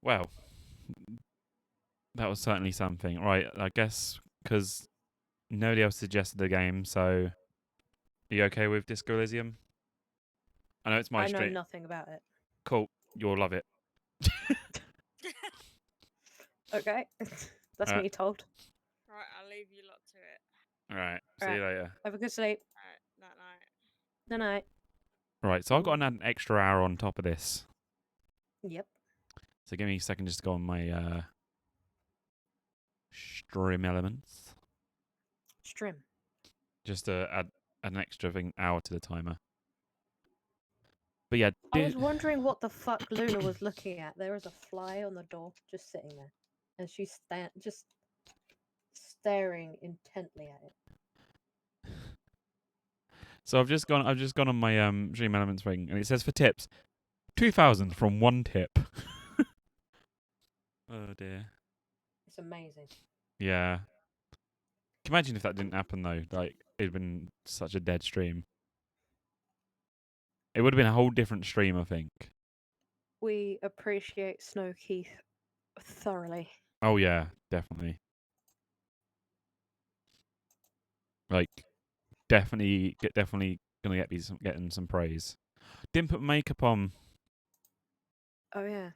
Well, that was certainly something. Right, I guess because nobody else suggested the game, so are you okay with Disco Elysium? I know it's my I know stream. nothing about it. Cool, you'll love it. Okay. That's Alright, me told. Right, I'll leave you lot to it. alright. See you Alright. later. Have a good sleep. Alright, night night. Good night. Right, so I've got an extra hour on top of this. Yep. So give me a second just to go on my stream elements. Strim. Just to add an extra hour to the timer. But yeah, I was wondering what the fuck Luna was looking at. There was a fly on the door just sitting there. And she's just staring intently at it. so I've just gone on my stream elements ring and it says for tips 2,000 from one tip. Oh dear. It's amazing. Yeah. Can you imagine if that didn't happen though? Like it'd been such a dead stream. It would have been a whole different stream, I think. We appreciate Snow Keith thoroughly. Oh yeah, definitely. Like definitely gonna getting some praise. Didn't put makeup on. Oh yeah.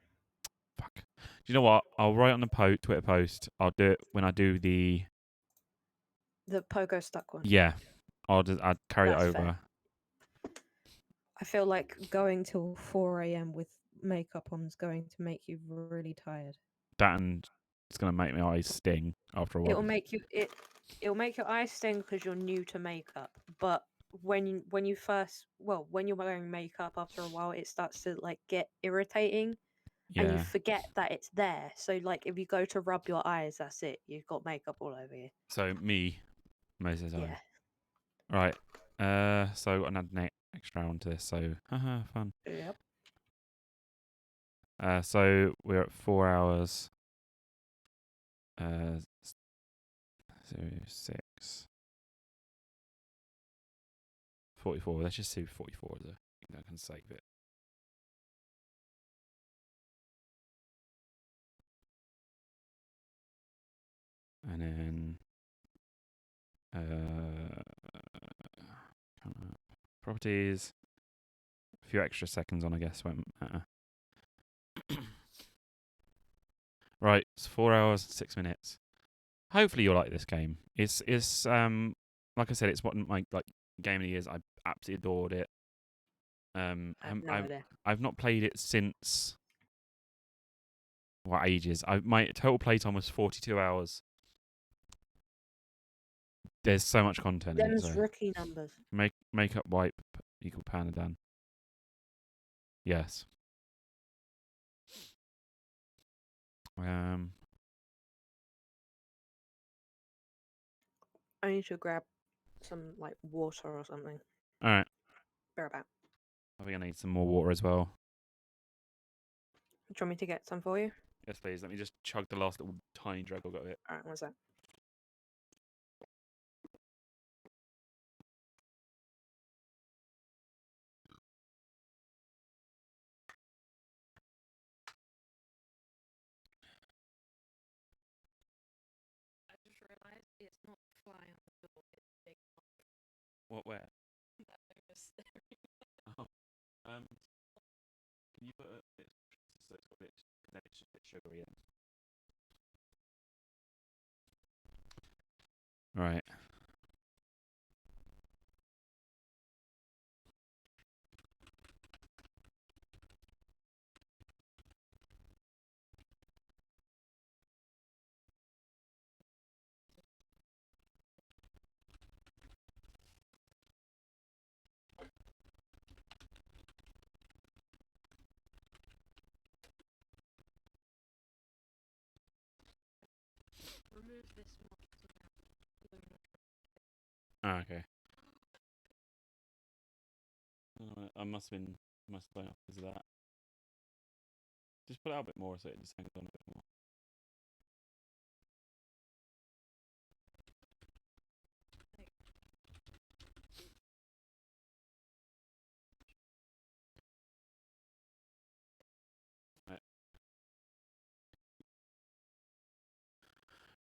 Fuck. Do you know what? I'll write on the Twitter post. I'll do it when I do the. The pogo stuck one. Yeah, I'll carry That's it over. fair. I feel like going till 4 a.m. with makeup on is going to make you really tired. That and it's gonna make my eyes sting after a while. It'll make your eyes sting because you're new to makeup. But when you're wearing makeup after a while, it starts to like get irritating, and you Yeah. forget that it's there. So like if you go to rub your eyes, that's it. You've got makeup all over you. So me, most of the time. Yeah. Right. So I'm adding extra onto this. So, haha, fun. Yep. So we're at 4 hours. 06. 44. Let's just do 44 as I can save it. And then properties. A few extra seconds on, I guess. Won't matter. Right, it's 4 hours and 6 minutes. Hopefully you'll like this game. It's like I said, it's what my game of the years. I absolutely adored it. I have no idea. I've not played it since ages. My total playtime was 42 hours. There's so much content in it. Them's So. rookie numbers. Makeup wipe equal Panadan. Yes. I need to grab some like water or something. All right. Bear about. I think I need some more water as well. Do you want me to get some for you? Yes, please. Let me just chug the last little tiny drag I got of it. Alright, what's that? I just realised it's not fly on the door, it's big. What? Where? That thing was staring. Oh. Can you put a bit so it's got a bit, then it's just a bit sugary in. Right. Remove this one. Ah, okay. I must have blown up because of that. Just put it out a bit more so it just hangs on a bit more.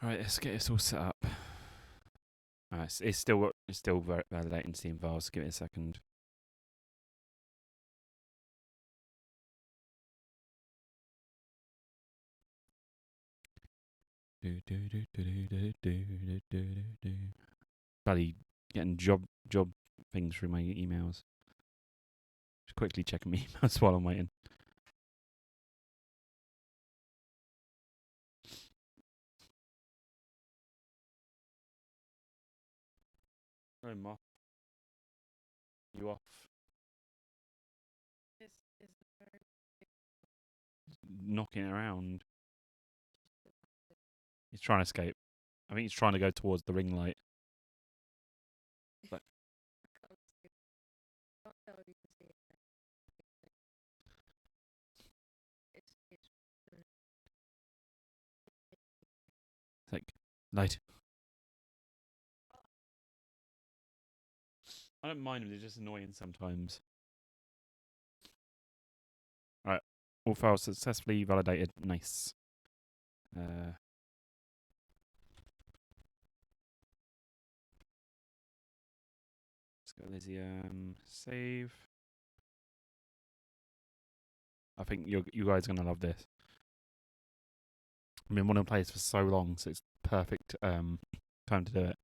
Right, let's get this all set up. It's still validating Steam files. Give it a second. Bloody getting job things through my emails. Just quickly checking my emails while I'm waiting. No, Moth. You off? Knocking around. He's trying to escape. I think he's trying to go towards the ring light. But it's like, light. I don't mind them, they're just annoying sometimes. Alright. All files successfully validated. Nice. Let's go Elysium. Save. I think you guys are going to love this. I've been wanting to play this for so long, so it's perfect time to do it.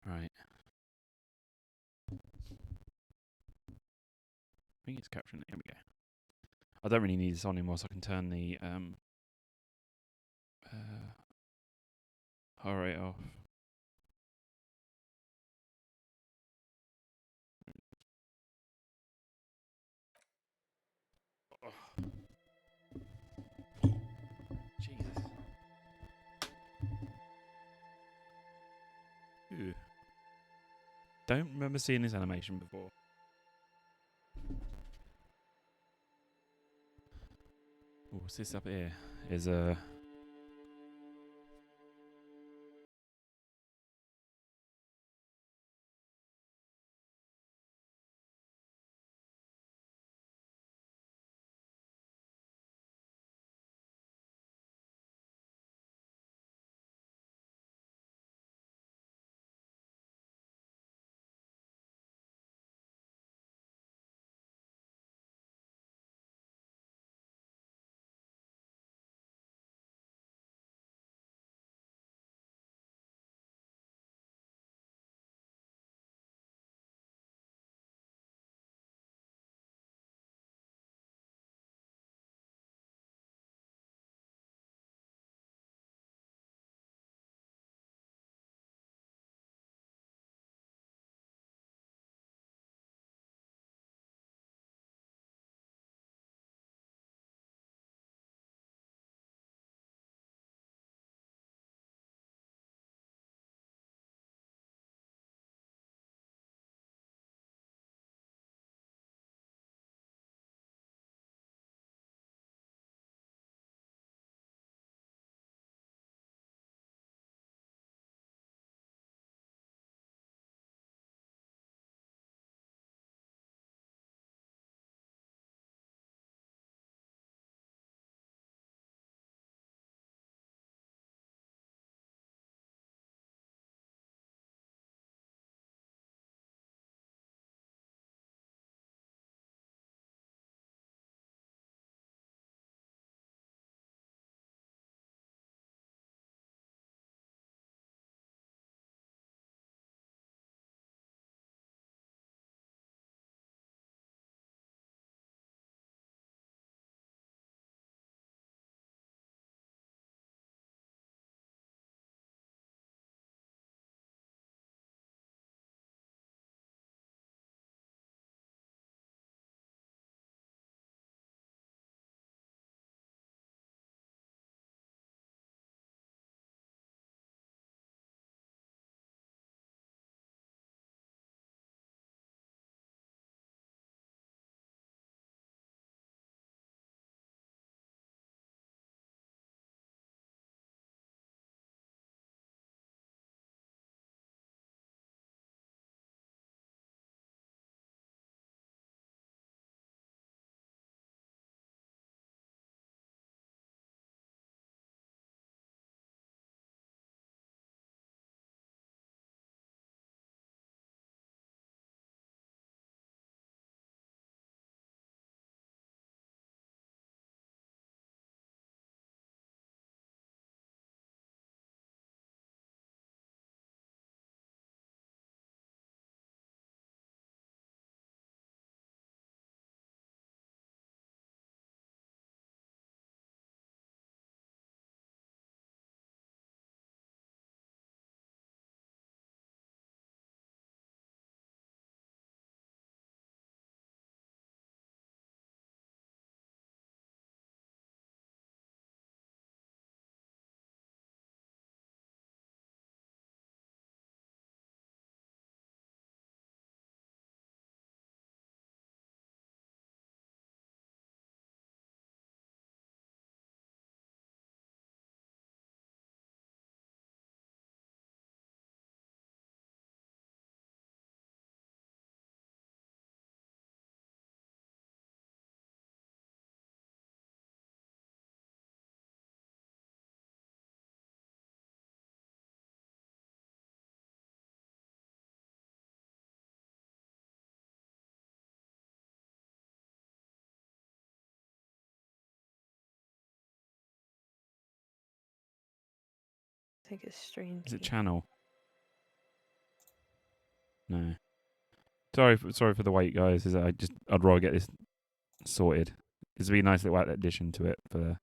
Right. I think it's capturing it. Here we go. I don't really need this on anymore, so I can turn the heart rate off. Jesus. Ew. Don't remember seeing this animation before. Oh, what's this up here? Is a I think it's stream. Is it key. channel? No. Sorry for the wait, guys. I'd rather get this sorted. This would be a nice little addition to it for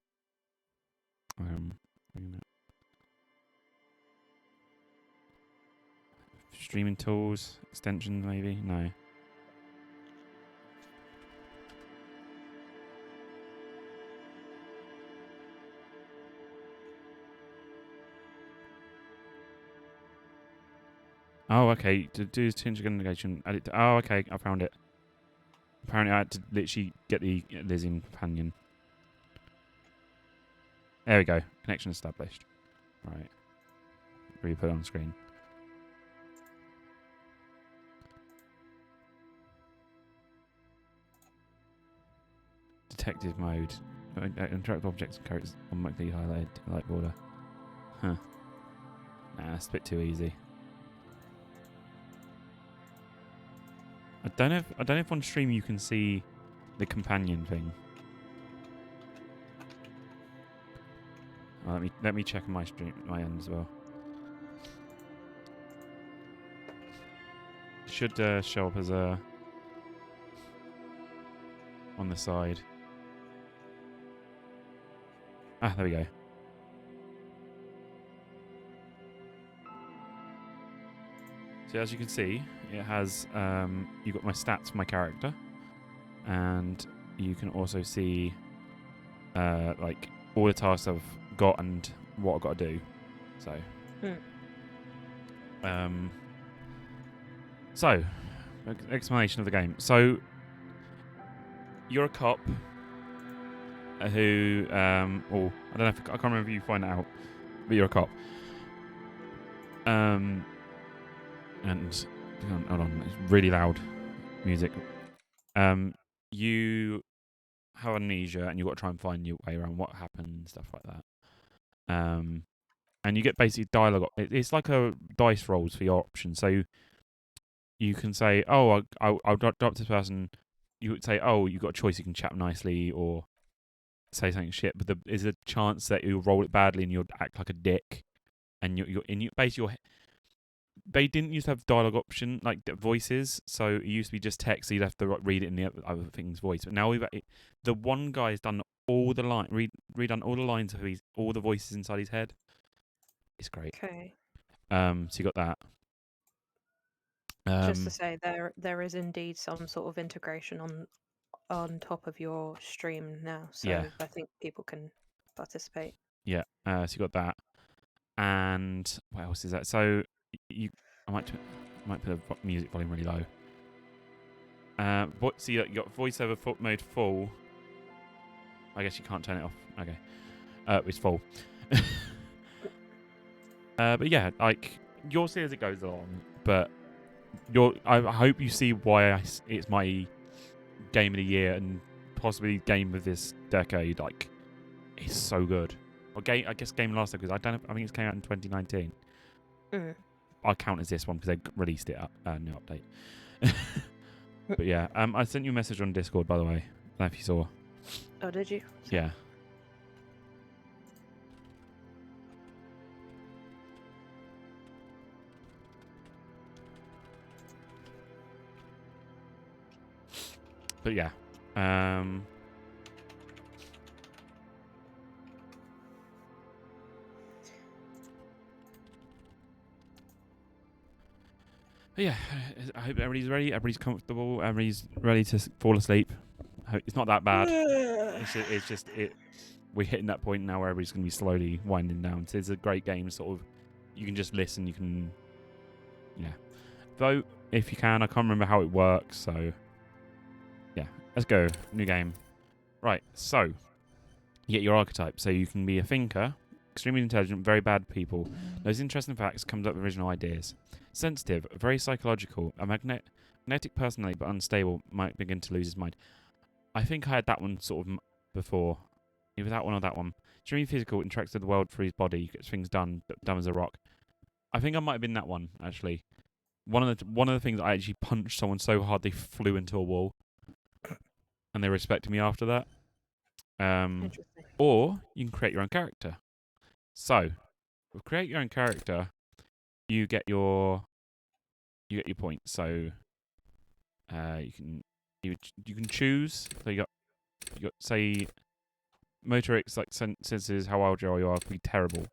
streaming tools, extensions maybe? No. Oh, okay. To do change navigation, add it to, oh, okay. I found it. Apparently, I had to literally get the Elysium companion. There we go. Connection established. Right. Re-put on screen. Detective mode. Interact with objects and characters automatically highlighted light border. Huh. Nah, that's a bit too easy. I don't know if on stream you can see the companion thing. Oh, let me check on my stream, my end as well. Should show up as a on the side. Ah, there we go. So as you can see, it has you've got my stats for my character, and you can also see like all the tasks I've got and what I've got to do. So, so explanation of the game. So you're a cop who I don't know if I can't remember if you find it out, but you're a cop. And hold on, it's really loud music. You have amnesia and you've got to try and find your way around what happened and stuff like that. And you get basically dialogue. It's like a dice rolls for your options. So you can say, "Oh, I'll drop this person." You would say, "Oh, you've got a choice. You can chat nicely or say something shit." But there's a chance that you'll roll it badly and you'll act like a dick. And they didn't used to have dialogue option like voices, so it used to be just text. So you'd have to read it in the other thing's voice. But now the one guy has done all the redone all the lines of all the voices inside his head. It's great. Okay. So you got that. Just to say, there is indeed some sort of integration on top of your stream now, so yeah. I think people can participate. Yeah. So you got that, and what else is that? So I might put the music volume really low. See, you got voiceover mode full. I guess you can't turn it off. Okay. It's full. But yeah, like you'll see as it goes along. But I hope you see why it's my game of the year and possibly game of this decade. Like, it's so good. I guess game last year because I think it came out in 2019. I'll count as this one because they released it new update. But yeah, I sent you a message on Discord, by the way. I don't know if you saw. Oh, did you? Yeah. But yeah. But yeah, I hope everybody's ready. Everybody's comfortable. Everybody's ready to fall asleep. It's not that bad. It's just we're hitting that point now where everybody's going to be slowly winding down. So it's a great game. Sort of, you can just listen. You can, vote if you can. I can't remember how it works. So yeah, let's go. New game. Right. So you get your archetype. So you can be a thinker, extremely intelligent, very bad people. Those interesting facts comes up with original ideas. Sensitive, very psychological, a magnetic personality but unstable, might begin to lose his mind. I think I had that one sort of before. Either that one or that one. Extremely physical, interacts with the world through his body, gets things done, but dumb as a rock. I think I might have been that one, actually. One of the things I actually punched someone so hard they flew into a wall. And they respected me after that. Interesting. Or you can create your own character. So, With create your own character, you get your points. So you can choose. So you got say motorics like senses how agile you are could be terrible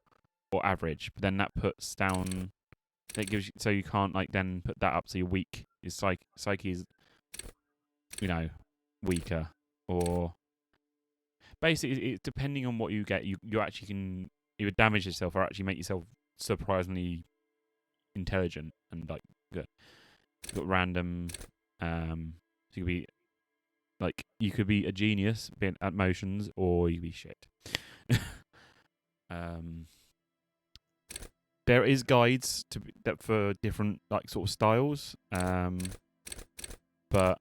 or average, but then that puts down. That gives you so you can't like then put that up so you're weak. Your psyche is weaker, or basically it's depending on what you get. You actually can either damage yourself or actually make yourself surprisingly intelligent and like good. You've got random. So you could be a genius being at motions, or you could be shit. There is guides that for different like sort of styles. But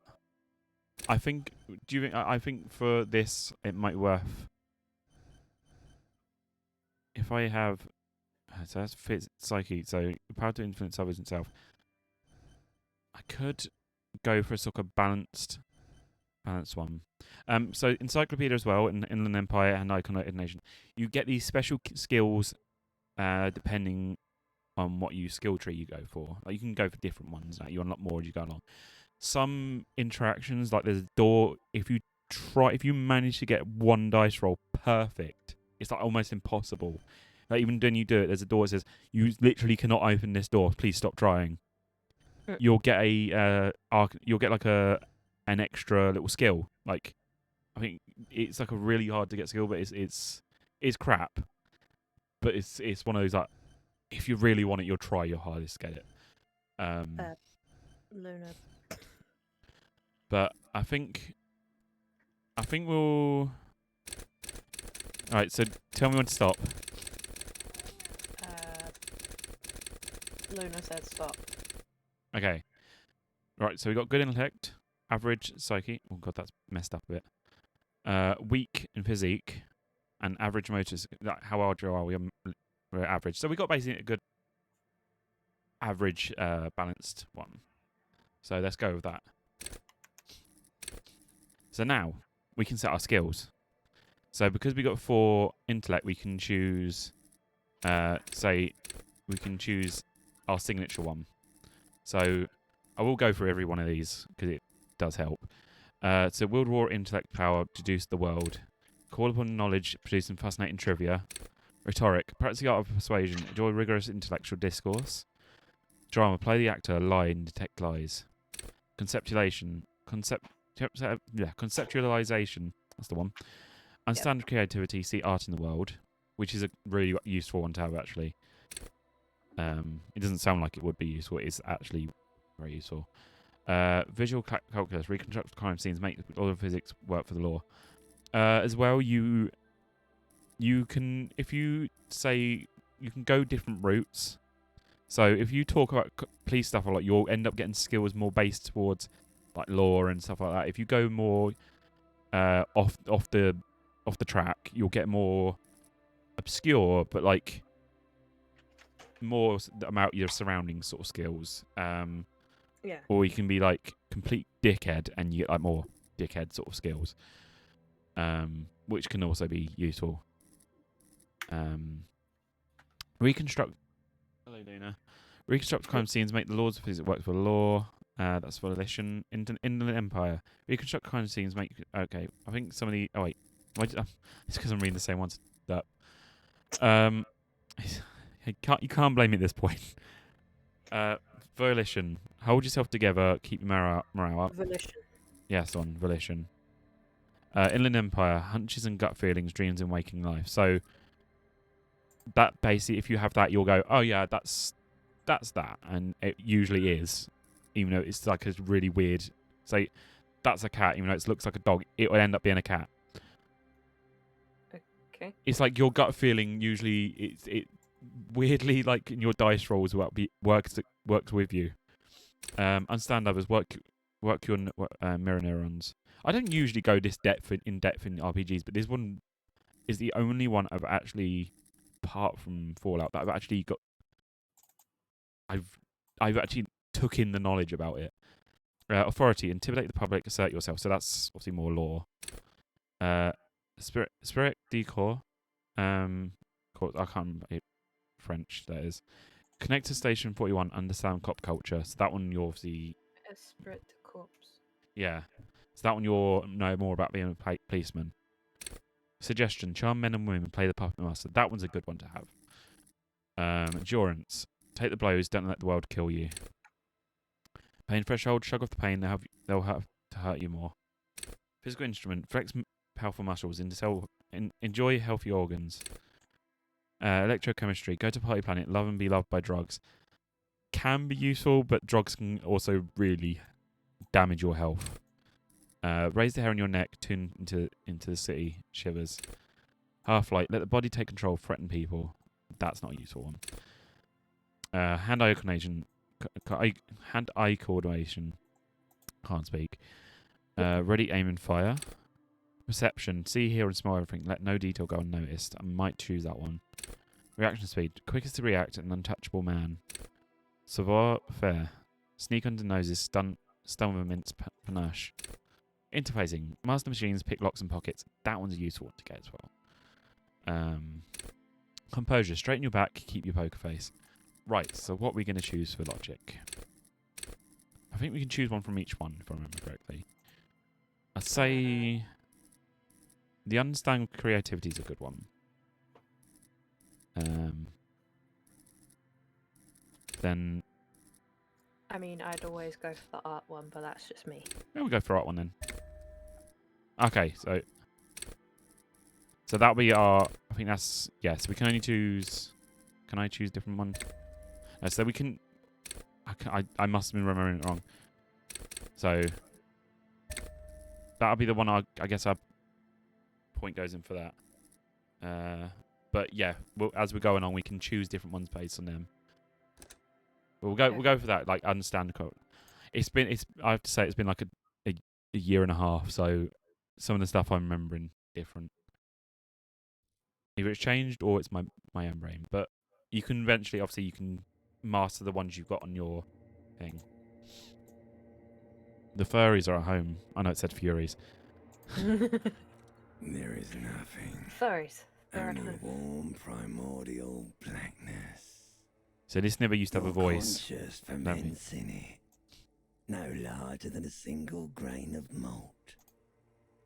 I think. Do you think? I think for this it might worth. If I have, so that's fit psyche. So power to influence others and self. I could go for a sort of balanced one. So encyclopedia as well, in Inland Empire and Icon United Nation, you get these special skills, depending on what skill tree you go for. Like you can go for different ones. Like you unlock more as you go along. Some interactions, like there's a door. If you manage to get one dice roll perfect, it's like almost impossible. Like even when you do it, there's a door that says you literally cannot open this door. Please stop trying. You'll get like an extra little skill. Like I think it's like a really hard to get skill, but it's crap. But it's one of those like if you really want it, you'll try your hardest to get it. Luna. But I think we'll. All right, so tell me when to stop. Luna said stop. Okay. Right, so we got good intellect, average psyche. Oh god, that's messed up a bit. Weak in physique, and average motors. Like how agile are we? We're average. So we got basically a good average, balanced one. So let's go with that. So now we can set our skills. So because we got 4 intellect, we can choose. We can choose our signature one. So I will go through every one of these because it does help. So World War intellect power, deduce the world. Call upon knowledge, producing fascinating trivia. Rhetoric, practice the art of persuasion, enjoy rigorous intellectual discourse. Drama, play the actor, lie and detect lies. Conceptualization, conceptualization, that's the one. Understand creativity, see art in the world, which is a really useful one to have actually. It doesn't sound like it would be useful, it is actually very useful. Visual calculus, reconstruct crime scenes, make all of physics work for the law. As well, you can, if you say, you can go different routes. So if you talk about police stuff a lot, you'll end up getting skills more based towards like law and stuff like that. If you go more off the track, you'll get more obscure, but like more about your surrounding sort of skills. Yeah. Or you can be like complete dickhead and you get like more dickhead sort of skills, which can also be useful. Reconstruct. Hello, Luna. Reconstruct crime scenes, make the laws of physics work for the law. That's for Elysium. Inland Empire. Reconstruct crime scenes, make. Okay, I think some of the. Oh wait, it's because I'm reading the same ones. That. You can't blame me at this point. Volition. Hold yourself together. Keep your morale up. Volition. Yes, on Volition. Inland Empire. Hunches and gut feelings, dreams and waking life. So that basically, if you have that, you'll go, oh yeah, that's that, and it usually is, even though it's like a really weird. Say, that's a cat, even though it looks like a dog, it will end up being a cat. Okay. It's like your gut feeling. Usually, it weirdly like in your dice rolls works with you. Understand others. Work your mirror neurons. I don't usually go this in depth in RPGs, but this one is the only one I've actually, apart from Fallout, that I've actually got. I've actually took in the knowledge about it. Authority, intimidate the public, assert yourself. So that's obviously more law. Spirit decor. I can't remember. French, that is. Connect to Station 41, understand cop culture. So that one you're obviously... Esprit de Corps. Yeah. So that one you'll know more about being a policeman. Suggestion, charm men and women, play the puppet master. That one's a good one to have. Endurance. Take the blows, don't let the world kill you. Pain threshold, shrug off the pain, they'll have to hurt you more. Physical instrument, flex powerful muscles, enjoy healthy organs. Electrochemistry, go to party planet, love and be loved by drugs. Can be useful, but drugs can also really damage your health. Raise the hair on your neck, tune into the city, shivers. Half-light, let the body take control, threaten people. That's not a useful one. Hand-eye coordination, hand-eye coordination. Can't speak. Ready, aim, and fire. Perception, see, hear, and smell everything. Let no detail go unnoticed. I might choose that one. Reaction speed, quickest to react, an untouchable man. Savoir faire, sneak under noses, stun with immense panache. Interfacing, master machines, pick locks and pockets. That one's a useful one to get as well. Composure, straighten your back, keep your poker face. Right, so what are we going to choose for logic? I think we can choose one from each one, if I remember correctly. I'd say the understand creativity is a good one. Then... I mean, I'd always go for the art one, but that's just me. Yeah, we'll go for art one then. Okay, so that'll be our... I think that's... Yeah, so we can only choose... Can I choose different one? No, so we can... I must have been remembering it wrong. So... That'll be the one I guess our point goes in for that. But yeah, as we're going on, we can choose different ones based on them. We'll go for that. Like understand the quote. I have to say it's been like a year and a half. So some of the stuff I'm remembering different. Either it's changed or it's my own brain. But you can eventually, obviously, you can master the ones you've got on your thing. The furries are at home. I know it said furies. There is nothing. Furries. They're at Only home. warm primordial blackness. So this never used to have a Your voice. conscious ferments in it. No larger than a single grain of malt.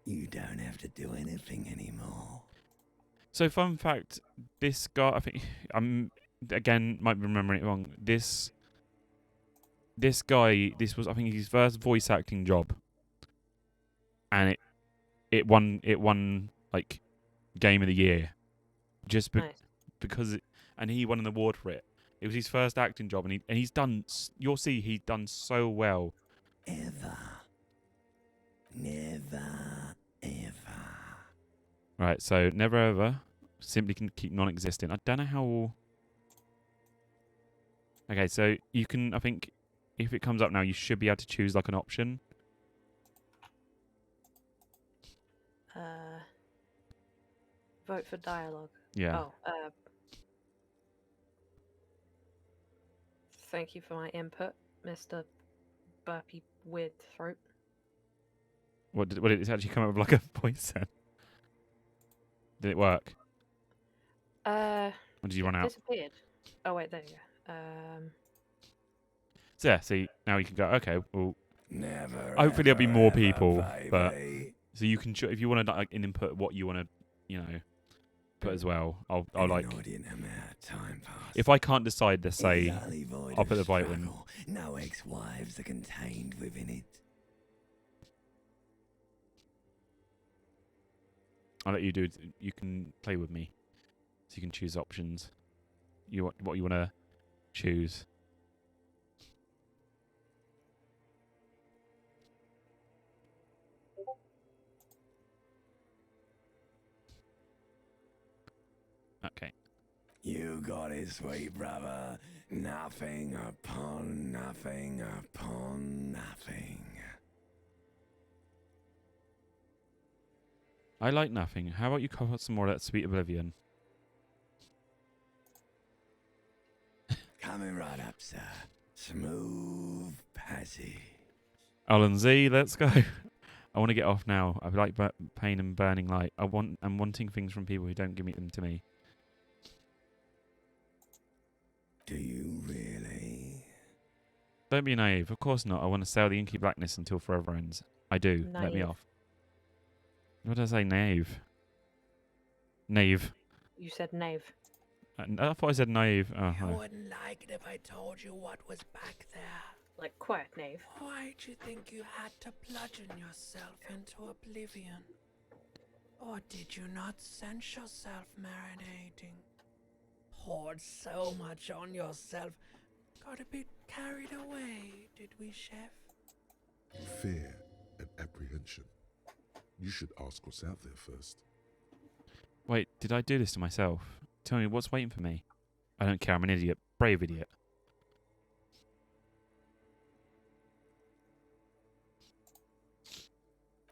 You don't have to do anything anymore. So fun fact, this guy, I think, again, might be remembering it wrong. This guy, this was, I think, his first voice acting job. And it won like Game of the Year. Just Nice. because and he won an award for it. It was his first acting job, and he's done, you'll see, he's done so well. Ever. Never, ever. Right, so never ever. Simply can keep non-existent. I don't know how... Okay, so you can, I think, if it comes up now, you should be able to choose like an option. Vote for dialogue. Yeah. Oh, thank you for my input, Mr. Burpy Weird Throat. What did it actually come up with, like a voice then? Did it work? Or did you run out? Disappeared. Oh wait, there you go. So yeah, see, now you can go, okay, well, Never. hopefully there'll be more ever, people, but... baby. So you can, if you want to like, input what you want to, you know, put as well. I'll An like, inordinate amount of time passed. if I can't decide, let's say, Entirely void I'll put of the vote in. struggle. No ex-wives are contained within it. I'll let you do it. You can play with me. So you can choose options. What you want to choose. Okay. You got it, sweet brother. Nothing upon nothing upon nothing. I like nothing. How about you cover some more of that sweet oblivion? Coming right up, sir. Smooth passage. Alan Z, let's go. I want to get off now. I like pain and burning light. I'm wanting things from people who don't give them to me. Don't be naive. Of course not. I want to sail the inky blackness until forever ends. I do. Let me Naive. off. What did I say? Naive. Naive. You said knave. I thought I said naive. Oh, You no. wouldn't like it if I told you what was back there. Like quiet knave. Why'd you think you had to bludgeon yourself into oblivion? Or did you not sense yourself marinating? Poured so much on yourself. Got a bit carried away, did we, Chef? Fear and apprehension. You should ask what's out there first. Wait, did I do this to myself? Tell me, what's waiting for me? I don't care. I'm an idiot. Brave idiot.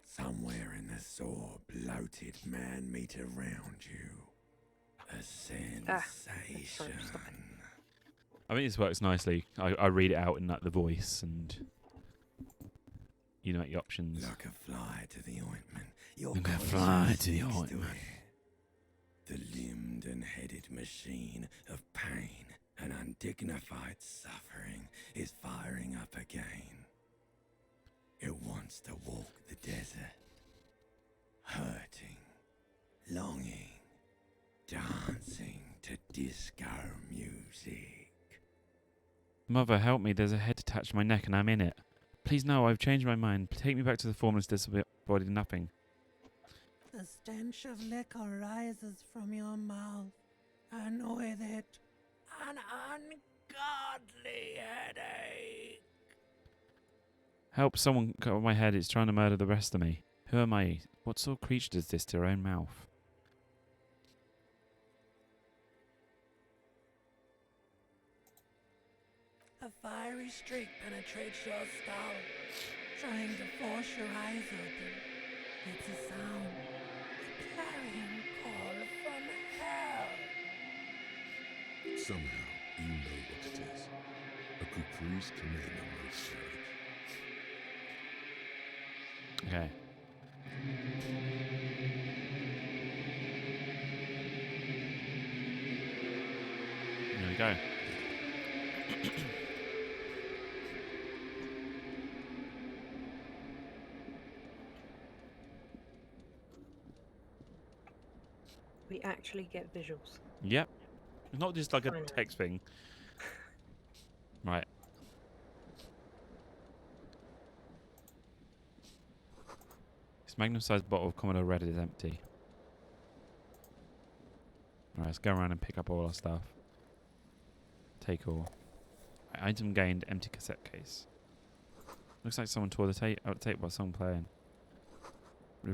Somewhere in the sore, bloated man-meat around you. A sorry, sensation. stop it. I think this works nicely. I read it out in like the voice and you know the options. Like a fly to the ointment. Your Like a conscience fly to the sticks ointment. it. The limbed and headed machine of pain and undignified suffering is firing up again. It wants to walk the desert, hurting, longing, dancing to disco music. Mother, help me. There's a head attached to my neck and I'm in it. Please, no, I've changed my mind. Take me back to the formless, disembodied nothing. The stench of liquor rises from your mouth, and with it, an ungodly headache. Help, someone cut off my head. It's trying to murder the rest of me. Who am I? What sort of creature does this to her own mouth? A fiery streak penetrates your skull, trying to force your eyes open. It's a sound, a clarion call from hell. Somehow, you know what it is. A cuckoo's command on most marriage. Okay. There we go. We actually get visuals. Yep. It's not just like a Finally. text thing. Right. This magnum-sized bottle of Commodore Red is empty. Alright, let's go around and pick up all our stuff. Take all. Right, item gained, empty cassette case. Looks like someone tore the tape out the tape while someone playing. The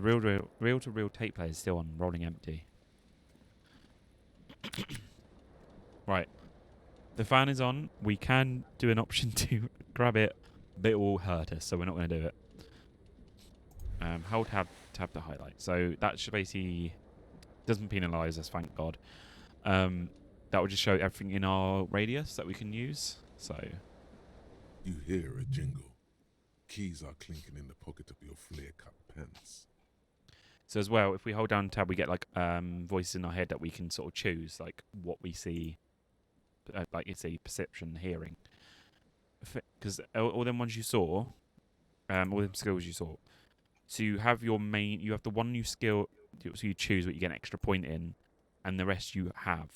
reel-to-reel tape player is still on, rolling empty. Right. The fan is on. We can do an option to grab it, but it will hurt us, so we're not going to do it. Hold tab to highlight. So that should basically doesn't penalise us, thank God. That will just show everything in our radius that we can use. So You hear a jingle. Keys are clinking in the pocket of your flare-cut pants. So as well, if we hold down tab, we get like voices in our head that we can sort of choose, like what we see, like it's a perception, hearing. Because all them ones you saw, all them skills you saw. So you have your main, you have the one new skill, so you choose what you get an extra point in, and the rest you have.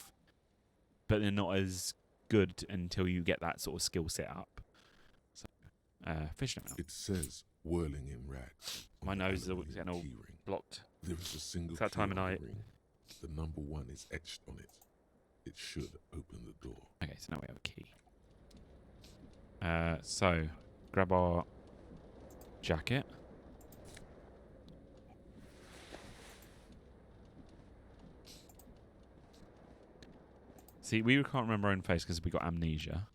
But they're not as good until you get that sort of skill set up. So, fishing them out. It says whirling in rags. on My the nose is always aluminium getting all key ring. blocked. There is a single It's that key time of on the night. ring. The number 1 is etched on it. It should open the door. Okay, so now we have a key. So, grab our jacket. See, we can't remember our own face because we got amnesia.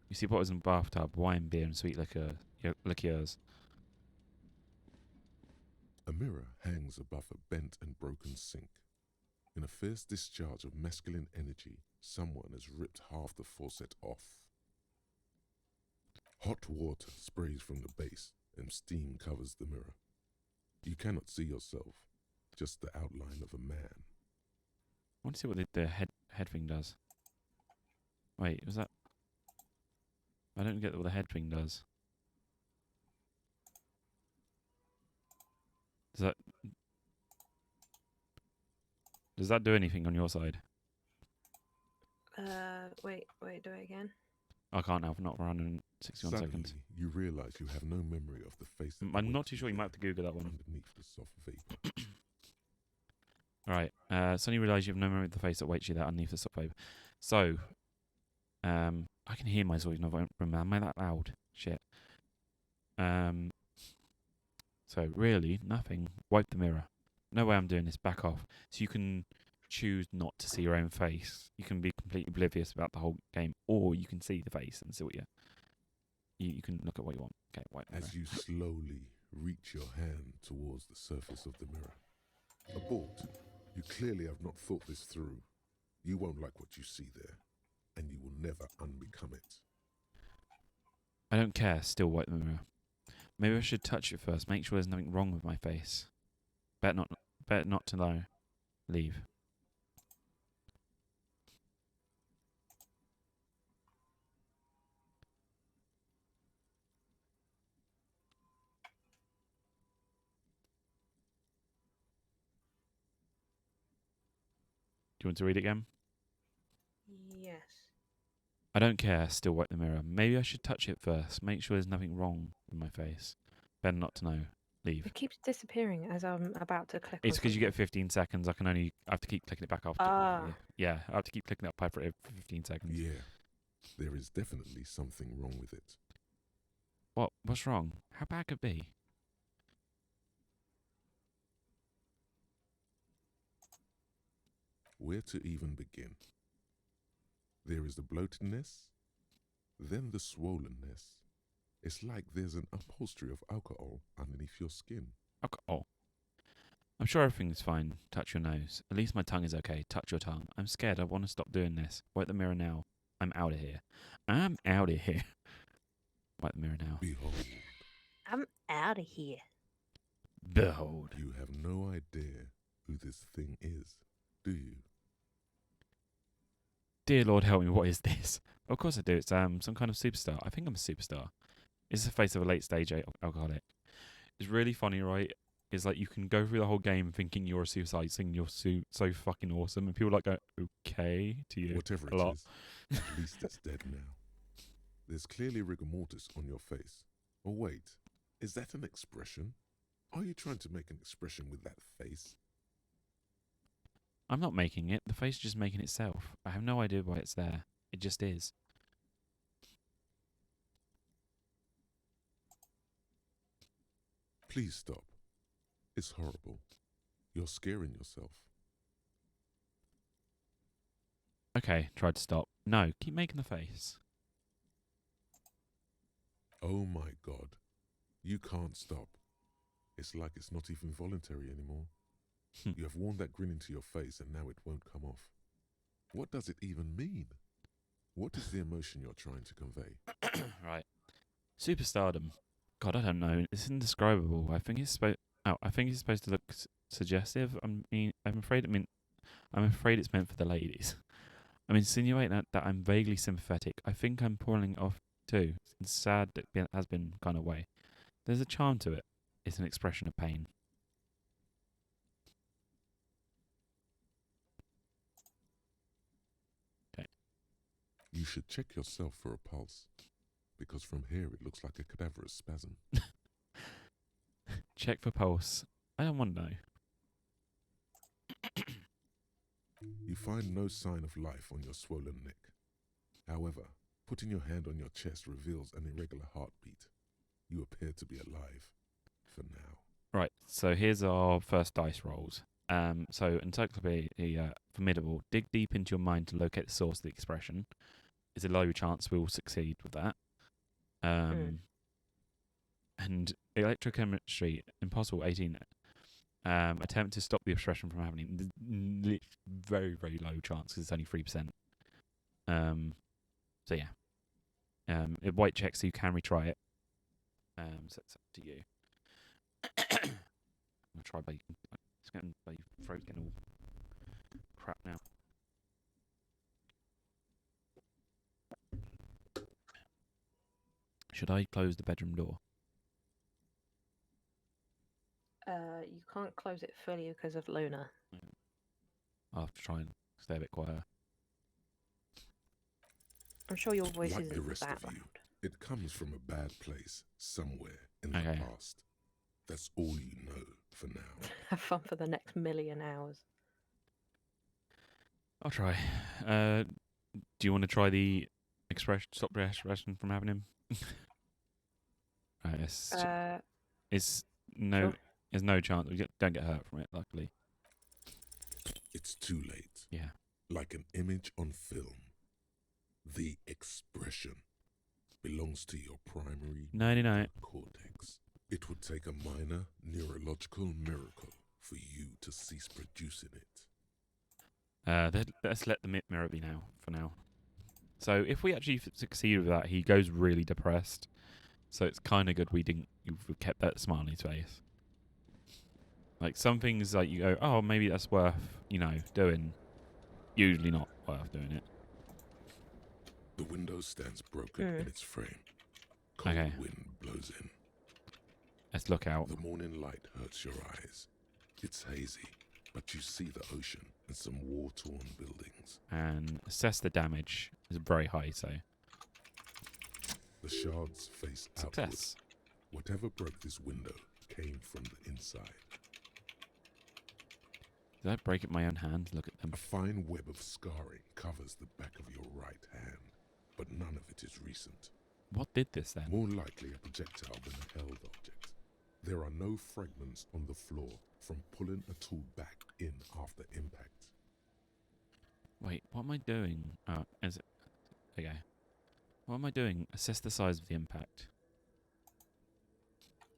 You see what was in the bathtub, wine, beer, and sweet liqueurs. A mirror hangs above a bent and broken sink. In a fierce discharge of masculine energy, someone has ripped half the faucet off. Hot water sprays from the base and steam covers the mirror. You cannot see yourself, just the outline of a man. I want to see what the head thing does. Wait, was that? I don't get what the head thing does. Does that do anything on your side? Wait, do it again. I can't now for not for 161 Suddenly, seconds. you realise you have no memory of the face that I'm not awaits too sure. You might have to Google that one. underneath the soft vapour. Right. Suddenly you realise you have no memory of the face that waits you there underneath the soft paper. So, I can hear myself. Am I that loud? Shit. So really, nothing. Wipe the mirror. No way I'm doing this. Back off. So you can choose not to see your own face. You can be completely oblivious about the whole game, or you can see the face and see what you can look at what you want. Okay, wipe the mirror. As you slowly reach your hand towards the surface of the mirror. Abort. You clearly have not thought this through. You won't like what you see there, and you will never unbecome it. I don't care. Still wipe the mirror. Maybe I should touch it first. Make sure there's nothing wrong with my face. Better not to know. Leave. Do you want to read it again? Yes. I don't care. Still wipe the mirror. Maybe I should touch it first. Make sure there's nothing wrong with my face. Better not to know. Leave. It keeps disappearing as I'm about to click. It's on because you get something. 15 seconds. I have to keep clicking it back after. Ah. Yeah, I have to keep clicking it up for 15 seconds. Yeah, there is definitely something wrong with it. What's wrong? How bad could it be? Where to even begin? There is the bloatedness, then the swollenness. It's like there's an upholstery of alcohol underneath your skin. Oh. I'm sure everything's fine. Touch your nose. At least my tongue is okay. Touch your tongue. I'm scared. I want to stop doing this. Wipe the mirror now. I'm out of here. I'm out of here. Wipe the mirror now. Behold, I'm out of here. Behold. you have no idea who this thing is, do you? Dear Lord, help me. What is this? Of course I do. It's some kind of superstar. I think I'm a superstar. It's the face of a late stage alcoholic. It's really funny, right? It's like you can go through the whole game thinking you're a suicide, saying you're so fucking awesome, and people like go, okay, to you. Whatever a it lot. is, at least it's dead now. There's clearly rigor mortis on your face. Oh wait, is that an expression? Are you trying to make an expression with that face? I'm not making it. The face is just making itself. I have no idea why it's there. It just is. Please stop. It's horrible. You're scaring yourself. Okay, try to stop. No, keep making the face. Oh my God. You can't stop. It's like it's not even voluntary anymore. You have worn that grin into your face and now it won't come off. What does it even mean? What is the emotion you're trying to convey? Right. Superstardom. God, I don't know. It's indescribable. I think it's supposed. Oh, I think it's supposed to look suggestive. I'm afraid it's meant for the ladies. I'm insinuating that I'm vaguely sympathetic. I think I'm pulling off too. It's sad that it has been kind of way. There's a charm to it. It's an expression of pain. Okay. You should check yourself for a pulse, because from here it looks like a cadaverous spasm. Check for pulse. I don't want to know. You find no sign of life on your swollen neck. However, putting your hand on your chest reveals an irregular heartbeat. You appear to be alive, for now. Right, so here's our first dice rolls. So encyclopedia formidable. Dig deep into your mind to locate the source of the expression. It's a low chance we will succeed with that. And electrochemistry, impossible 18. Attempt to stop the expression from happening. Very, very low chance because it's only 3%. So yeah. White check so you can retry it. So it's up to you. I'm gonna try by it's getting by throat getting all crap now. Should I close the bedroom door? You can't close it fully because of Luna. I'll have to try and stay a bit quieter. I'm sure your voice Like the isn't rest that of loud. you, it comes from a bad place somewhere in the Okay. past. That's all you know for now. Have fun for the next million hours. I'll try. Do you want to try the stop the expression from happening? Right, it's no, Sure. there's no chance we don't get hurt from it. Luckily, It's too late. yeah. Like an image on film. The expression belongs to your primary 99. cortex. It would take a minor neurological miracle for you to cease producing it. Let's let the mirror be now. For now. So if we actually succeed with that, he goes really depressed. So it's kind of good we kept that smile on his face. Like some things, like you go, oh, maybe that's worth doing. Usually not worth doing it. The window stands broken in its frame. Cold Okay. wind blows in. Let's look out. The morning light hurts your eyes. It's hazy, but you see the ocean and some war-torn buildings. And assess the damage. It's very high, so The shards face outward. success. Whatever broke this window came from the inside. Did I break it with my own hand? Look at them. A fine web of scarring covers the back of your right hand, but none of it is recent. What did this then? More likely a projectile than a held object. There are no fragments on the floor from pulling a tool back in after impact. Wait, what am I doing? Oh, is it? Okay. What am I doing? Assess the size of the impact.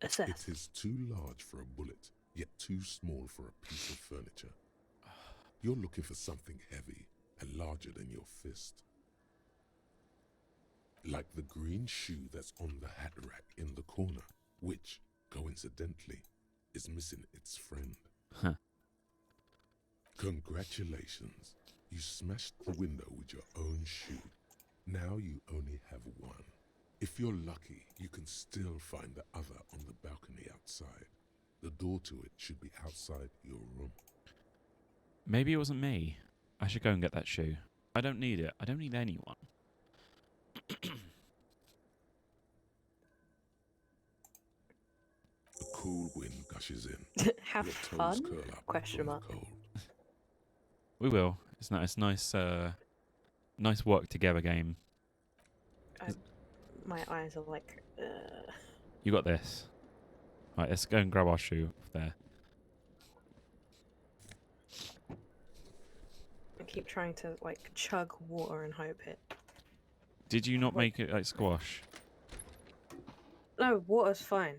Assess. It is too large for a bullet, yet too small for a piece of furniture. You're looking for something heavy and larger than your fist. Like the green shoe that's on the hat rack in the corner, which, coincidentally, is missing its friend. Huh. Congratulations. You smashed the window with your own shoe. Now you only have one. If you're lucky, you can still find the other on the balcony outside. The door to it should be outside your room. Maybe it wasn't me. I should go and get that shoe. I don't need it. I don't need anyone. A cool wind gushes in. Have Your toes fun? curl up Question from the mark. cold. We will. It's nice. Nice work together game. My eyes are like. You got this. Right, let's go and grab our shoe off there. I keep trying to like chug water and hope it. Did you not Wait. make it like squash? No, water's fine.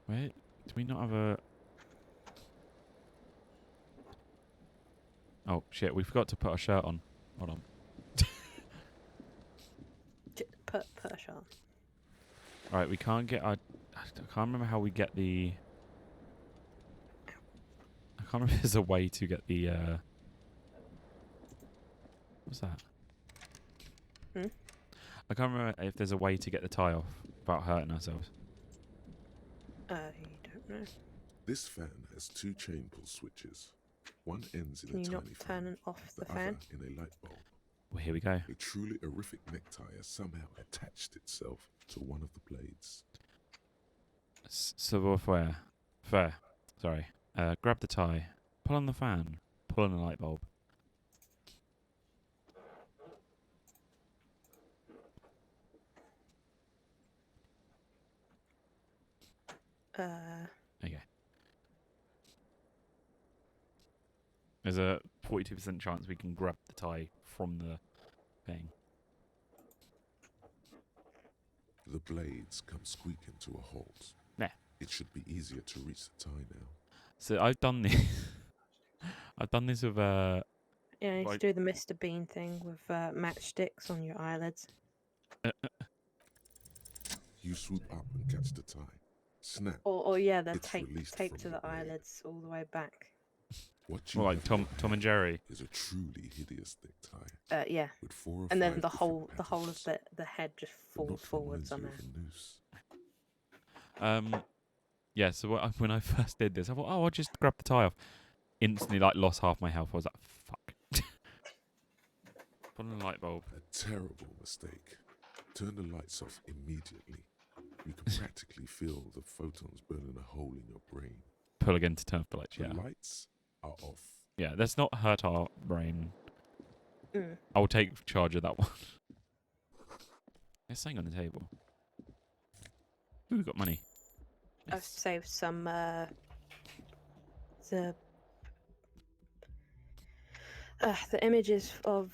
Wait, do we not have a? Oh shit! We forgot to put our shirt on. Hold on. Put a shot on. Right, we can't get our. I can't remember how we get the. I can't remember if there's a way to get the. What's that? Hmm? I can't remember if there's a way to get the tie off without hurting ourselves. You don't know. This fan has two chain pull switches. One ends in Can a you tiny not fan, turn off the the fan? other in a light bulb. Well, here we go. A truly horrific necktie has somehow attached itself to one of the blades. Savoir-faire. Fair. Sorry. Grab the tie. Pull on the fan. Pull on the light bulb. Okay. There's a 42% chance we can grab the tie from the thing. The blades come squeaking to a halt. There. It should be easier to reach the tie now. So I've done this. I've done this with Yeah, you need to Right. do the Mr. Bean thing with matchsticks on your eyelids. You swoop up and catch the tie. Snap. Or yeah, they're It's taped released taped to from the the blade. eyelids all the way back. What you Well, like have Tom prepared and Jerry. is a truly hideous necktie Yeah. with 4 or And 5 then the different whole of patterns, the head just but not falls from forward Lindsay somehow. of a noose. Yeah. So when I first did this, I thought, oh, I'll just grab the tie off. Instantly, like, lost half my health. I was like, fuck. Put on a light bulb. A terrible mistake. Turn the lights off immediately. You can practically feel the photons burning a hole in your brain. Pull again to turn off the lights. The Yeah. lights are off. Yeah. Let's not hurt our brain. Mm. I'll take charge of that one. There's something on the table. Ooh, we've got money. I've Nice. saved some the images of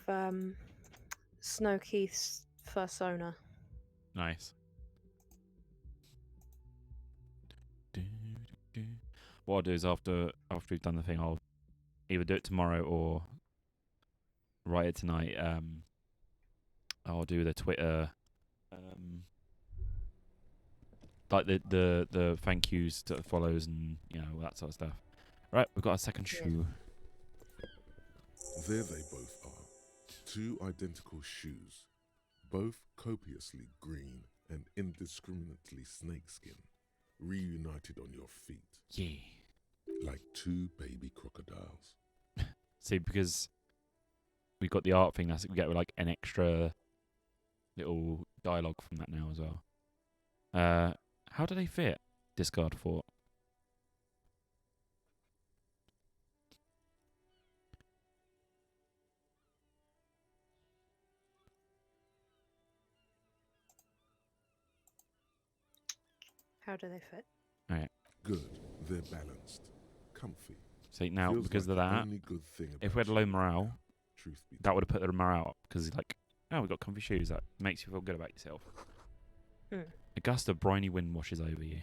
Snow Keith's fursona. Nice. What I'll do is after we've done the thing, I'll either do it tomorrow or write it tonight. I'll do the Twitter, like the thank yous to follows and all that sort of stuff. Right, we've got a second Yeah. shoe. There they both are. 2 identical shoes, both copiously green and indiscriminately snakeskin, reunited on your feet Yeah. like 2 baby crocodiles. See, because we got the art thing, we get like an extra little dialogue from that now as well. How do they fit? Discard fort. How do they fit? Good, they're balanced, comfy. See, now Feels because like of the that, only good thing if we about had low you, morale, truth be that would have put the morale up because like, oh, we've got comfy shoes. That makes you feel good about yourself. Hmm. A gust of briny wind washes over you.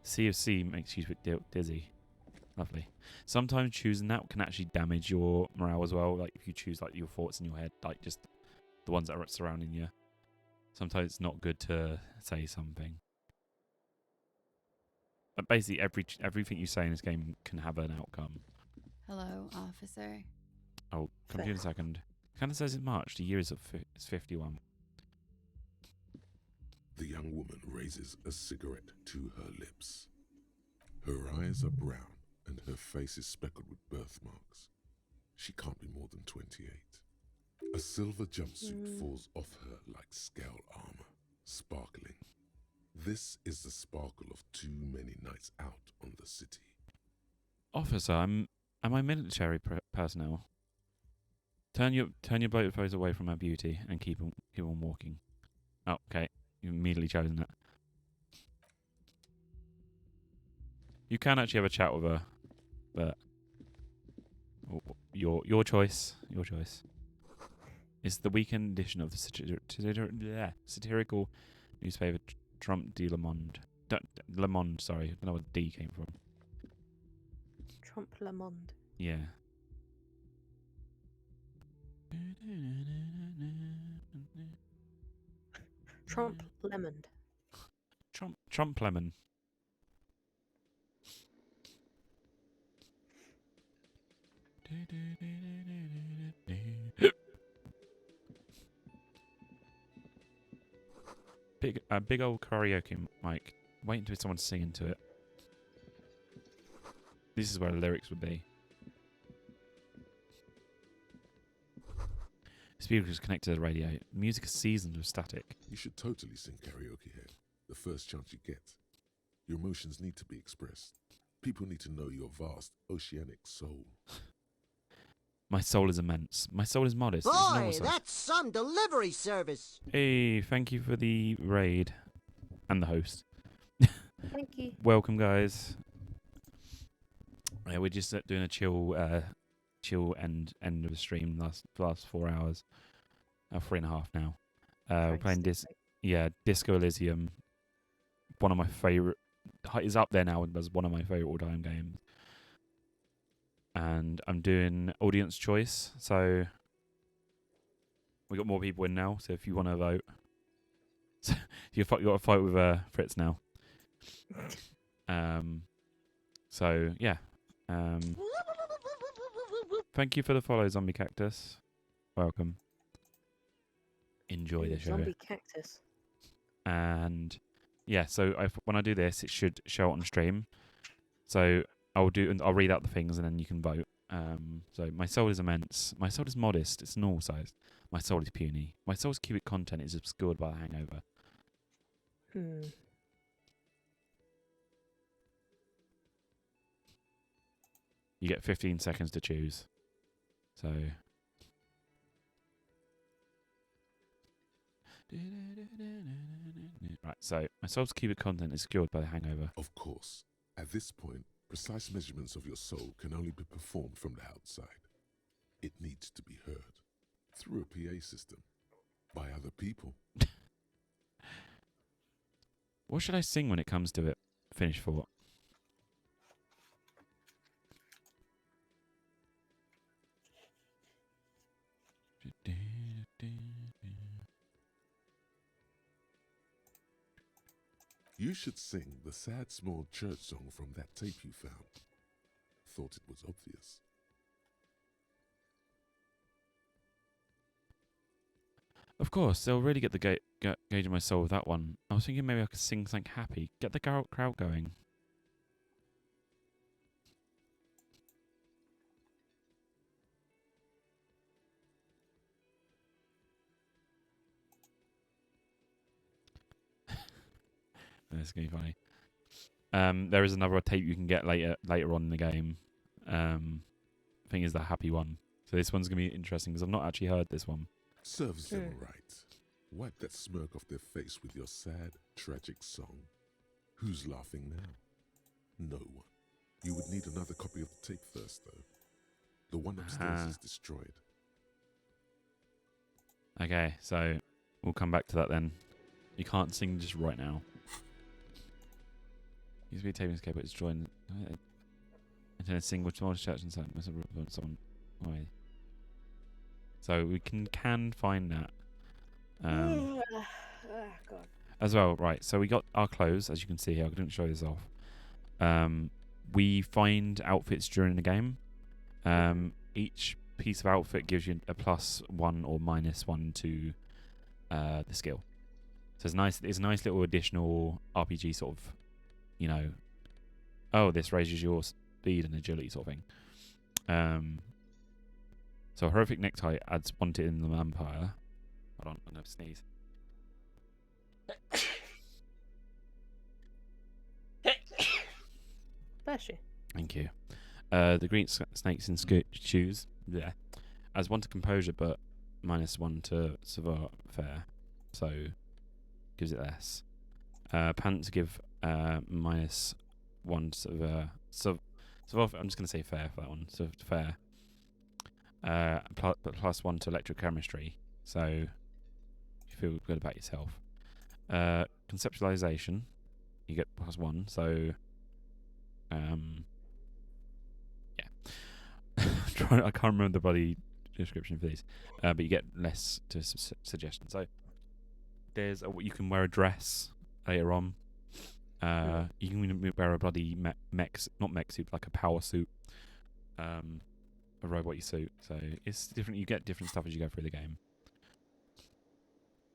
Sea of sea makes you dizzy. Lovely. Sometimes choosing that can actually damage your morale as well. Like if you choose like your thoughts in your head, like just the ones that are surrounding you. Sometimes it's not good to say something. But basically, everything you say in this game can have an outcome. Hello, officer. Oh, come to you in a second. It kind of says it March. The year is it's 51. The young woman raises a cigarette to her lips. Her eyes are brown and her face is speckled with birthmarks. She can't be more than 28. A silver jumpsuit falls off her like scale armor, sparkling. This is the sparkle of too many nights out on the city. Officer, am I military personnel? Turn your boat pose away from her beauty and keep on walking. Oh, okay. You've immediately chosen that. You can actually have a chat with her, but your choice. Your choice. It's the weekend edition of the satirical newspaper Trump de Le Monde. Le Monde, sorry. I don't know where the D came from. Trompe le monde. Yeah. Trompe lemon. Trump lemon. Big old karaoke mic. Wait until someone's singing to it. This is where the lyrics would be. Speaker is connected to the radio. Music is seasoned with static. You should totally sing karaoke here, the first chance you get. Your emotions need to be expressed. People need to know your vast oceanic soul. My soul is immense. My soul is modest. It's normal Boy, size. that's some delivery service. Hey, thank you for the raid. And the host. Thank you. Welcome, guys. Yeah, we're just doing a chill end of the stream. Last 4 hours, 3.5 now. We're playing Disco Elysium. One of my favorite. Is up there now as one of my favorite all-time games. And I'm doing audience choice, so we got more people in now. So if you want to vote, you got to fight with Fritz now. So yeah. Thank you for the follow, Zombie Cactus. Welcome. Enjoy Ooh, the show. zombie cactus. And yeah, so when I do this, it should show it on stream. So I'll read out the things and then you can vote. So my soul is immense. My soul is modest. It's normal size. My soul is puny. My soul's cubic content is obscured by the hangover. Hmm. You get 15 seconds to choose. So. Right, so my soul's cubic content is obscured by the hangover. Of course, at this point, precise measurements of your soul can only be performed from the outside. It needs to be heard through a PA system by other people. What should I sing when it comes to it? Finish thought. You should sing the sad small church song from that tape you found. Thought it was obvious. Of course, they'll really get the gauge of my soul with that one. I was thinking maybe I could sing something happy. Get the crowd going. That's going to be funny. There is another tape you can get later on in the game. Thing is the happy one. So this one's going to be interesting because I've not actually heard this one. Serves them right. Wipe that smirk off their face with your sad, tragic song. Who's laughing now? No one. You would need another copy of the tape first, though. The one upstairs is destroyed. Okay, so we'll come back to that then. You can't sing just right now. Used to be a taping escape, but it's joined. And then a single small church and someone. So we can find that. God. As well, right. So we got our clothes, as you can see here. I didn't show this off. We find outfits during the game. Each piece of outfit gives you a +1 or -1 to the skill. So it's nice. It's a nice little additional RPG sort of, you know. Oh, this raises your speed and agility sort of thing. So horrific necktie adds 1 to in the vampire. Hold on, I'm gonna sneeze. Bless you. Thank you. The green snakes in shoes. Yeah. Adds 1 to composure, but -1 to savoir-faire. So gives it less. Pants give -1 to savoir. I'm just gonna say fair for that one. So fair. But +1 to electrochemistry. So you feel good about yourself. Conceptualization. You get +1. So yeah. I can't remember the bloody description for these, but you get less to suggestion. So there's you can wear a dress later on. You can wear a bloody mech suit, like a power suit, a robot suit. So it's different. You get different stuff as you go through the game.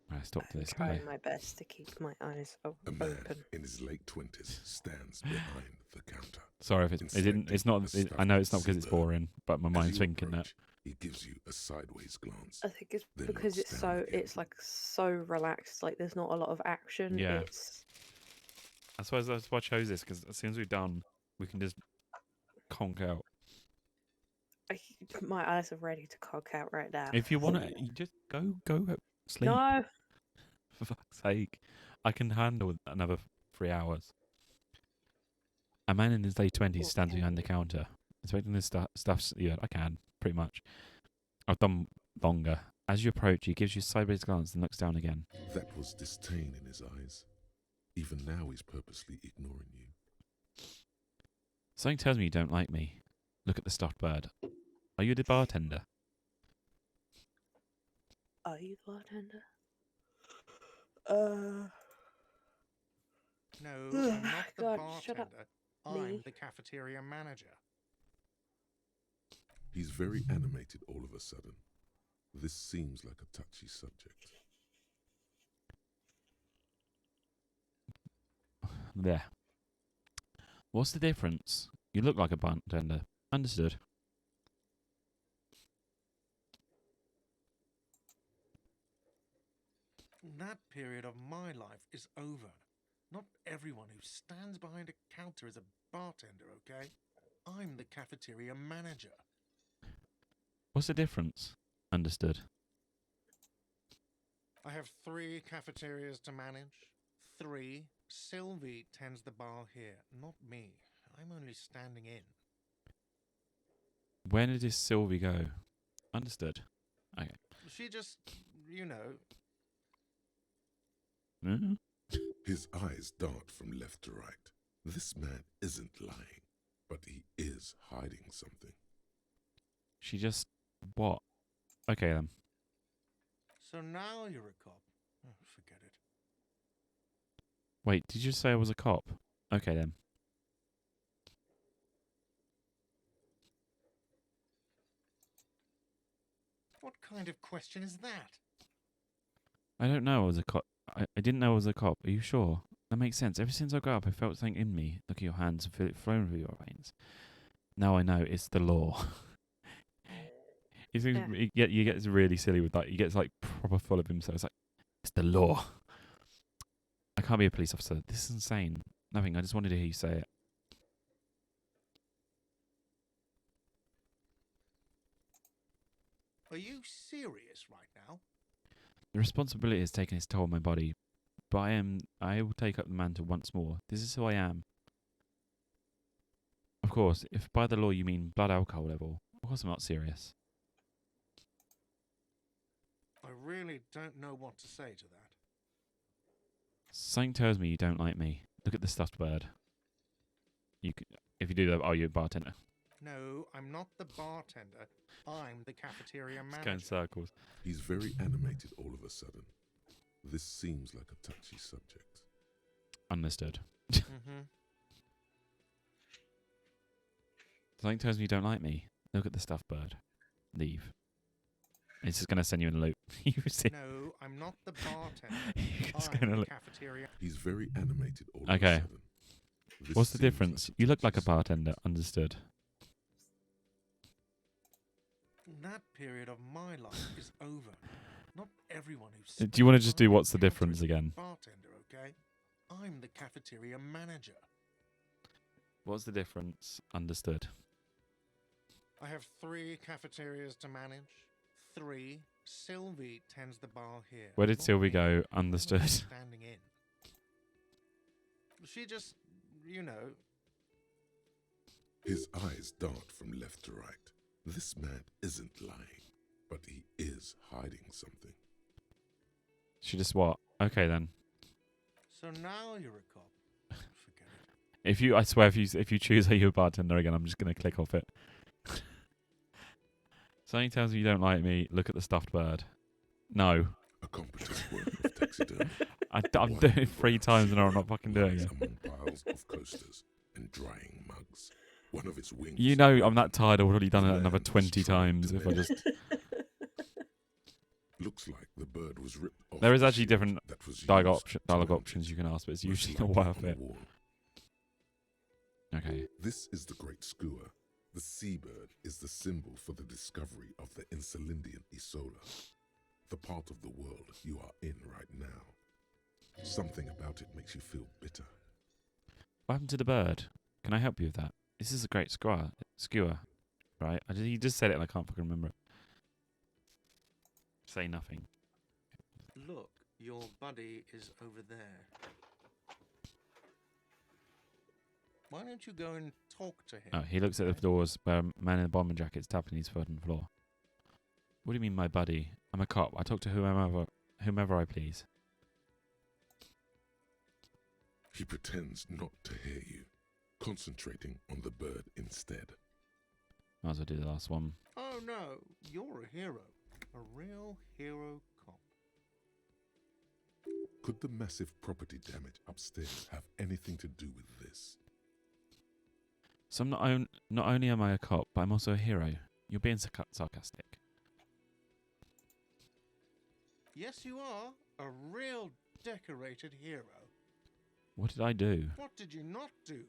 I stopped I'm this. trying my best to keep my eyes A open. man in his late 20s stands behind the counter. Sorry if it didn't. It's not. I know it's not because it's boring, but my As mind's you thinking that. approach, he gives you a sideways glance. I think it's Then because looks it's down so again. it's like so relaxed. Like there's not a lot of action. Yeah. It's I suppose that's why I chose this, because as soon as we're done, we can just conk out. my eyes are ready to cock out right now. If you want to, you just go sleep. No. For fuck's sake, I can handle another 3 hours. A man in his late 20s stands behind the counter, inspecting the stuffs. Yeah, I can pretty much. I've done longer. As you approach, he gives you a sideways glance and looks down again. That was disdain in his eyes. Even now, he's purposely ignoring you. Something tells me you don't like me. Look at the stuffed bird. Are you the bartender? Are you the bartender? No, I'm not the God, shut up. bartender. I'm Leave. the cafeteria manager. He's very animated all of a sudden. This seems like a touchy subject. There. What's the difference? You look like a bartender. Understood. That period of my life is over. Not everyone who stands behind a counter is a bartender, okay? I'm the cafeteria manager. What's the difference? Understood. I have 3 cafeterias to manage. 3. Sylvie tends the bar here, not me. I'm only standing in. When did this Sylvie go? Understood. Okay. She just, you know, Mhm. His eyes dart from left to right. This man isn't lying, but he is hiding something. She just... What? Okay then. so now you're a cop. Oh, forget it. Wait, did you say I was a cop? Okay then. What kind of question is that? I don't know I was a cop. I didn't know I was a cop. Are you sure? That makes sense. Ever since I got up, I felt something in me. Look at your hands and feel it flowing through your veins. Now I know it's the law. You get really silly with that. He gets like proper full of himself. It's like, it's the law. I can't be a police officer. This is insane. Nothing. I just wanted to hear you say it. Are you serious right now? The responsibility has taken its toll on my body, but I will take up the mantle once more. This is who I am. Of course, if by the law you mean blood alcohol level, of course I'm not serious. I really don't know what to say to that. Something tells me you don't like me. Look at the stuffed bird. If you do that, are you a bartender? No, I'm not the bartender. I'm the cafeteria It's going manager. in circles. He's very animated all of a sudden. This seems like a touchy subject. Understood. Mm-hmm. Something tells me you don't like me. Look at the stuffed bird. Leave. It's just going to send you in a loop. You see? No, I'm not the bartender. It's I'm gonna the look- cafeteria. He's very animated all Okay. of a sudden. This What's the seems difference? like You look touchy like a subject. bartender. Understood. That period of my life is over. Not everyone who Do you want to stands just do behind a what's the counter difference is a again? bartender, okay? I'm the cafeteria manager. What's the difference? Understood. I have 3 cafeterias to manage. 3. Sylvie tends the bar here. Where did not Sylvie me. go? I'm only Understood. standing in. She just, you know, His eyes dart from left to right. This man isn't lying, but he is hiding something. She just what? Okay then. so now you're a cop. Forget it. I swear, if you choose are you a bartender again, I'm just gonna click off it. Something tells me you don't like me. Look at the stuffed bird. No, A competent work of taxidermy. I'm One doing it 3 brown times and I'm seagull not fucking doing lies it. among piles of coasters and drying mugs. One of its wings. You know, I'm broken. that tired. I've already done it The another man is 20 trying times. to If I just Looks like the bird was ripped off. There is the actually shield different that was dialogue used to dialogue mount options it, you can ask, but it's most usually not likely worth on the it. wall. Okay. This is the great skua. The seabird is the symbol for the discovery of the Insulindian Isola, the part of the world you are in right now. Something about it makes you feel bitter. What happened to the bird? Can I help you with that? This is a great skewer, right? He just said it and I can't fucking remember it. Say nothing. Look, your buddy is over there. Why don't you go and talk to him? Oh, he looks at the doors where a man in a bomber jacket's tapping his foot on the floor. What do you mean, my buddy? I'm a cop. I talk to whomever I please. He pretends not to hear you, concentrating on the bird instead. Might as well do the last one. Oh no, you're a hero. A real hero cop. Could the massive property damage upstairs have anything to do with this? So not only am I a cop, but I'm also a hero. You're being sarcastic. Yes, you are. A real decorated hero. What did I do? What did you not do?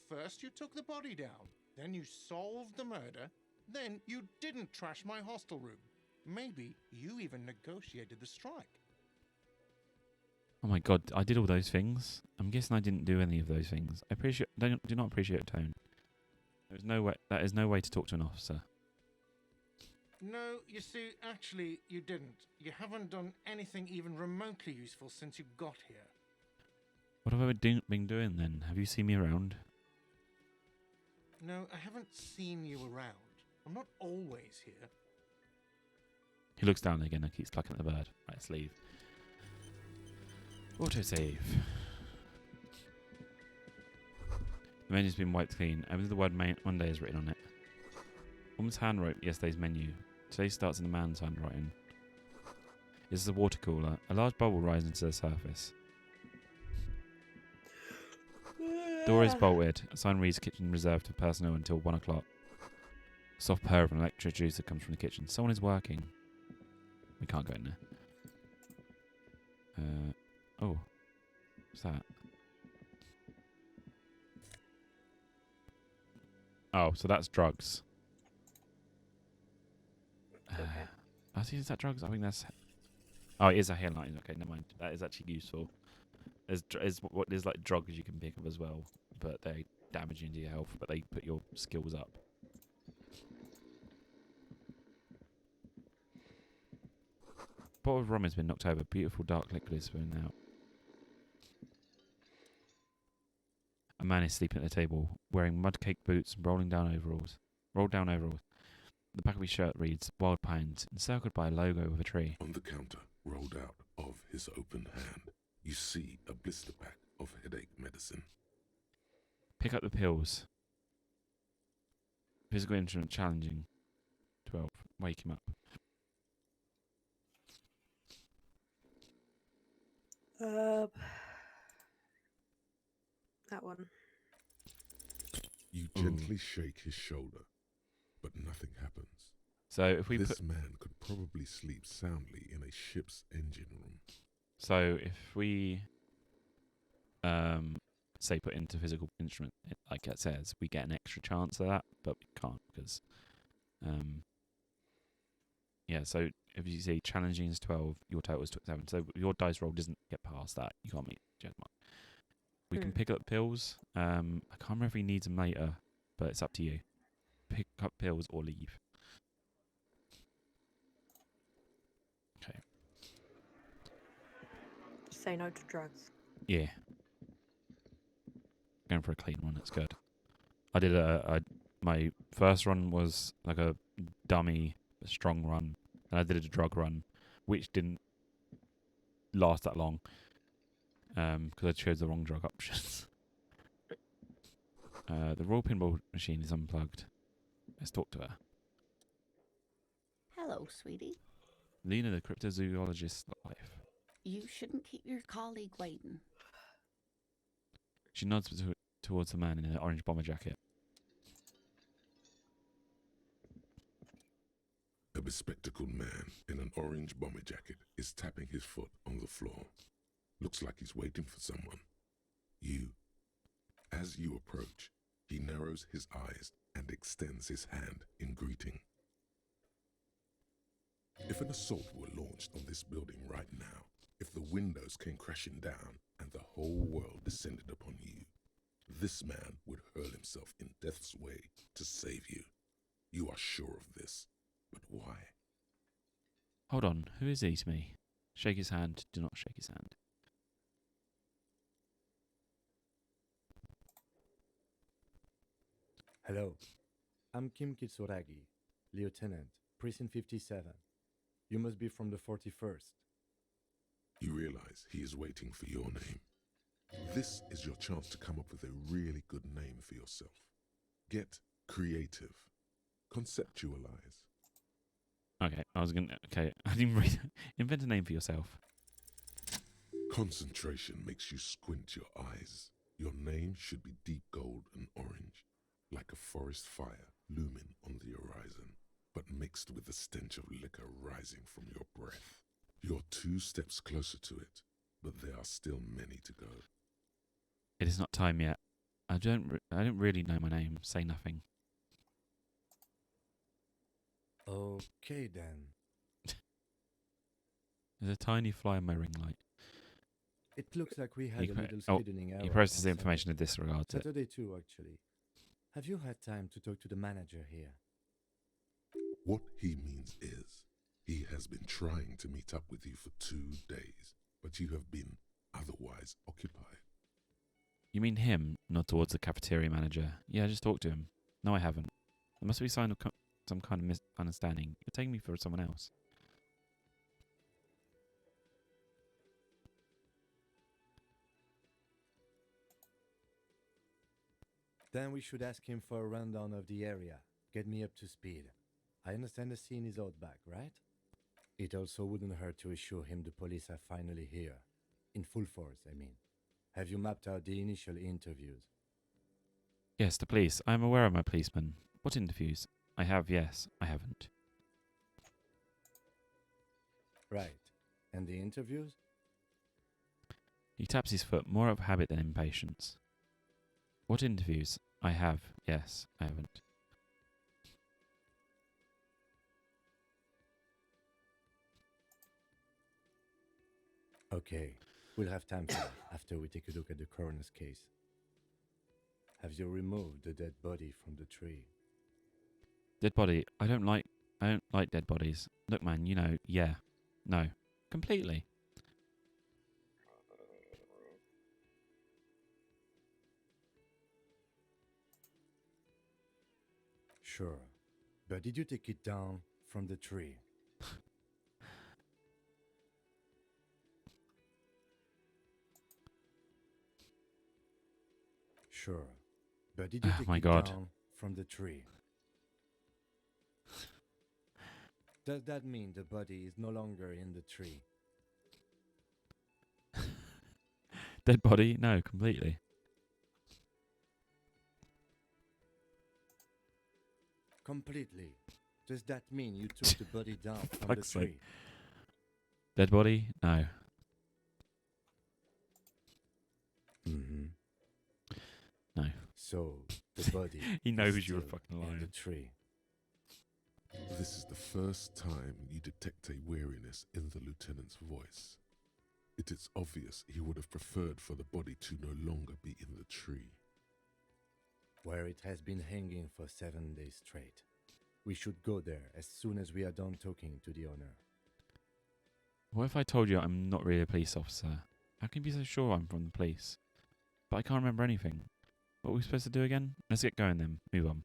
First you took the body down, then you solved the murder, then you didn't trash my hostel room. Maybe you even negotiated the strike. Oh my god, I did all those things. I'm guessing I didn't do any of those things. I do not appreciate tone. There's no way. That is no way to talk to an officer. No, you see, actually, you didn't. You haven't done anything even remotely useful since you got here. What have I been doing then? Have you seen me around? No, I haven't seen you around. I'm not always here. He looks down again and keeps plucking at the bird. Right, let's leave. Autosave. The menu's been wiped clean. I believe the word Monday is written on it. Woman's hand wrote yesterday's menu. Today starts in the man's handwriting. This is a water cooler. A large bubble rises to the surface. Door is bolted. A sign reads kitchen reserved for personnel until 1 o'clock. Soft purr of an electric juicer comes from the kitchen. Someone is working. We can't go in there. Oh. What's that? Oh, so that's drugs. I think is that drugs? I think that's... Oh, it is a hairline. Okay, never mind. That is actually useful. There's like drugs you can pick up as well, but they damage into your health, but they put your skills up. Bottle of rum has been knocked over. Beautiful dark liquid is spilling out. A man is sleeping at the table, wearing mud-caked boots and rolled down overalls. The back of his shirt reads, Wild Pines, encircled by a logo of a tree. On the counter, rolled out of his open hand, you see a blister pack of headache medicine. Pick up the pills. Physical instrument challenging. 12. Wake him up. That one. You gently shake his shoulder, but nothing happens. So if we This man could probably sleep soundly in a ship's engine room. So if we say put into physical instrument, like it says, we get an extra chance of that, but we can't because so if you say challenging is 12, your total is 7. So your dice roll doesn't get past that. You can't meet Jet mark. We can pick up pills. I can't remember if he needs them later, but it's up to you. Pick up pills or leave. Okay. Say no to drugs. Yeah. Going for a clean one, that's good. I did my first run was like a dummy, a strong run, and I did a drug run, which didn't last that long, because I chose the wrong drug options. The roll pinball machine is unplugged. Let's talk to her. Hello, sweetie. Lena, the cryptozoologist's wife. You shouldn't keep your colleague waiting. She nods towards the man in an orange bomber jacket. A bespectacled man in an orange bomber jacket is tapping his foot on the floor. Looks like he's waiting for someone. As you approach, he narrows his eyes and extends his hand in greeting. If an assault were launched on this building right now, if the windows came crashing down and the whole world descended upon you, this man would hurl himself in death's way to save you. You are sure of this, but why? Hold on, who is he to me? Shake his hand, do not shake his hand. Hello, I'm Kim Kitsuragi, Lieutenant, Precinct 57. You must be from the 41st. You realize he is waiting for your name. This is your chance to come up with a really good name for yourself. Get creative. Conceptualize. Okay, I didn't read. Invent a name for yourself. Concentration makes you squint your eyes. Your name should be deep gold and orange. like a forest fire looming on the horizon, but mixed with the stench of liquor rising from your breath. You're 2 steps closer to it, but there are still many to go. It is not time yet. I don't really know my name. Say nothing. Okay then. There's a tiny fly on my ring light. It looks like we had He a pro- little oh, speeding error. He processes on the information and Saturday. disregards it. Saturday too, actually. Have you had time to talk to the manager here? What he means is, he has been trying to meet up with you for 2 days, but you have been otherwise occupied. You mean him, not towards the cafeteria manager? Yeah, just talk to him. No, I haven't. There must be some kind of misunderstanding. You're taking me for someone else. Then we should ask him for a rundown of the area. Get me up to speed. I understand the scene is out back, right? It also wouldn't hurt to assure him the police are finally here. In full force, I mean. Have you mapped out the initial interviews? Yes, the police. I am aware of my policeman. What interviews? I have, yes. I haven't. Right. And the interviews? He taps his foot, more of habit than impatience. What interviews? I have, yes. I haven't. Okay. We'll have time for that after we take a look at the coroner's case. Have you removed the dead body from the tree? Dead body. I don't like dead bodies. Look, man, you know, yeah. No. Completely. Sure. But did you take it down from the tree? Sure. But did you Oh take my it God. down from the tree? Does that mean the body is no longer in the tree? Dead body? No, completely. Completely. Does that mean you took the body down from the Fuck's sake. tree? Dead body? No. Mm-hmm. No. So the body He is knows you were still fucking in the lying. tree. This is the first time you detect a weariness in the lieutenant's voice. It is obvious he would have preferred for the body to no longer be in the tree. Where it has been hanging for 7 days straight. We should go there as soon as we are done talking to the owner. What if I told you I'm not really a police officer? How can you be so sure I'm from the police? But I can't remember anything. What are we supposed to do again? Let's get going then. Move on.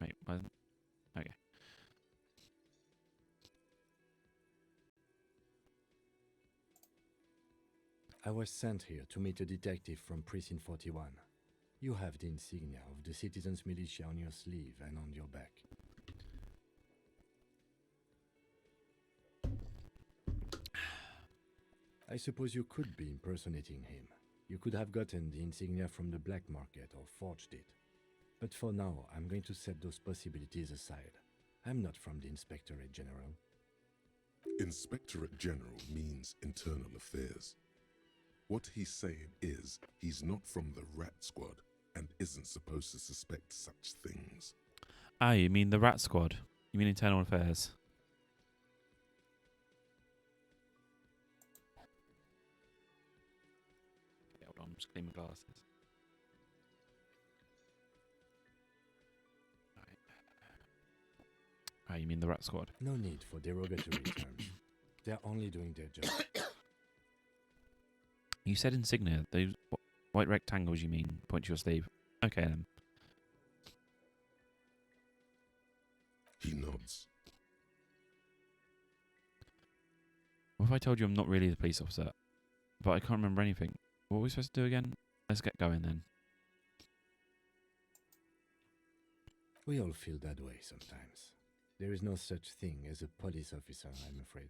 Wait, what? Okay. I was sent here to meet a detective from Precinct 41. You have the insignia of the Citizens Militia on your sleeve and on your back. I suppose you could be impersonating him. You could have gotten the insignia from the black market or forged it. But for now, I'm going to set those possibilities aside. I'm not from the Inspectorate General. Inspectorate General means internal affairs. What he's saying is he's not from the Rat Squad and isn't supposed to suspect such things. Ah, you mean the Rat Squad? You mean Internal Affairs? Okay, hold on, just clean my glasses. Right. Ah, you mean the Rat Squad? No need for derogatory terms. They're only doing their job. You said insignia. Those white rectangles you mean? Point to your sleeve. Okay then. He nods. What if I told you I'm not really the police officer, but I can't remember anything? What are we supposed to do again? Let's get going then. We all feel that way sometimes. There is no such thing as a police officer, I'm afraid.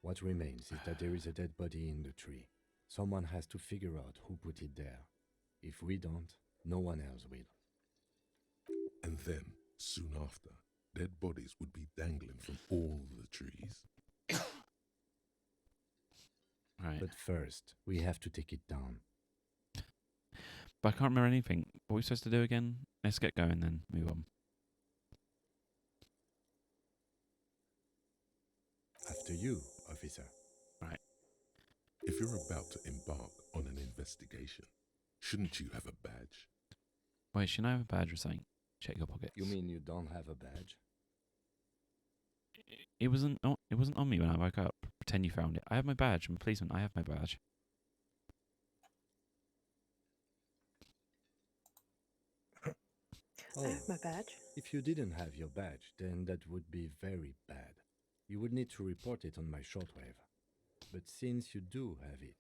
What remains is that there is a dead body in the tree. Someone has to figure out who put it there. If we don't, No one else will. And then, soon after, dead bodies would be dangling from all the trees. Right. But first, we have to take it down. But I can't remember anything. What are we supposed to do again? Let's get going then. Move on. After you, officer. If you're about to embark on an investigation, shouldn't you have a badge? Wait, should I have a badge or something? Check your pockets. You mean you don't have a badge? It wasn't on me when I woke up. Pretend you found it. I have my badge. I'm a policeman. I have my badge. Oh, I have my badge. if you didn't have your badge, then that would be very bad. You would need to report it on my shortwave. But since you do have it,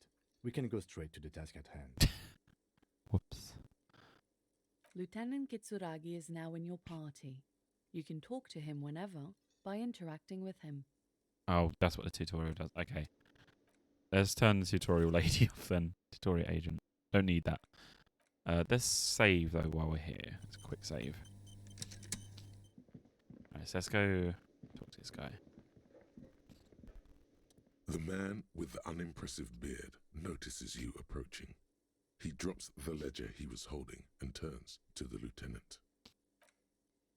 we can go straight to the task at hand. Whoops. Lieutenant Kitsuragi is now in your party. You can talk to him whenever by interacting with him. Oh, that's what the tutorial does. Okay. Let's turn the tutorial lady off then. Tutorial agent. Don't need that. Let's save though while we're here. It's a quick save. Alright, so let's go talk to this guy. The man with the unimpressive beard notices you approaching. He drops the ledger he was holding and turns to the lieutenant.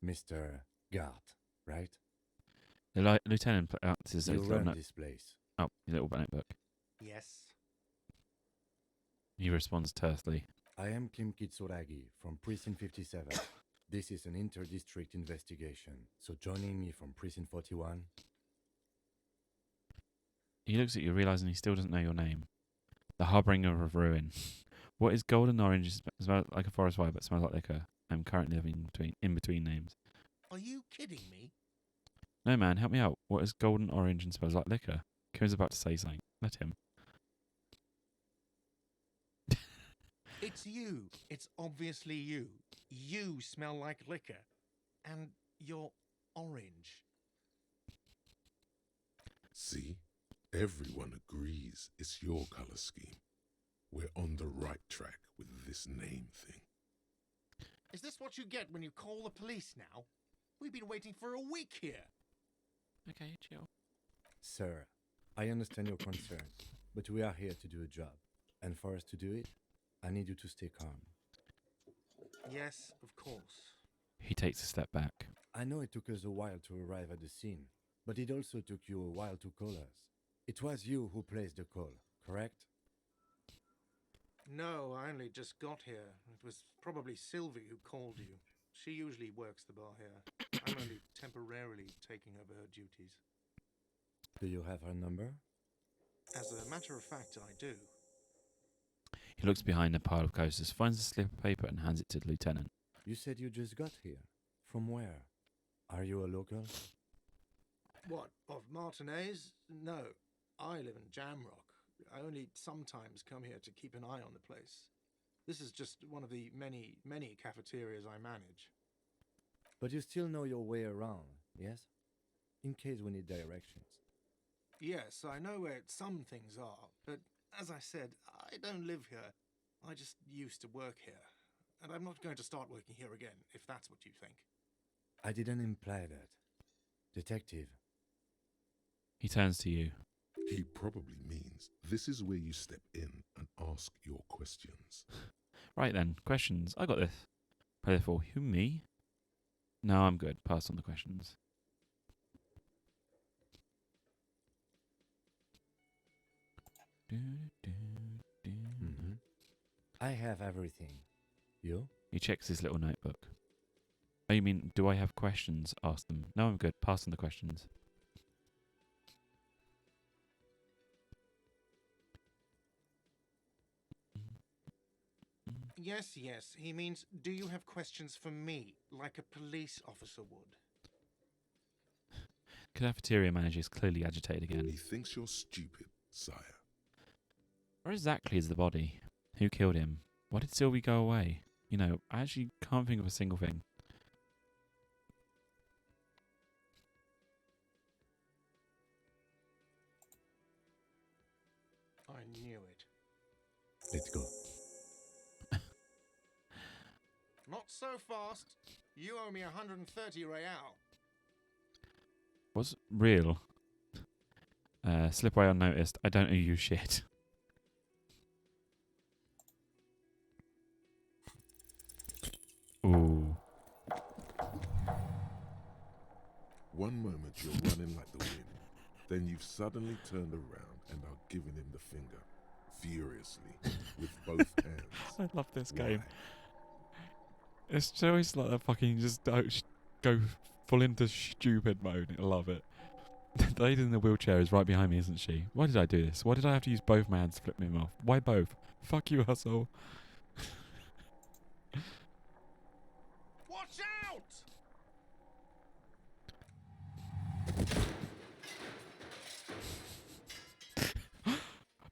Mr. Gart, right? The lieutenant this is You his little run note. this place. Oh, his little notebook. Yes. He responds tersely. I am Kim Kitsuragi from Precinct 57. This is an inter-district investigation, so joining me from Precinct 41... He looks at you, realizing he still doesn't know your name. The harbinger of ruin. What is golden orange? Smells like a forest fire, but smells like liquor. I'm currently living in between names. Are you kidding me? No, man, help me out. What is golden orange and smells like liquor? Kim's about to say something. Let him. It's you. It's obviously you. You smell like liquor. And you're orange. See? Everyone agrees it's your color scheme. We're on the right track with this name thing. Is this what you get when you call the police now? We've been waiting for a week here. Okay, chill. Sir, I understand your concern, but we are here to do a job. And for us to do it, I need you to stay calm. Yes, of course. He takes a step back. I know it took us a while to arrive at the scene, but it also took you a while to call us. It was you who placed the call, correct? No, I only just got here. It was probably Sylvie who called you. She usually works the bar here. I'm only temporarily taking over her duties. Do you have her number? As a matter of fact, I do. He looks behind a pile of coasters, finds a slip of paper and hands it to the lieutenant. You said you just got here. From where? Are you a local? What, of Martinez? No, I live in Jamrock. I only sometimes come here to keep an eye on the place. This is just one of the many, many cafeterias I manage. But you still know your way around, yes? In case we need directions. Yes, I know where some things are, but as I said, I don't live here. I just used to work here. And I'm not going to start working here again, if that's what you think. I didn't imply that. Detective. He turns to you. He probably means this is where you step in and ask your questions. Right then, questions. I got this. Play for who, me? No, I'm good. Pass on the questions. Mm-hmm. I have everything. You? He checks his little notebook. Oh, you mean, do I have questions? Ask them. No, I'm good. Pass on the questions. Yes, yes. He means, do you have questions for me, like a police officer would? Cafeteria manager is clearly agitated again. He thinks you're stupid, sire. Where exactly is the body? Who killed him? Why did Sylvie go away? You know, I actually can't think of a single thing. I knew it. Let's go. Not so fast. You owe me 130 real. What's real? Slip away unnoticed. I don't owe you shit. Ooh. One moment you're running like the wind, then you've suddenly turned around and are giving him the finger, furiously, with both hands. I love this Why? game. It's always like that fucking just don't go full into stupid mode. I love it. The lady in the wheelchair is right behind me, isn't she? Why did I do this? Why did I have to use both my hands to flip him off? Why both? Fuck you, asshole. Watch out!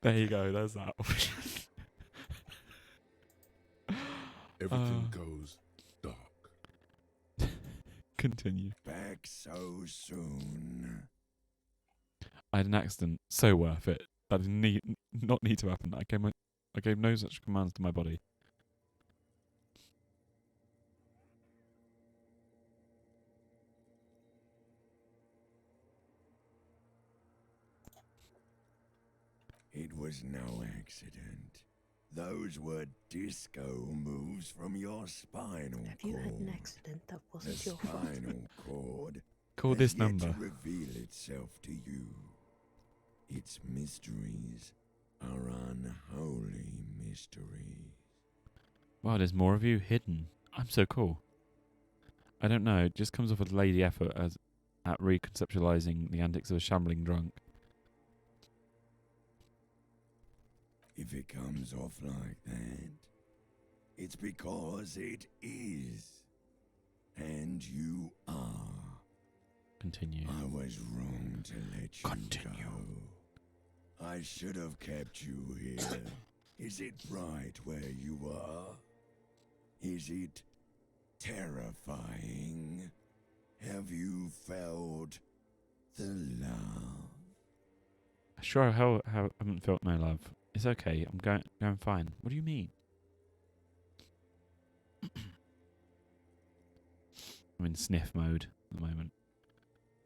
There you go, there's that. Everything goes dark. Continue. Back so soon. I had an accident. So worth it. That did not need to happen. I gave no such commands to my body. It was no accident. Those were disco moves from your spinal cord. Have you had an accident that The wasn't your fault? spinal cord Call has this yet number. to reveal itself to you. Its mysteries are unholy mysteries. Wow, there's more of you hidden. I'm so cool. I don't know. It just comes off with lady effort at reconceptualizing the antics of a shambling drunk. If it comes off like that, it's because it is. And you are. Continue. I was wrong to let you Continue. go. I should have kept you here. Is it right where you are? Is it terrifying? Have you felt the love? Sure, I haven't felt no love. It's okay. I'm going fine. What do you mean? I'm in sniff mode at the moment.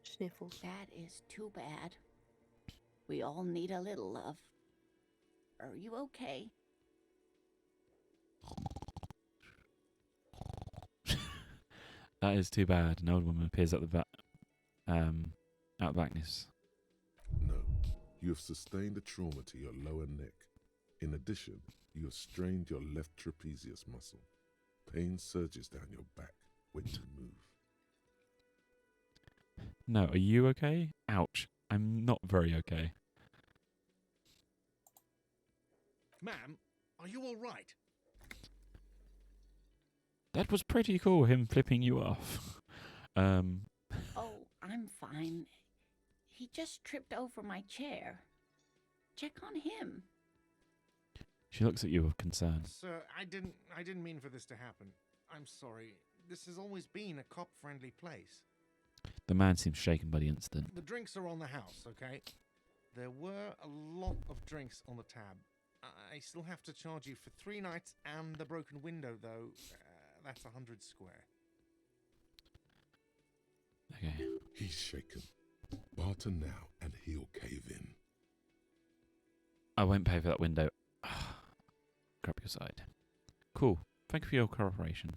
Sniffles. That is too bad. We all need a little love. Are you okay? That is too bad. An old woman appears at the back, out of blackness. No, you have sustained a trauma to your lower neck. In addition, you have strained your left trapezius muscle. Pain surges down your back when you move. No, are you okay? Ouch. I'm not very okay. Ma'am, are you all right? That was pretty cool, him flipping you off. Oh, I'm fine. He just tripped over my chair. Check on him. She looks at you with concern. Sir, I didn't mean for this to happen. I'm sorry. This has always been a cop-friendly place. The man seems shaken by the incident. The drinks are on the house, okay? There were a lot of drinks on the tab. I still have to charge you for 3 nights and the broken window, though. That's 100 square. Okay. He's shaken. Barter now and he'll cave in. I won't pay for that window. Grab your side. Cool. Thank you for your cooperation.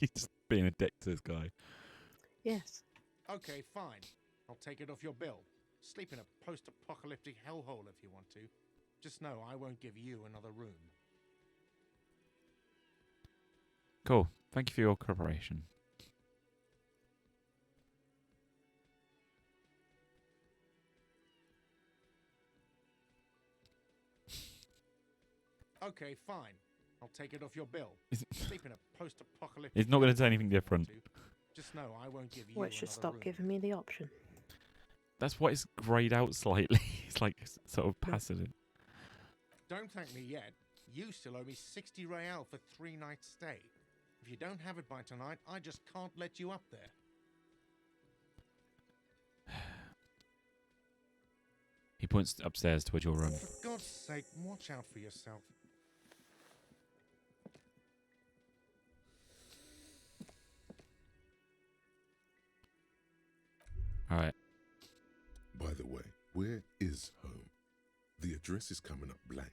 He's just being a dick to this guy. Yes. Okay, fine. I'll take it off your bill. Sleep in a post-apocalyptic hellhole if you want to. Just know I won't give you another room. Cool. Thank you for your cooperation. Okay, fine. I'll take it off your bill. Sleep in a post-apocalyptic. He's not going to say hellhole anything if you want different. to. Just know I won't give you Well, it should another stop room. giving me the option. That's why it's greyed out slightly. It's like sort of passive. Don't thank me yet. You still owe me 60 real for 3 nights stay. If you don't have it by tonight, I just can't let you up there. He points upstairs towards your room. For God's sake, watch out for yourself. All right. By the way, where is home? The address is coming up blank,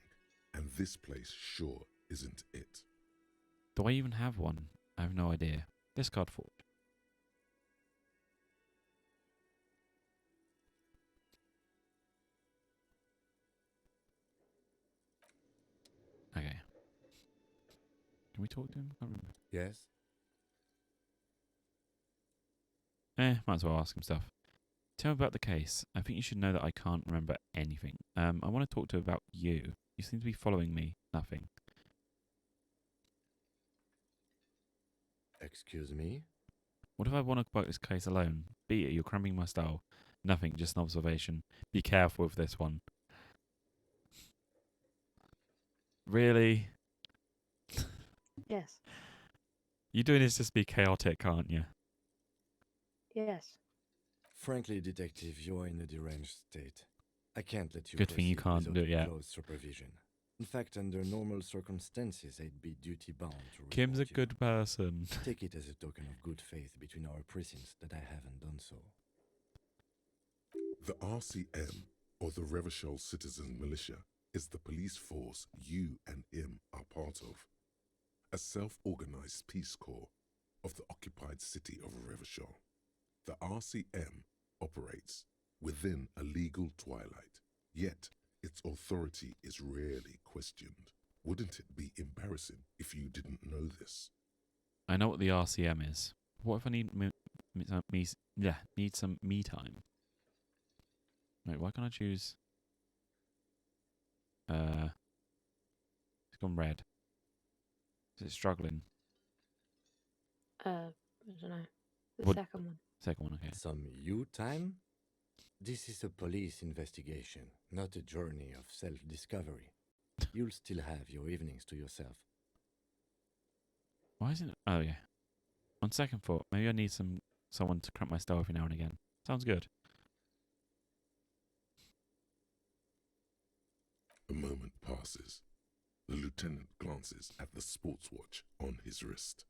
and this place sure isn't it. Do I even have one? I have no idea. Discard forge. Okay. Can we talk to him? I can't remember. Yes? Might as well ask him stuff. Tell me about the case. I think you should know that I can't remember anything. I want to talk to you about you. You seem to be following me. Nothing. Excuse me? What if I want to about this case alone? Beat it, you're cramping my style. Nothing, just an observation. Be careful with this one. Really? Yes. You doing this just to be chaotic, aren't you? Yes. Frankly, Detective, you're in a deranged state. I can't let you Good thing you proceed can't without do it yet. close supervision. In fact, under normal circumstances, I'd be duty-bound to Kim's a report you. good person. Take it as a token of good faith between our precincts that I haven't done so. The RCM, or the Revachol Citizen Militia, is the police force you and him are part of. A self-organized peace corps of the occupied city of Revachol. The RCM operates within a legal twilight, yet its authority is rarely questioned. Wouldn't it be embarrassing if you didn't know this? I know what the RCM is. What if I need need some me time? Wait, why can't I choose? It's gone red. Is it struggling? I don't know. The What- second one. Second one, okay. Some you time? This is a police investigation, not a journey of self-discovery. You'll still have your evenings to yourself. Why isn't it? Oh yeah. On second thought, maybe I need someone to cramp my style every now and again. Sounds good. A moment passes. The lieutenant glances at the sports watch on his wrist.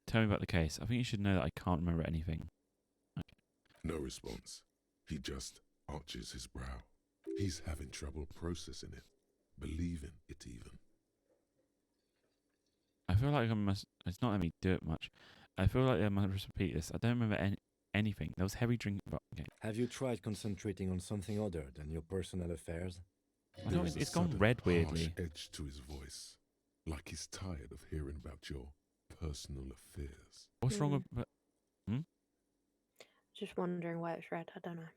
Tell me about the case. I think you should know that I can't remember anything. No response. He just arches his brow. He's having trouble processing it, believing it even. I feel like it's not letting me do it much. I feel like I must repeat this. I don't remember anything. There was heavy drinking. Okay. Have you tried concentrating on something other than your personal affairs? I know There's a it's gone sudden red harsh weirdly. edge to his voice, like he's tired of hearing about your personal affairs. What's wrong with? Just wondering why it's red. I don't know.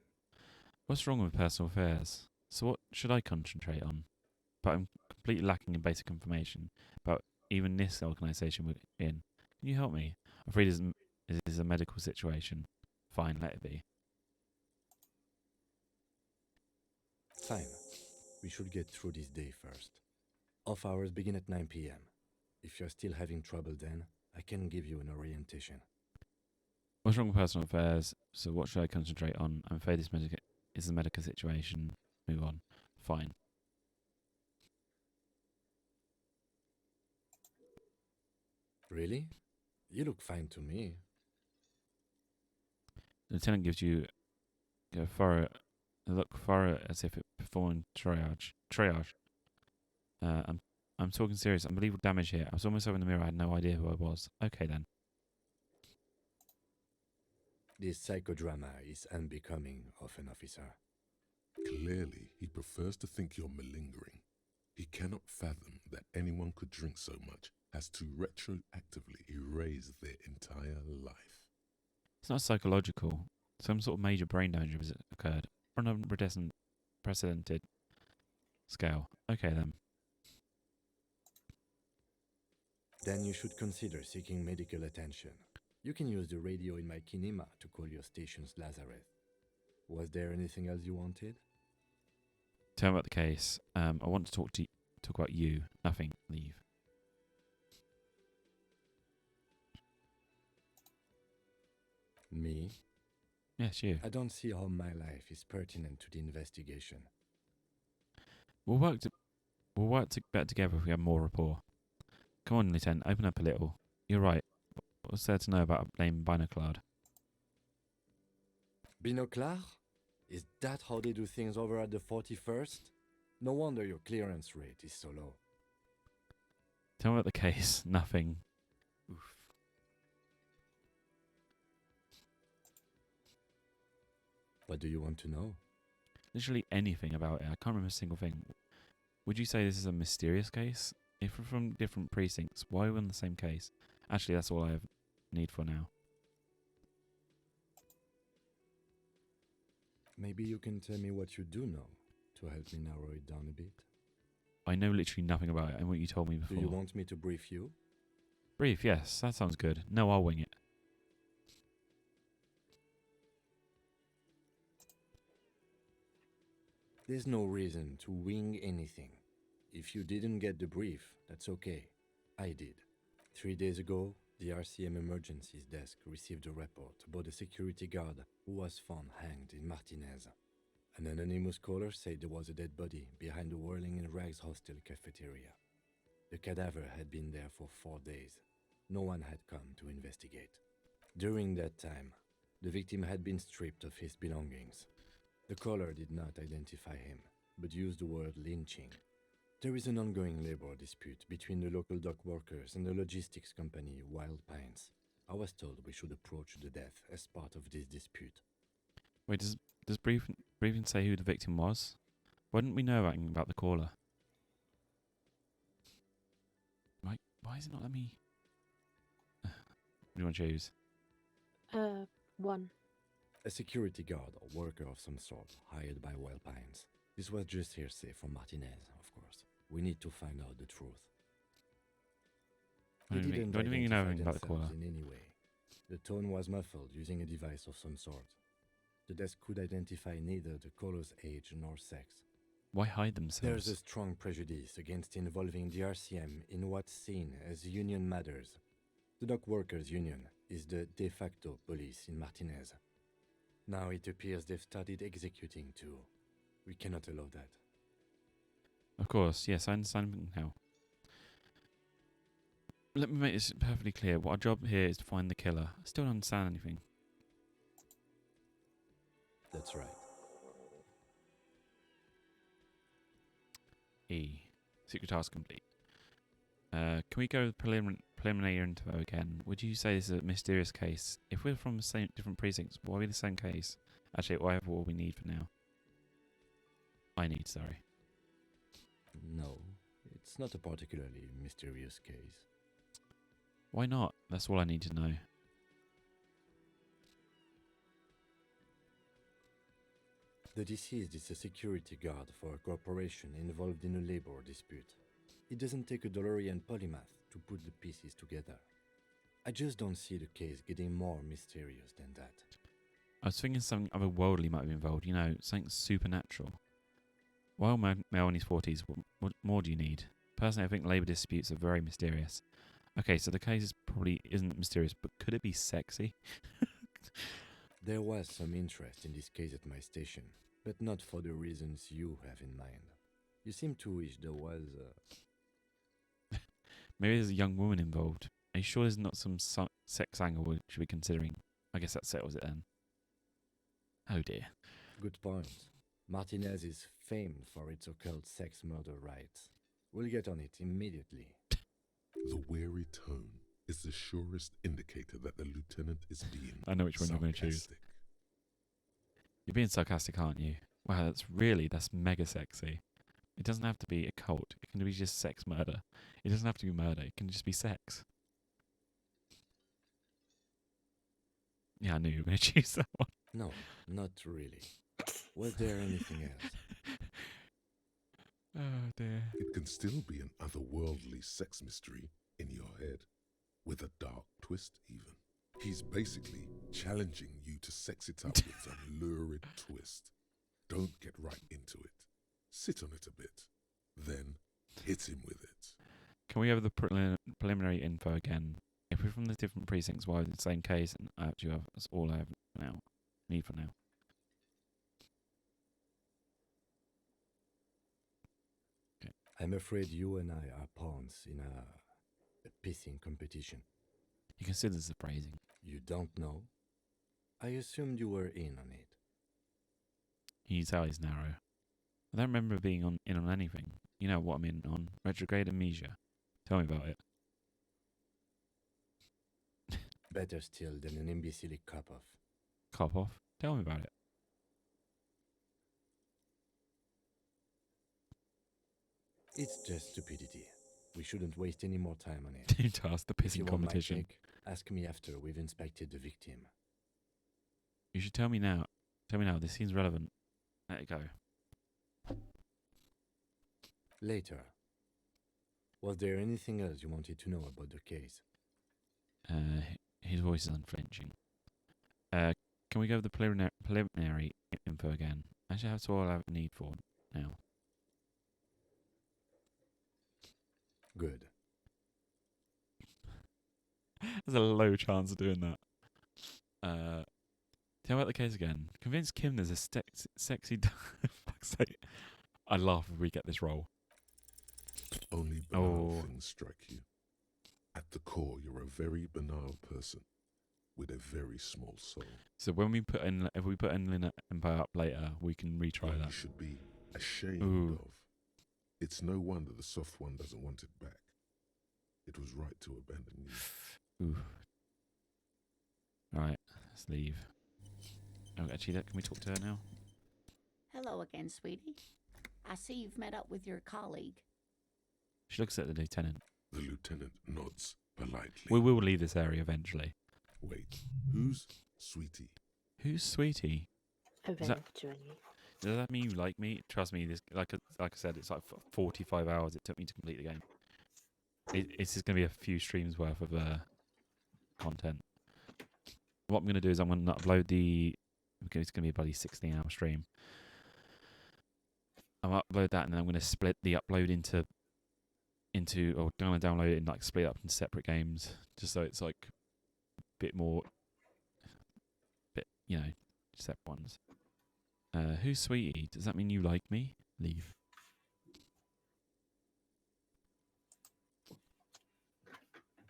What's wrong with personal affairs? So what should I concentrate on? But I'm completely lacking in basic information about even this organisation we're in. Can you help me? I'm afraid this is a medical situation. Fine, let it be. Fine. We should get through this day first. Off hours begin at 9 p.m. If you're still having trouble then, I can give you an orientation. What's wrong with personal affairs? So what should I concentrate on? I'm afraid this is a medical situation. Move on. Fine. Really? You look fine to me. The lieutenant gives you a look thorough as if it performed triage. I'm talking serious. Unbelievable damage here. I saw myself in the mirror. I had no idea who I was. Okay then. This psychodrama is unbecoming of an officer. Clearly, he prefers to think you're malingering. He cannot fathom that anyone could drink so much as to retroactively erase their entire life. It's not psychological. Some sort of major brain damage has occurred on a precedented scale. Okay then. Then you should consider seeking medical attention. You can use the radio in my kinema to call your station's Lazareth. Was there anything else you wanted? Tell me about the case. I want to talk about you. Nothing. Leave. Me? Yes, you. I don't see how my life is pertinent to the investigation. We'll work better together if we have more rapport. Come on, Lieutenant. Open up a little. You're right. What's there to know about named Binoclard? Binocular? Is that how they do things over at the 41st? No wonder your clearance rate is so low. Tell me about the case. Nothing. Oof. What do you want to know? Literally anything about it. I can't remember a single thing. Would you say this is a mysterious case? If we're from different precincts, why are we on the same case? Actually, that's all I have need for now. Maybe you can tell me what you do know to help me narrow it down a bit. I know literally nothing about it and what you told me Do before. you want me to brief you? Brief, yes, that sounds good. No, I'll wing it. There's no reason to wing anything. If you didn't get the brief, that's okay. I did. 3 days ago, the RCM Emergencies Desk received a report about a security guard who was found hanged in Martinez. An anonymous caller said there was a dead body behind the Whirling in Rags hostel cafeteria. The cadaver had been there for 4 days. No one had come to investigate. During that time, the victim had been stripped of his belongings. The caller did not identify him, but used the word lynching. There is an ongoing labor dispute between the local dock workers and the logistics company Wild Pines. I was told we should approach the death as part of this dispute. Wait, does briefing say who the victim was? Why didn't we know anything about the caller? Why is it not letting me? What do you want to choose? 1. A security guard or worker of some sort hired by Wild Pines. This was just hearsay from Martinez, of course. We need to find out the truth. What do you think you know anything about the caller? In any way. The tone was muffled using a device of some sort. The desk could identify neither the caller's age nor sex. Why hide themselves? There's a strong prejudice against involving the RCM in what's seen as union matters. The dock workers' union is the de facto police in Martinez. Now it appears they've started executing too. We cannot allow that. Of course, yes, I understand now. Let me make this perfectly clear. What our job here is to find the killer. I still don't understand anything. That's right. E. Secret task complete. Can we go with preliminary info again? Would you say this is a mysterious case? If we're from the same different precincts, why are we the same case? Actually, I have all we need for now. Sorry. No, it's not a particularly mysterious case. Why not? That's all I need to know. The deceased is a security guard for a corporation involved in a labor dispute. It doesn't take a DeLorean polymath to put the pieces together. I just don't see the case getting more mysterious than that. I was thinking something otherworldly might be involved, something supernatural. While male in his 40s, what more do you need? Personally, I think labour disputes are very mysterious. Okay, so the case probably isn't mysterious, but could it be sexy? There was some interest in this case at my station, but not for the reasons you have in mind. You seem to wish there was Maybe there's a young woman involved. Are you sure there's not some sex angle we should be considering? I guess that settles it then. Oh dear. Good point. Martinez is famed for its occult sex murder rites. We'll get on it immediately. The wary tone is the surest indicator that the lieutenant is being I know which one you're going to choose. sarcastic. You're being sarcastic, aren't you? Wow, that's mega sexy. It doesn't have to be a cult. It can be just sex murder. It doesn't have to be murder. It can just be sex. Yeah, I knew you were going to choose that one. No, not really. Was there anything else? Oh dear. It can still be an otherworldly sex mystery in your head, with a dark twist even. He's basically challenging you to sex it up with a lurid twist. Don't get right into it. Sit on it a bit, then hit him with it. Can we have the preliminary info again? If we're from the different precincts, why is it the same case? And that's all I have now. Need for now. I'm afraid you and I are pawns in a pissing competition. He considers the phrasing. You don't know? I assumed you were in on it. His eyes narrow. I don't remember being in on anything. You know what I'm in on. Retrograde amnesia. Tell me about it. Better still than an imbecilic cop-off. Cop off. Tell me about it. It's just stupidity. We shouldn't waste any more time on it. To ask the If you pissing want my competition. take, ask me after we've inspected the victim. You should tell me now. Tell me now. This seems relevant. Let it go. Later. Was there anything else you wanted to know about the case? His voice is unflinching. Can we go over the preliminary info again? Actually, that's all I have need for now. Good. There's a low chance of doing that. Tell me about the case again. Convince Kim there's a sexy... Fuck's sake. I laugh if we get this role. Only banal things strike you. At the core, you're a very banal person with a very small soul. So when we put in, if we put Inland Empire up later, we can retry What that. you should be ashamed Ooh. of. It's no wonder the soft one doesn't want it back. It was right to abandon you. Ooh. Right, let's leave. Oh, actually, can we talk to her now? Hello again, sweetie. I see you've met up with your colleague. She looks at the lieutenant. The lieutenant nods politely. We will leave this area eventually. Wait, who's Sweetie? Who's Sweetie? Eventually. Does that mean you like me? Trust me, this like I said, it's like 45 hours it took me to complete the game. It's just going to be a few streams worth of content. What I'm going to do is I'm going to upload the... Okay, it's going to be a bloody 16-hour stream. I'll upload that and then I'm going to split the upload into or going to download it and like split it up into separate games, just so it's like a bit more, separate ones. Who's Sweetie? Does that mean you like me? Leave.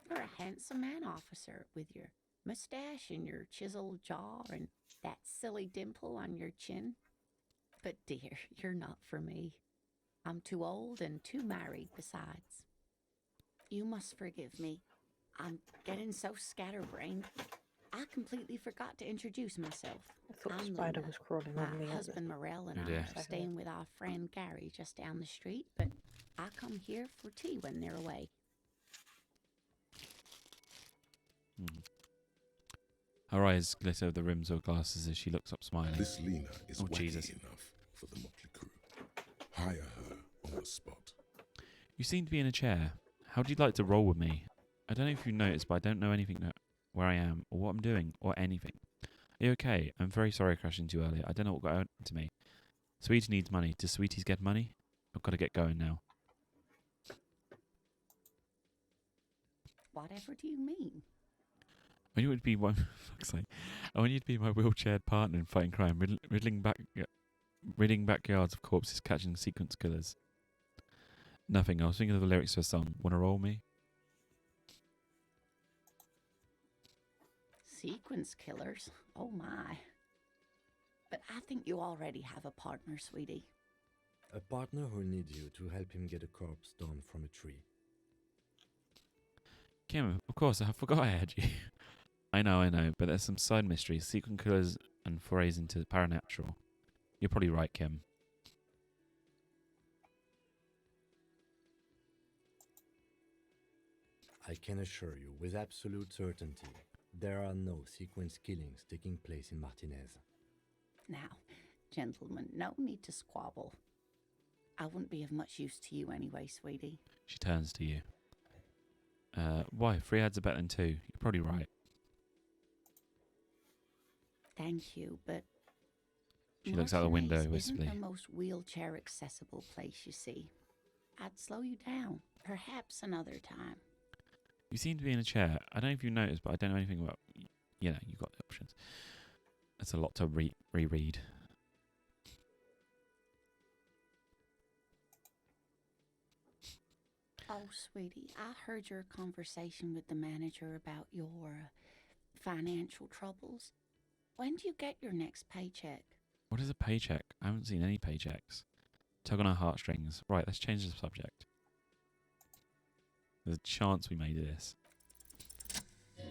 You're a handsome man, officer, with your mustache and your chiseled jaw and that silly dimple on your chin. But dear, you're not for me. I'm too old and too married besides. You must forgive me. I'm getting so scatterbrained. I completely forgot to introduce myself. I thought the I'm spider Luna. was crawling My on me. husband Morel and Oh I dear. are staying with our friend Gary just down the street, but I come here for tea when they're away. Her eyes glitter with the rims of glasses as she looks up smiling. This Lena is Oh, wacky Jesus. enough for the Motley Crew. Hire her on the spot. You seem to be in a chair. How would you like to roll with me? I don't know if you noticed, but I don't know anything where I am, or what I'm doing, or anything. Are you okay? I'm very sorry I crashed into you earlier. I don't know what got into me. Sweetie needs money. Does Sweeties get money? I've got to get going now. Whatever do you mean? I want you to be fuck's sake. I want you to be my wheelchaired partner in fighting crime, ridding backyards of corpses, catching sequence killers. Nothing. I was thinking of the lyrics to a song. Wanna roll me? Sequence killers? Oh my. But I think you already have a partner, sweetie. A partner who needs you to help him get a corpse down from a tree. Kim, of course, I forgot I had you. I know, but there's some side mysteries, sequence killers and forays into paranatural. You're probably right, Kim. I can assure you with absolute certainty, there are no sequence killings taking place in Martinez. Now, gentlemen, no need to squabble. I wouldn't be of much use to you anyway, sweetie. She turns to you. Why? 3 ads are better than 2. You're probably right. Thank you, but She looks out the window Martinez wistfully. isn't the most wheelchair accessible place, you see. I'd slow you down, perhaps another time. You seem to be in a chair. I don't know if you noticed, but I don't know anything about... You know, you've got the options. That's a lot to reread. Oh, sweetie, I heard your conversation with the manager about your financial troubles. When do you get your next paycheck? What is a paycheck? I haven't seen any paychecks. Tug on our heartstrings. Right, let's change the subject. There's a chance we may do this.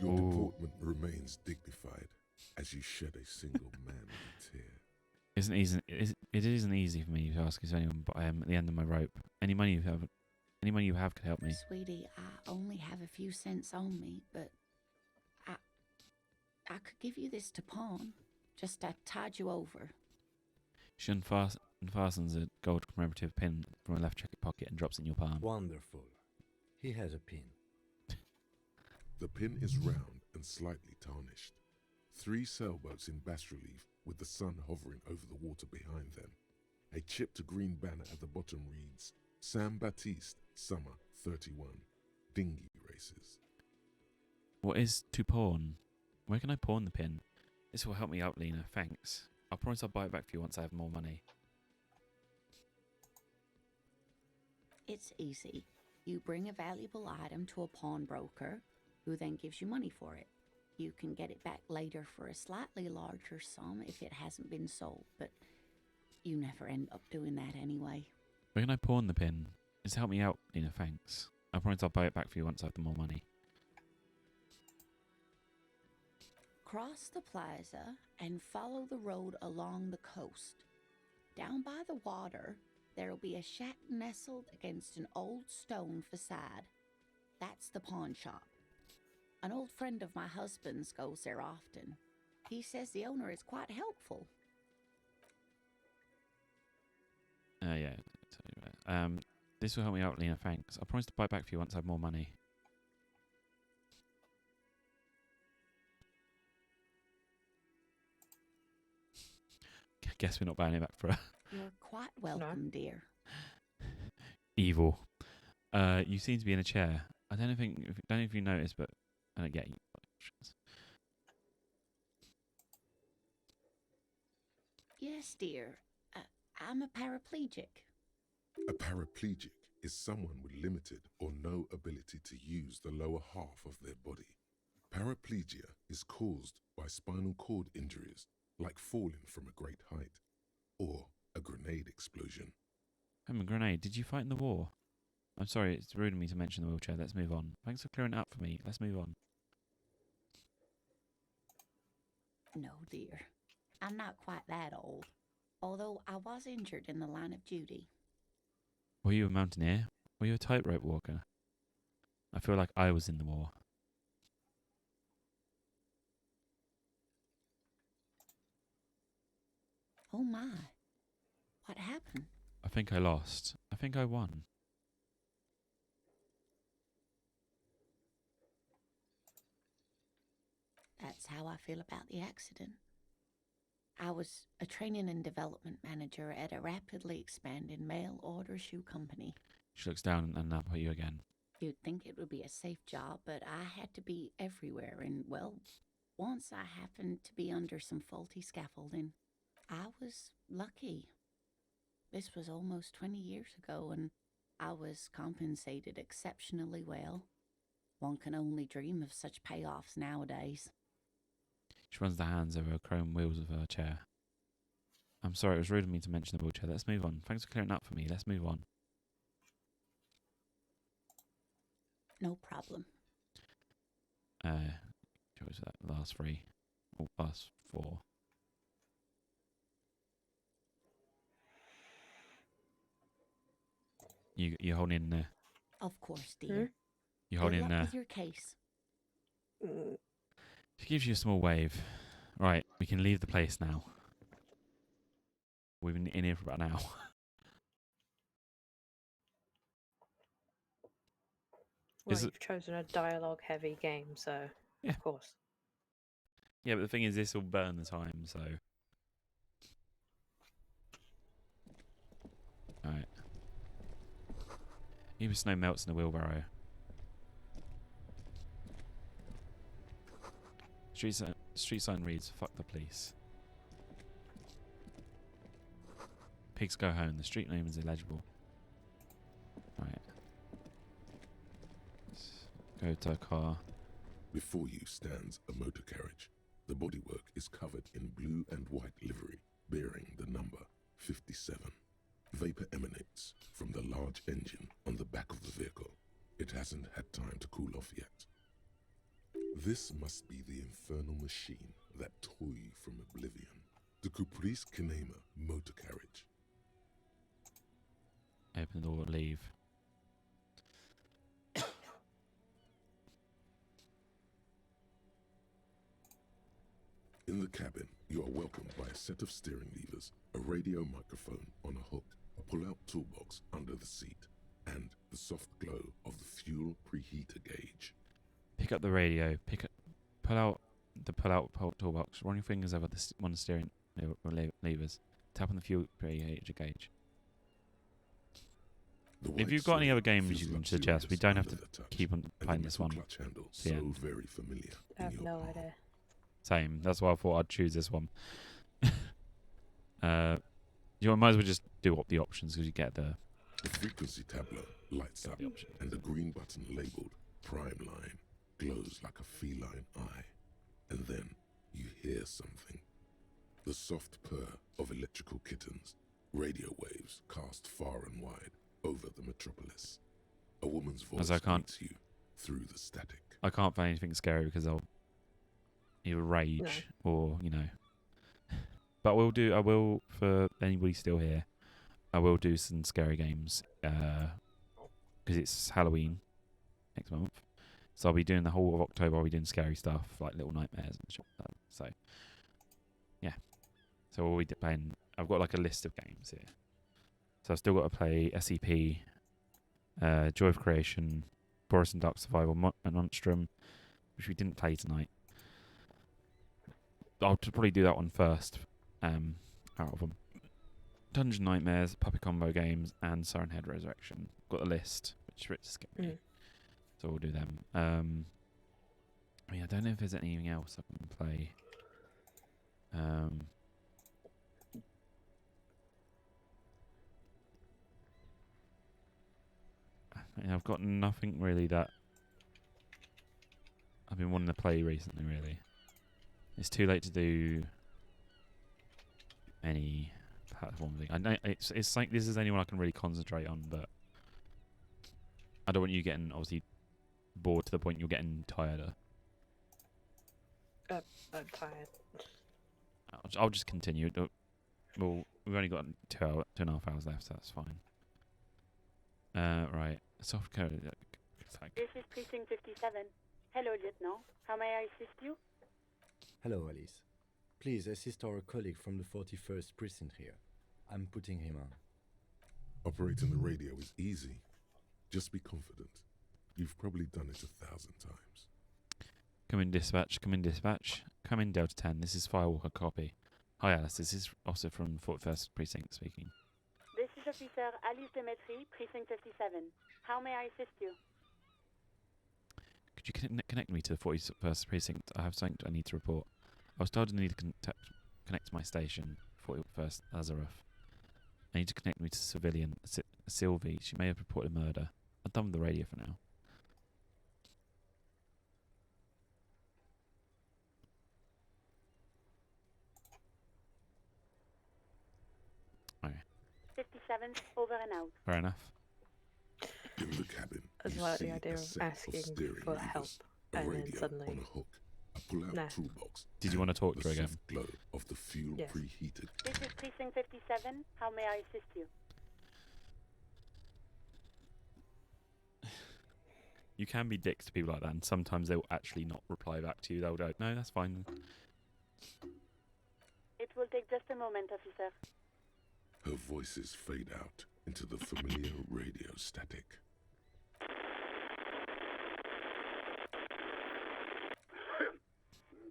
Your Ooh. deportment remains dignified as you shed a single manly tear. It isn't easy for me to ask if anyone, but I am at the end of my rope. Any money you have could help me. Sweetie, I only have a few cents on me, but I could give you this to pawn. Just I tied you over. She unfastens a gold commemorative pin from her left jacket pocket and drops it in your palm. Wonderful. He has a pin. The pin is round and slightly tarnished. 3 sailboats in bas relief with the sun hovering over the water behind them. A chipped green banner at the bottom reads, San Baptiste, Summer 31, Dinghy Races. What is to pawn? Where can I pawn the pin? This will help me out, Lena. Thanks. I promise I'll buy it back for you once I have more money. It's easy. You bring a valuable item to a pawnbroker, who then gives you money for it. You can get it back later for a slightly larger sum if it hasn't been sold, but you never end up doing that anyway. Where can I pawn the pin? Just help me out, Lena. Thanks. I promise I'll buy it back for you once I have more money. Cross the plaza and follow the road along the coast. Down by the water, there'll be a shack nestled against an old stone facade. That's the pawn shop. An old friend of my husband's goes there often. He says the owner is quite helpful. Yeah. This will help me out, Lena. Thanks. I promise to buy it back for you once I have more money. Guess we're not buying it back for her. You're quite welcome, dear. Evil. You seem to be in a chair. I don't know if you noticed, but I don't get you. Yes, dear. I'm a paraplegic. A paraplegic is someone with limited or no ability to use the lower half of their body. Paraplegia is caused by spinal cord injuries, like falling from a great height, or a grenade explosion. A grenade. Did you fight in the war? I'm sorry, it's rude of me to mention the wheelchair. Let's move on. Thanks for clearing it up for me. Let's move on. No, dear. I'm not quite that old. Although I was injured in the line of duty. Were you a mountaineer? Were you a tightrope walker? I feel like I was in the war. Oh my. What happened? I think I lost. I think I won. That's how I feel about the accident. I was a training and development manager at a rapidly expanding mail-order shoe company. She looks down and up at you again. You'd think it would be a safe job, but I had to be everywhere, and, well, once I happened to be under some faulty scaffolding. I was lucky. This was almost 20 years ago, and I was compensated exceptionally well. One can only dream of such payoffs nowadays. She runs the hands over her chrome wheels of her chair. I'm sorry, it was rude of me to mention the wheelchair. Let's move on. Thanks for clearing up for me. Let's move on. No problem. What was that? Last 3. Or last 4. You're holding in there. Of course, dear. You're holding in Good luck there. with your case. She gives you a small wave. Right, we can leave the place now. We've been in here for about an hour. Well, you've chosen a dialogue-heavy game, so Yeah. of course. Yeah, but the thing is, this will burn the time, so... Alright. Even snow melts in a wheelbarrow. Street sign reads, "Fuck the police." Pigs go home. The street name is illegible. Right. Go to a car. Before you stands a motor carriage. The bodywork is covered in blue and white livery, bearing the number 57. Vapor emanates from the large engine on the back of the vehicle. It hasn't had time to cool off yet. This must be the infernal machine that tore you from oblivion. The Caprice Kinema motor carriage. Open the door, leave. In the cabin, you are welcomed by a set of steering levers, a radio microphone on a hook, a pull-out toolbox under the seat, and the soft glow of the fuel preheater gauge. Pick up the radio. Pull out the toolbox. Run your fingers over one of the steering levers. Tap on the fuel preheater gauge. If you've got any other games you can suggest, we don't have to keep on playing this one. So very familiar. I have no idea. Same. That's why I thought I'd choose this one. You might as well just do the options because you get the frequency tableau lights up, and the green button labeled Prime Line glows like a feline eye. And then you hear something. The soft purr of electrical kittens, radio waves cast far and wide over the metropolis. A woman's voice greets you through the static. I can't find anything scary because I'll either rage or, But I will, for anybody still here, I will do some scary games because it's Halloween next month. So I'll be doing the whole of October, I'll be doing scary stuff, like Little Nightmares and shit like that. So, yeah. So we'll be playing, I've got like a list of games here. So I've still got to play SCP, Joy of Creation, Boris and Dark Survival, Monstrum, which we didn't play tonight. I'll probably do that one first, out of them. Dungeon Nightmares, Puppet Combo Games, and Siren Head Resurrection. Got the list, which is a bit scary. So we'll do them. I don't know if there's anything else I can play. I've got nothing really that I've been wanting to play recently, really. It's too late to do any platform thing. I know it's like this is the only one I can really concentrate on, but I don't want you getting obviously bored to the point you're getting tired. I'm tired. I'll just continue. Well, we've only got 2.5 hours left, so that's fine. Right. Soft code. This is Precinct 57. Hello, Lieutenant. How may I assist you? Hello, Alice. Please assist our colleague from the 41st Precinct here. I'm putting him on. Operating the radio is easy. Just be confident. You've probably done it 1,000 times. Come in, dispatch. Come in, dispatch. Come in, Delta 10. This is Firewalker copy. Hi, Alice. This is Officer from 41st Precinct speaking. This is Officer Alice Demetri, Precinct 57. How may I assist you? Could you connect me to the 41st Precinct? I have something I need to report. I was told I need to connect to my station, 41st Lazarus. I need to connect me to civilian Sylvie. She may have reported a murder. I'm done with the radio for now. Okay. 57, over and out. Fair enough. In the cabin, I just like the idea of asking for help and then suddenly on a hook, a pull-out toolbox. Did you want to talk to her again? Glow of the fuel preheated. This is Precinct 57. How may I assist you? You can be dicks to people like that, and sometimes they'll actually not reply back to you. They'll go, no, that's fine. It will take just a moment, officer. Her voices fade out into the familiar radio static.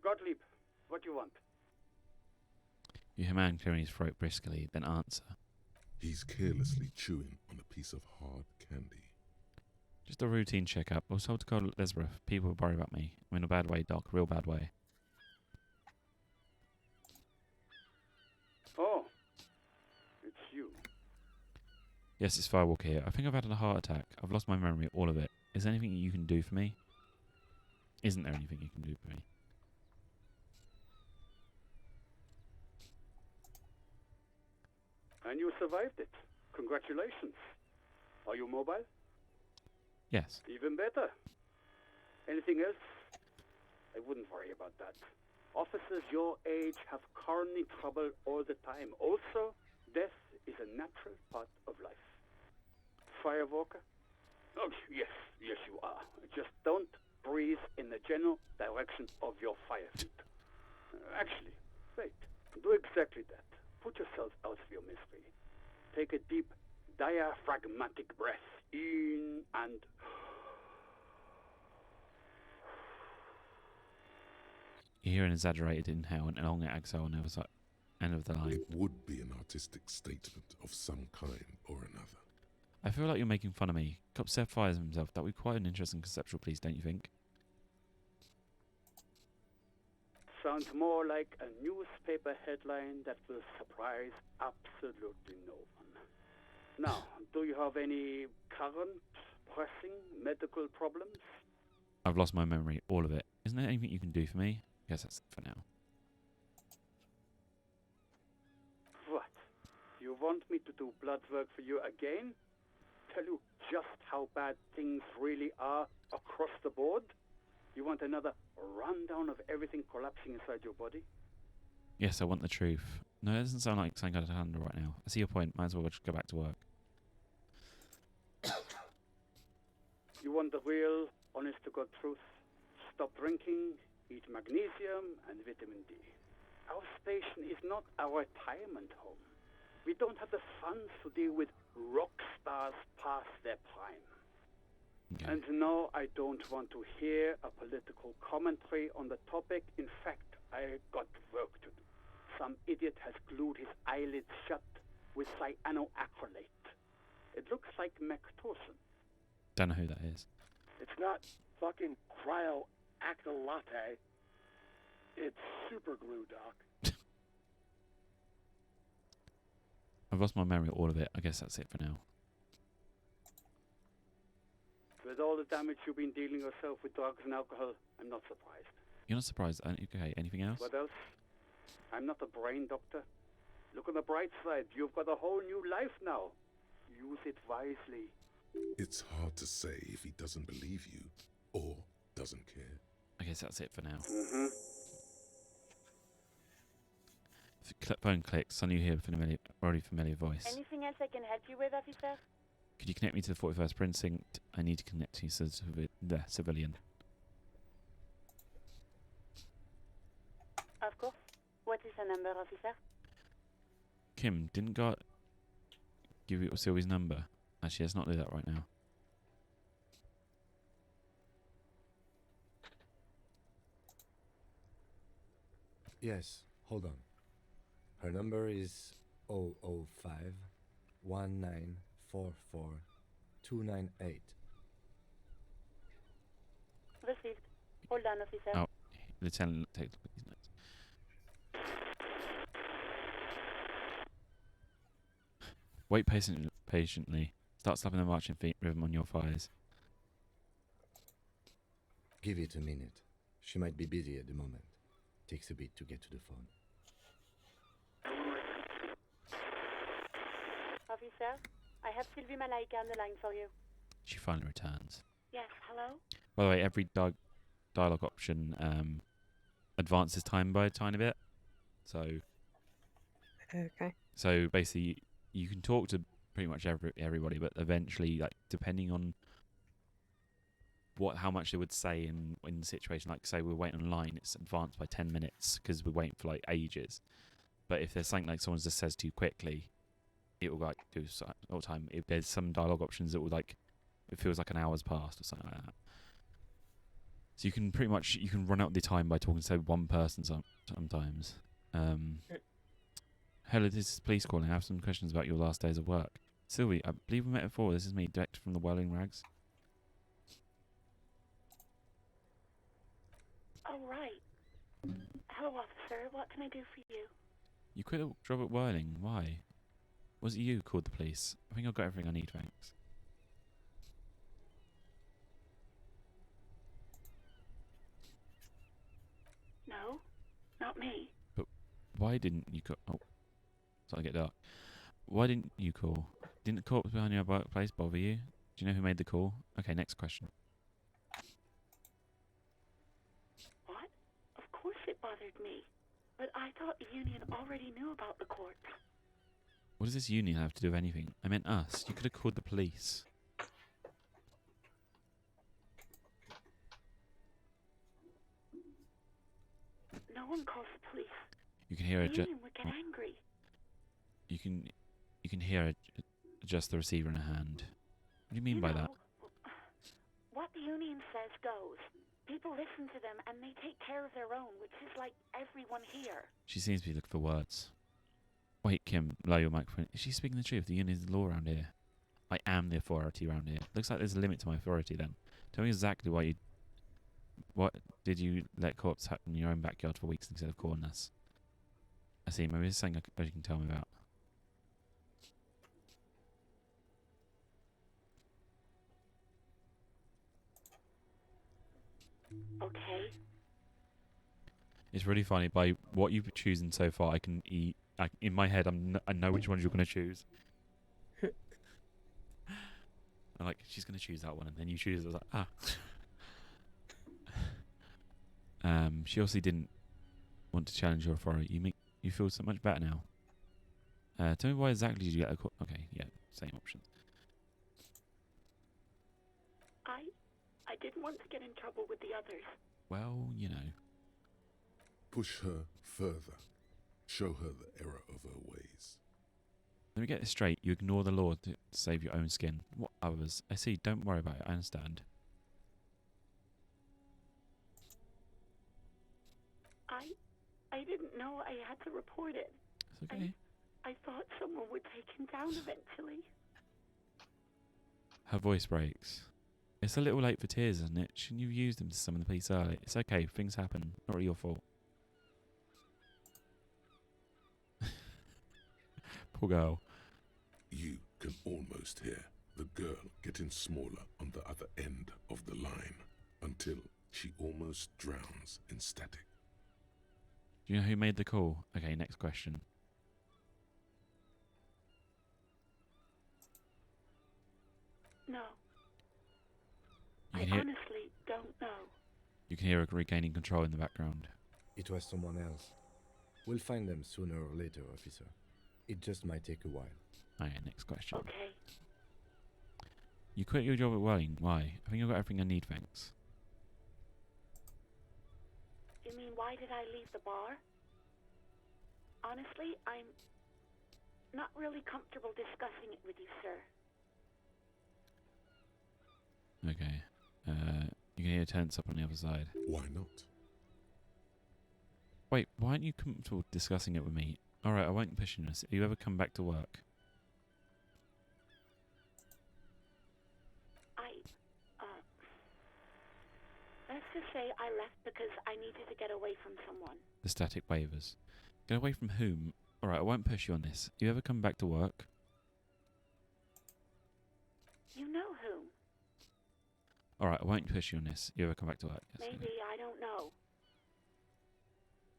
Gottlieb, what do you want? You hear a man clearing his throat briskly, then answer. He's carelessly chewing on a piece of hard candy. Just a routine checkup. I was told to call Elizabeth. People worry about me. I'm in a bad way, Doc. Real bad way. Oh, it's you. Yes, it's Firewalker here. I think I've had a heart attack. I've lost my memory, all of it. Is there anything you can do for me? Isn't there anything you can do for me? And you survived it. Congratulations. Are you mobile? Yes. Even better. Anything else? I wouldn't worry about that. Officers your age have coronary trouble all the time. Also, death is a natural part of life. Firewalker? Oh, yes, you are. Just don't breathe in the general direction of your fire feet. Actually, wait. Do exactly that. Put yourself out of your misery. Take a deep, diaphragmatic breath in and... You hear an exaggerated inhale and a long exhale on the other side, end of the line. It would be an artistic statement of some kind or another. I feel like you're making fun of me. Cop Seth fires himself. That would be quite an interesting conceptual piece, don't you think? Sounds more like a newspaper headline that will surprise absolutely no one. Now, do you have any current, pressing medical problems? I've lost my memory, all of it. Isn't there anything you can do for me? I guess that's it for now. What? You want me to do blood work for you again? Tell you just how bad things really are across the board? You want another rundown of everything collapsing inside your body? Yes, I want the truth. No, it doesn't sound like something I can handle right now. I see your point. Might as well just go back to work. You want the real, honest-to-God truth? Stop drinking, eat magnesium and vitamin D. Our station is not a retirement home. We don't have the funds to deal with rock stars past their prime. Okay. And no, I don't want to hear a political commentary on the topic. In fact, I got work to do. Some idiot has glued his eyelids shut with cyanoacrylate. It looks like Mactorson. Don't know who that is. It's not fucking cryoacrylate. It's super glue, Doc. I've lost my memory, all of it. I guess that's it for now. With all the damage you've been dealing yourself with drugs and alcohol, I'm not surprised. You're not surprised? Okay, anything else? What else? I'm not a brain doctor. Look on the bright side. You've got a whole new life now. Use it wisely. It's hard to say if he doesn't believe you or doesn't care. I guess that's it for now. Mm-hmm. Phone clicks. Suddenly you hear a already familiar voice. Anything else I can help you with, officer? Could you connect me to the 41st Precinct? I need to connect to the civilian. Of course. What is the number, officer? Kim, didn't God give you Sylvie's number? Actually, let's not do that right now. Yes, hold on. Her number is 005 1944 298. Received. Hold on, officer. Oh, Lieutenant, take a look at these notes. Wait patiently. Start slapping the marching feet rhythm on your thighs. Give it a minute. She might be busy at the moment. Takes a bit to get to the phone. Officer, I have Sylvie Malaika on the line for you. She finally returns. Yes, hello? By the way, every dialogue option advances time by a tiny bit. So Okay. So basically, you can talk to pretty much everybody, but eventually, like depending on how much they would say in the situation, like say we're waiting online, it's advanced by 10 minutes because we're waiting for like ages. But if there's something like someone just says too quickly, it will like do all the time. If there's some dialogue options that will like, it feels like an hour's passed or something like that. So you can pretty much run out the time by talking to say one person sometimes. Hello, this is police calling. I have some questions about your last days of work. Sylvie, I believe we met before. This is me, director from the Whirling Rags. Oh, right. Hello, officer. What can I do for you? You quit a job at Whirling. Why? Was it you who called the police? I think I've got everything I need, thanks. not me. Why didn't you call? Oh, it's starting to get dark. Why didn't you call? Didn't the corpse behind your workplace bother you? Do you know who made the call? Okay, next question. What? Of course it bothered me. But I thought the Union already knew about the corpse. What does this union have to do with anything? I meant us. You could have called the police. No one calls the police. You can hear The it. Union would get angry. You can hear it. Adjust the receiver in her hand. What do you mean by that? What the Union says goes. People listen to them and they take care of their own, which is like everyone here. She seems to be looking for words. Wait, Kim, lower your microphone. Is she speaking the truth? The union is the law around here. I am the authority around here. Looks like there's a limit to my authority then. Tell me exactly what did you let corpse happen in your own backyard for weeks instead of calling us? I see, maybe there's something you can tell me about. Okay. It's really funny. By what you've chosen so far, I can eat. In my head, I know which ones you're going to choose. I'm like, she's going to choose that one, and then you choose it. I was like, ah. She obviously didn't want to challenge your authority. You feel so much better now. Tell me why exactly did you get a call? Okay, yeah, same options. I didn't want to get in trouble with the others. Well, you know. Push her further. Show her the error of her ways. Let me get this straight. You ignore the law to save your own skin. What others? I see. Don't worry about it. I understand. I didn't know I had to report it. It's okay. I thought someone would take him down eventually. Her voice breaks. It's a little late for tears, isn't it? Shouldn't you have used them to summon the police early? It's okay. Things happen. Not really your fault. Poor girl. You can almost hear the girl getting smaller on the other end of the line until she almost drowns in static. Do you know who made the call? Okay, next question. No. You I can hear, honestly don't know. you can hear her regaining control in the background. It was someone else. We'll find them sooner or later, officer. It just might take a while. Okay, next question. Okay. You quit your job at Welling. Why? I think I've got everything I need, thanks. You mean why did I leave the bar? Honestly, I'm not really comfortable discussing it with you, sir. Okay. You can hear tense up on the other side. Why not? Wait, why aren't you comfortable discussing it with me? Alright, I won't push you this. If you ever come back to work. Let's just say I left because I needed to get away from someone. The static wavers. Get away from whom? Alright, I won't push you on this. You ever come back to work? You know whom? Alright, I won't push you on this. You ever come back to work? Yes, Maybe, I don't know.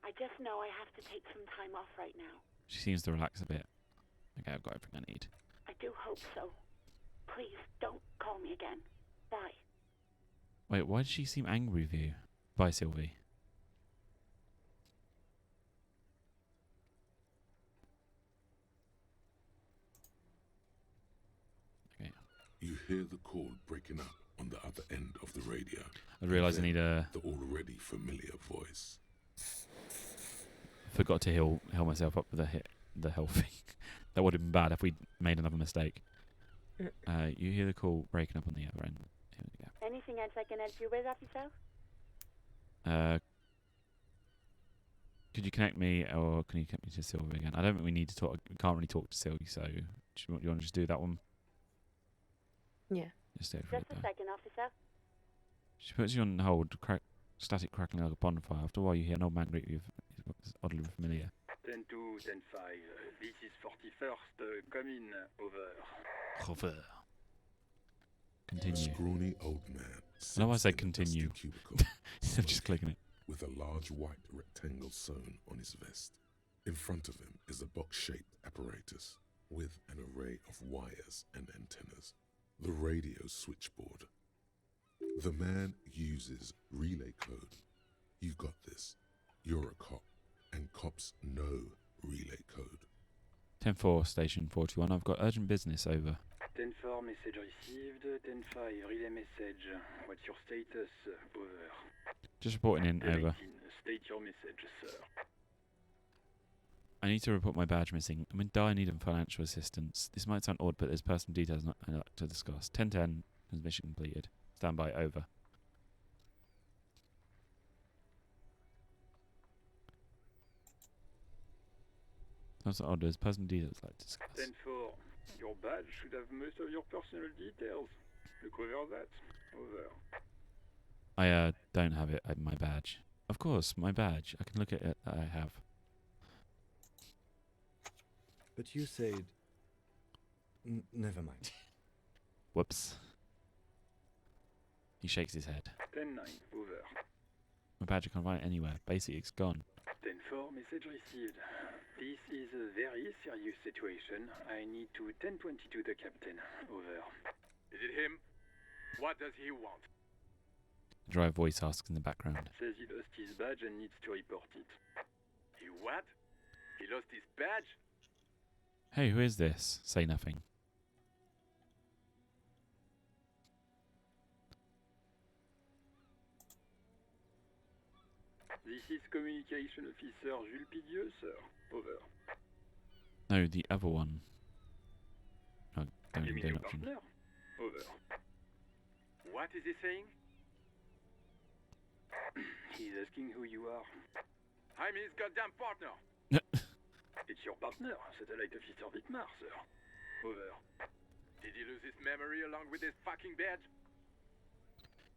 I just know I have to take some time off right now. She seems to relax a bit. Okay, I've got everything I need. I do hope so. Please, don't call me again. Bye. Wait, why did she seem angry with you? Bye, Sylvie. Okay. You hear the call breaking up on the other end of the radio. I realise I need a... The already familiar voice. Forgot to heal myself up with the health thing. That would have been bad if we made another mistake. You hear the call breaking up on the other end. Here we go. Anything else I can help you with, officer? Could you connect me, or can you connect me to Sylvie again? I don't think we need to talk. We can't really talk to Sylvie, so do you want to just do that one? Yeah. Just stay for Just a second, officer. She puts you on hold, static crackling like a bonfire. After a while, you hear an old man greet you. It's oddly familiar. 10-2, 10-5. This is 41st. Come in. Over. Over. Continue. A scrawny old man. I know why I say continue. Cubicle, Instead of just clicking it. with a large white rectangle sewn on his vest. In front of him is a box-shaped apparatus with an array of wires and antennas. The radio switchboard. The man uses relay code. You got this. You're a cop, and cops know relay code. 10-4, station 41. I've got urgent business, over. 10-4, message received. 10-5, relay message. What's your status? Over. Just reporting in, over. 10-18, state your message, sir. I need to report my badge missing. I'm in dire need of financial assistance. This might sound odd, but there's personal details I'd like to discuss. 10-10, transmission completed. Stand by, over. Sounds odd, there's personal details I'd like to discuss. 10-4, your badge should have most of your personal details. Look over that. Over. I don't have it, my badge. Of course, my badge. I can look at it that I have. But you said... never mind. Whoops. He shakes his head. 10-9, over. My badge, I can't find it anywhere. Basically, it's gone. 10-4, message received. This is a very serious situation. I need to 1022 the captain. Over. Is it him? What does he want? The dry voice asks in the background. Says he lost his badge and needs to report it. He what? He lost his badge? Hey, who is this? Say nothing. This is communication officer Jules Pidieux, sir. Over. No, the other one. No, don't You mean do your nothing. partner? Over. What is he saying? He's asking who you are. I'm his goddamn partner. It's your partner, Satellite Officer Wittmar, sir. Over. Did he lose his memory along with his fucking badge?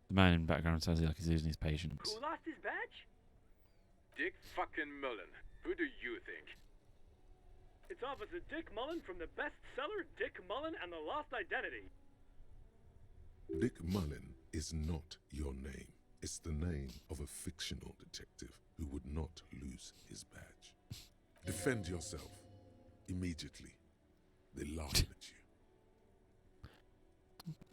The man in the background sounds like he's losing his patience. Who lost his badge? Dick fucking Mullen. Who do you think? It's Officer Dick Mullen from the bestseller Dick Mullen and the Lost Identity. Dick Mullen is not your name. It's the name of a fictional detective who would not lose his badge. Defend yourself. Immediately. They're laughing at you.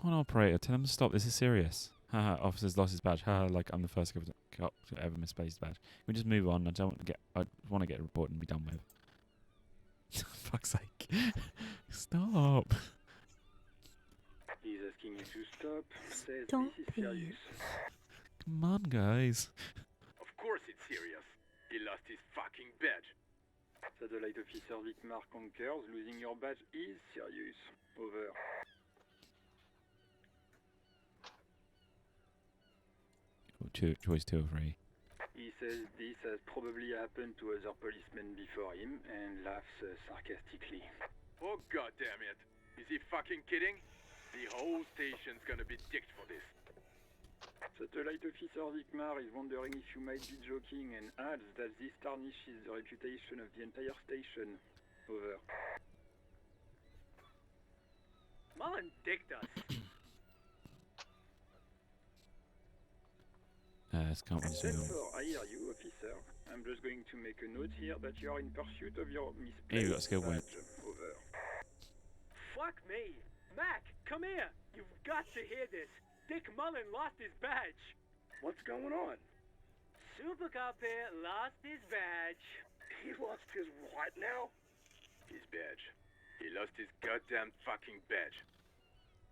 Come on, operator, tell him to stop. This is serious. Haha, officer's lost his badge. Haha, like I'm the first cop to ever misplace his badge. We just move on. I want to get a report and be done with. Fuck's sake. Stop. He's asking you to stop. Says Stop this is serious. Come on, guys. Of course it's serious. He lost his fucking badge. Satellite Officer Wittmar concurs. Losing your badge is serious. Over. Choice 2 or 3. He says this has probably happened to other policemen before him and laughs sarcastically. Oh goddamn it. Is he fucking kidding? The whole station's gonna be dicked for this. Satellite Officer Wittmar is wondering if you might be joking and adds that this tarnishes the reputation of the entire station. Over. Mullen dicked us. Can't we say 10-4, I hear you, officer. I'm just going to make a note here that you are in pursuit of your misplaced Hey, you got a skill point. badge. Over. Fuck me. Mac, come here. You've got to hear this. Dick Mullen lost his badge. What's going on? Super Cop here lost his badge. He lost his what now? His badge. He lost his goddamn fucking badge.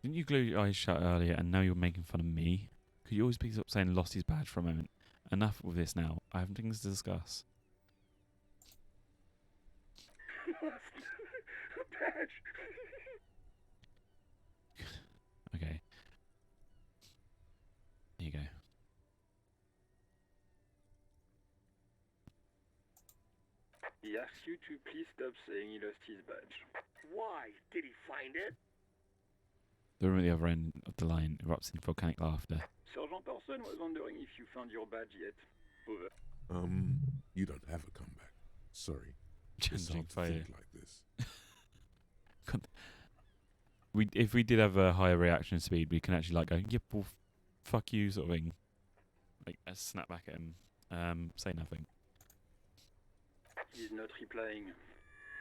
Didn't you glue your eyes shut earlier and now you're making fun of me? Could you always pick up saying lost his badge for a moment? Enough with this now. I have things to discuss. Lost a badge. Okay. Here you go. He asks you to please stop saying he lost his badge. Why? Did he find it? The room at the other end of the line erupts in volcanic laughter. Sergeant Person was wondering if you found your badge yet. Over. You don't have a comeback. Sorry. Just It's hard to think like this. If we did have a higher reaction speed, we can actually like go, yep, well, fuck you, sort of thing. Like a snap back at him. Say nothing. He's not replying.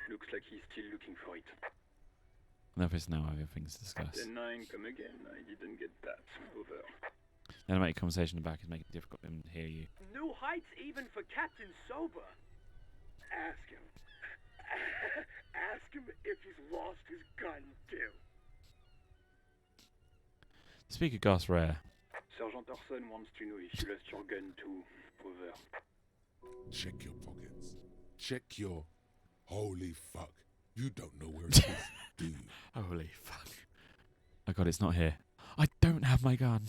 Looks like he's still looking for it. Nervous now, I have things to discuss. 10-9, come again. I didn't get that. Over. Animated conversation in the back is making it difficult for him to hear you. New heights even for Captain Sober. Ask him. Ask him if he's lost his gun, too. Speak of Gus Rare. Sergeant Orson wants to know if you lost your gun too. Over. Check your pockets. Check your... Holy fuck. You don't know where it is, do you? Holy fuck. Oh god, it's not here. I don't have my gun.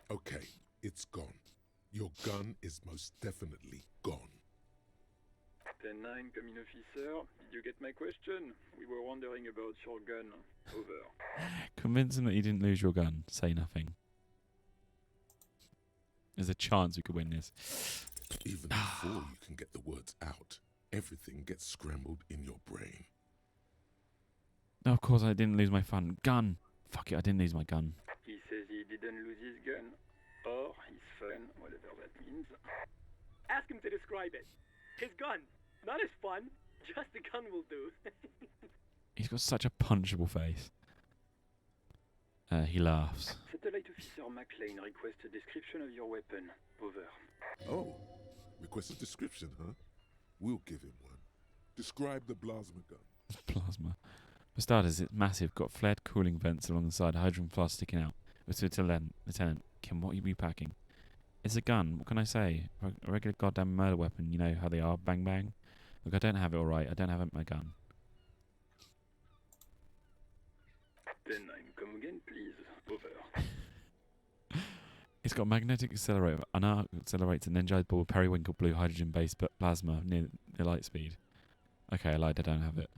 Okay, it's gone. Your gun is most definitely gone. 10-9, come in, officer. Did you get my question? We were wondering about your gun. Over. Convince him that you didn't lose your gun. Say nothing. There's a chance we could win this. Even before you can get the words out, everything gets scrambled in your brain. No, of course I didn't lose my gun. Fuck it, I didn't lose my gun. He says he didn't lose his gun. Or his fun, whatever that means. Ask him to describe it. His gun. Not his fun. Just the gun will do. He's got such a punchable face. He laughs. Satellite Officer McLean requests a description of your weapon. Over. Oh, request a description, huh? We'll give him one. Describe the plasma gun. Plasma. For starters, it's massive, got flared cooling vents along the side, hydrogen flask sticking out. Lieutenant, Kim, what are you packing? It's a gun, what can I say? A regular goddamn murder weapon, you know how they are, bang bang. Look, I don't have it alright, I don't have it in my gun. 10-9, come again, please. Over. It's got a magnetic accelerator, unarc accelerates an energized ball of periwinkle blue hydrogen-based plasma near light speed. Okay, I lied, I don't have it.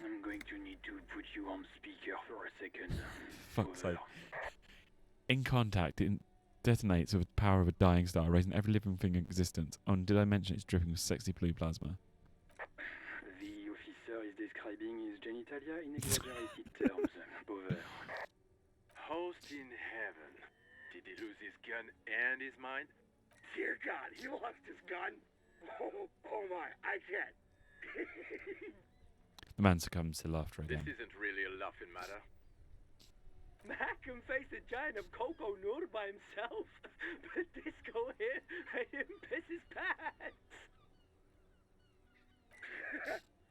I'm going to need to put you on speaker for a second. Fuck's sake. In contact, it detonates with the power of a dying star, raising every living thing in existence. Oh, and did I mention it's dripping with sexy blue plasma? The officer is describing his genitalia in exaggerated terms. Over. Host in heaven. Did he lose his gun and his mind? Dear God, he lost his gun. Oh my, I can't. The man succumbs to laughter This again. isn't really a laughing matter. Mac can face a giant of Coco Noor by himself, but Disco here made him piss his pants.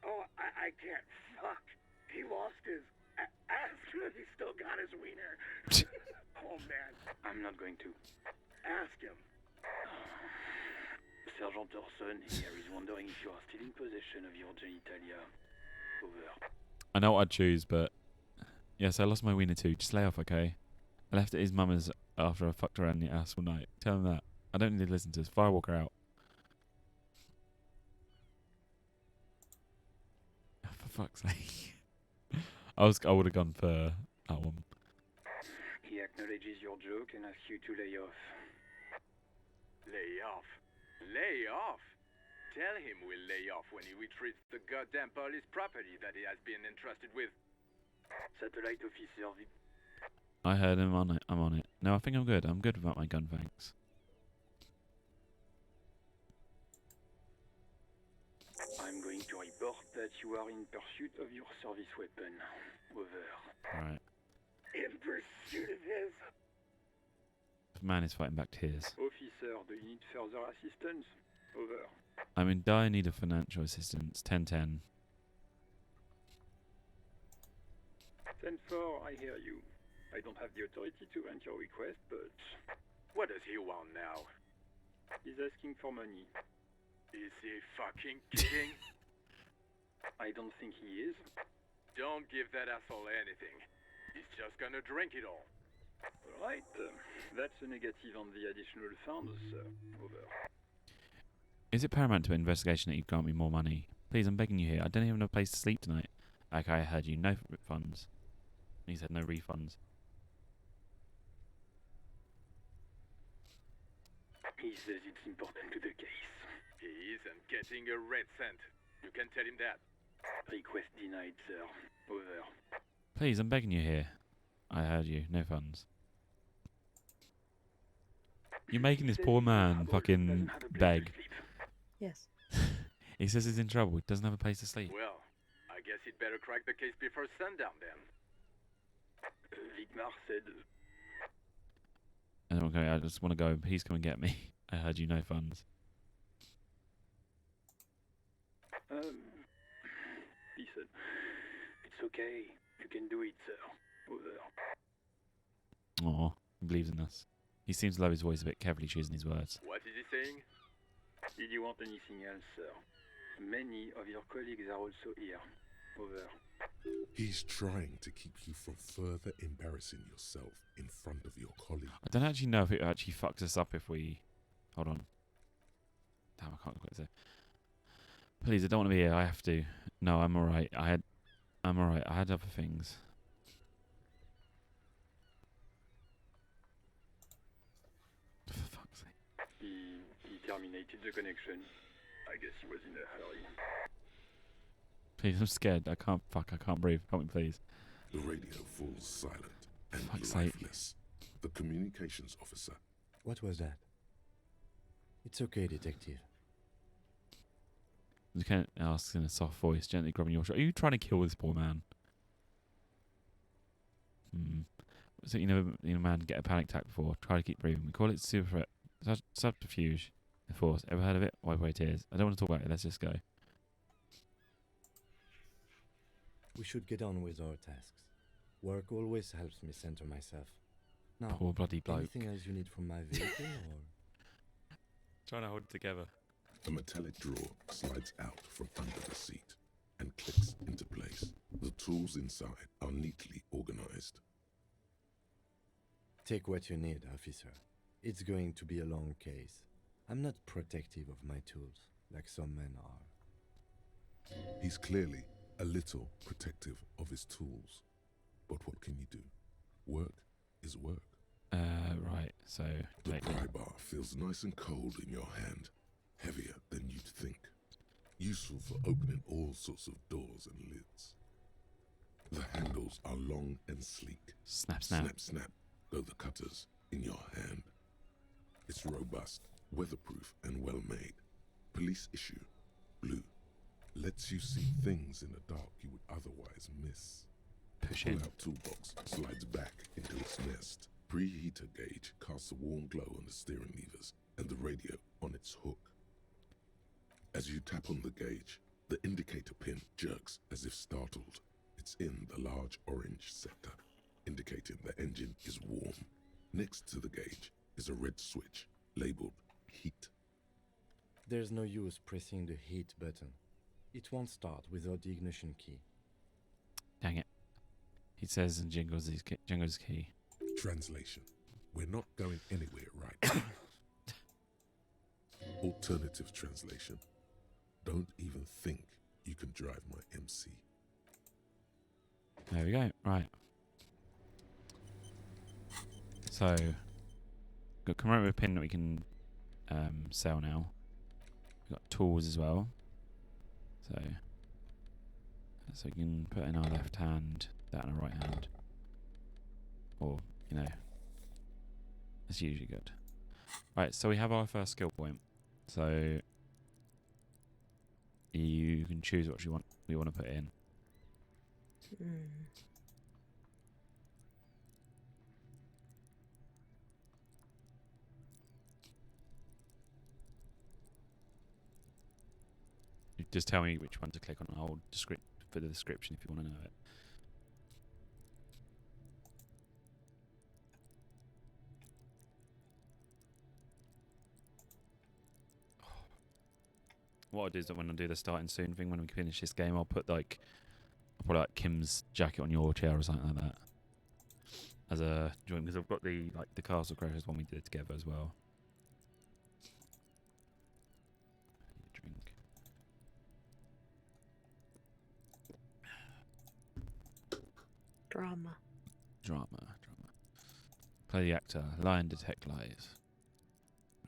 Oh, I can't. Fuck. He lost his. Ask him if he's still got his wiener. Oh man. I'm not going to. Ask him. Sergeant Orson here is wondering if you are still in possession of your genitalia. Over. I know what I'd choose, but... Yes, I lost my wiener too. Just lay off, okay? I left it at his mama's after I fucked around the ass all night. Tell him that. I don't need to listen to this. Firewalker out. For fuck's sake. I would have gone for that one. He acknowledges your joke and asks you to lay off. Lay off? Lay off? Tell him we'll lay off when he retrieves the goddamn police property that he has been entrusted with. Satellite Officer I heard him on it. I'm on it. No, I think I'm good. I'm good without my gun, thanks. I'm going to report that you are in pursuit of your service weapon. Over. Right. In pursuit of his. The man is fighting back tears. Officer, do you need further assistance? Over. I'm in dire need of financial assistance. 1010. 10-4, I hear you. I don't have the authority to grant your request, but... What does he want now? He's asking for money. Is he fucking kidding? I don't think he is. Don't give that asshole anything. He's just gonna drink it all. Alright, that's a negative on the additional funds, sir. Over. Is it paramount to an investigation that you grant me more money? Please, I'm begging you here. I don't even have a place to sleep tonight. Okay, I heard you. No refunds. He said no refunds. He says it's important to the case. He isn't getting a red cent. You can tell him that. Request denied, sir. Over. Please, I'm begging you here. I heard you. No funds. You're making this Says poor he's man troubled, fucking doesn't have a place to beg. sleep. Yes. He says he's in trouble. He doesn't have a place to sleep. Well, I guess he'd better crack the case before sundown then. Vigmar said, Okay, I just want to go. Please come and get me. I heard you. No funds. listen, it's okay. You can do it, sir. Over. Aw, he believes in us. He seems to lower his voice a bit, carefully choosing his words. What is he saying? Did you want anything else, sir? Many of your colleagues are also here. Over. He's trying to keep you from further embarrassing yourself in front of your colleague. I don't actually know if it actually fucks us up if we... Hold on. Damn, I can't quite say. Please, I don't want to be here. I have to. No, I'm alright. I'm alright. I had other things. For fuck's sake. He terminated the connection. I guess he was in a hurry. Please, I'm scared. I can't breathe. Help me, please. The radio falls silent and Fuck's sake. lifeless. The communications officer. What was that? It's okay, detective. Lieutenant asks in a soft voice, gently grabbing your shoulder. Are you trying to kill this poor man? So you never seen a man get a panic attack before. Try to keep breathing. We call it subterfuge. The force. Ever heard of it? Wipe away tears. I don't want to talk about it. Let's just go. We should get on with our tasks. Work always helps me center myself. Now, Poor bloody bloke. anything else you need from my vehicle, or...? Trying to hold it together. A metallic drawer slides out from under the seat and clicks into place. The tools inside are neatly organized. Take what you need, officer. It's going to be a long case. I'm not protective of my tools, like some men are. He's clearly a little protective of his tools. But what can you do? Work is work. Right, so... The pry bar feels nice and cold in your hand. Heavier than you'd think. Useful for opening all sorts of doors and lids. The handles are long and sleek. Snap, snap. Snap, snap, go the cutters in your hand. It's robust, weatherproof, and well made. Police issue, blue. Lets you see things in the dark you would otherwise miss. Push The in. pull-out toolbox slides back into its nest. Preheater gauge casts a warm glow on the steering levers and the radio on its hook. As you tap on the gauge, the indicator pin jerks as if startled. It's in the large orange sector, indicating the engine is warm. Next to the gauge is a red switch labeled heat. There's no use pressing the heat button. It won't start without the ignition key. Dang it. He says and jingles his key. Translation. We're not going anywhere right now. Alternative translation. Don't even think you can drive my MC. There we go. Right. So, got commemorative pin that we can sell now. We've got tools as well. So we can put in our left hand, that in our right hand. Or, you know, it's usually good. Right, so we have our first skill point. So you can choose what we want to put in. You just tell me which one to click on. I'll put the description if you want to know it. What I'll do is that when I do the starting soon thing, when we finish this game, I'll put like Kim's jacket on your chair or something like that as a joint, because I've got the Castle Crashers one we did together as well. Drink. Drama. Play the actor. Lie and detect lies.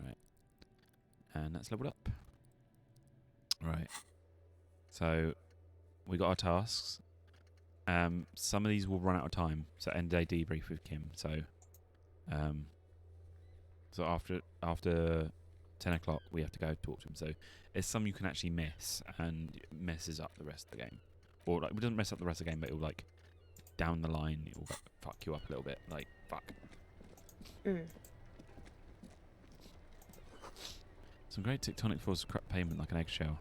Right. And that's leveled up. Right. So we got our tasks. Some of these will run out of time. So end day debrief with Kim. So, so after 10 o'clock we have to go talk to him. So it's some you can actually miss, and it messes up the rest of the game. Or like, it doesn't mess up the rest of the game, but it will like down the line it will fuck you up a little bit. Like fuck. Some great tectonic force crap payment like an eggshell.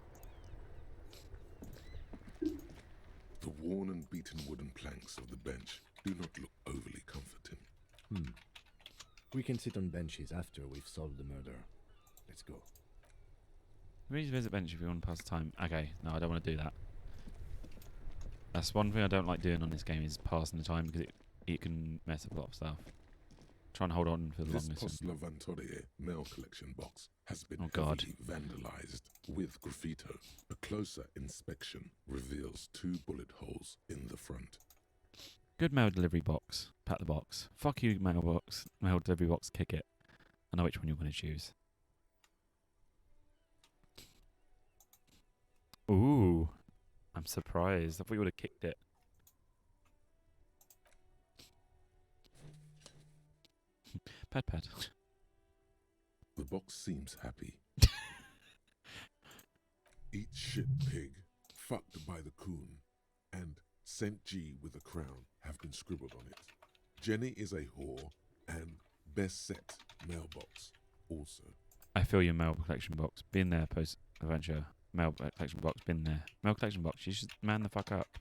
The worn and beaten wooden planks of the bench do not look overly comforting. We can sit on benches after we've solved the murder. Let's go. We need to visit bench if you want to pass the time. Okay, no, I don't want to do that. That's one thing I don't like doing on this game is passing the time because it can mess up a lot of stuff. Try and hold on for the This longest. Postla Vantorie mail collection box has been Oh, God. heavily vandalized with graffito. A closer inspection reveals 2 bullet holes in the front. Good mail delivery box. Pat the box. Fuck you, mailbox. Mail delivery box. Kick it. I know which one you're going to choose. Ooh. I'm surprised. I thought you would have kicked it. Pat. The box seems happy. Eat shit, pig. Fucked by the coon. And St. G with a crown have been scribbled on it. Jenny is a whore. And best set mailbox also. I feel your mail collection box. Been there post adventure. Mail collection box. Been there. Mail collection box. You should man the fuck up.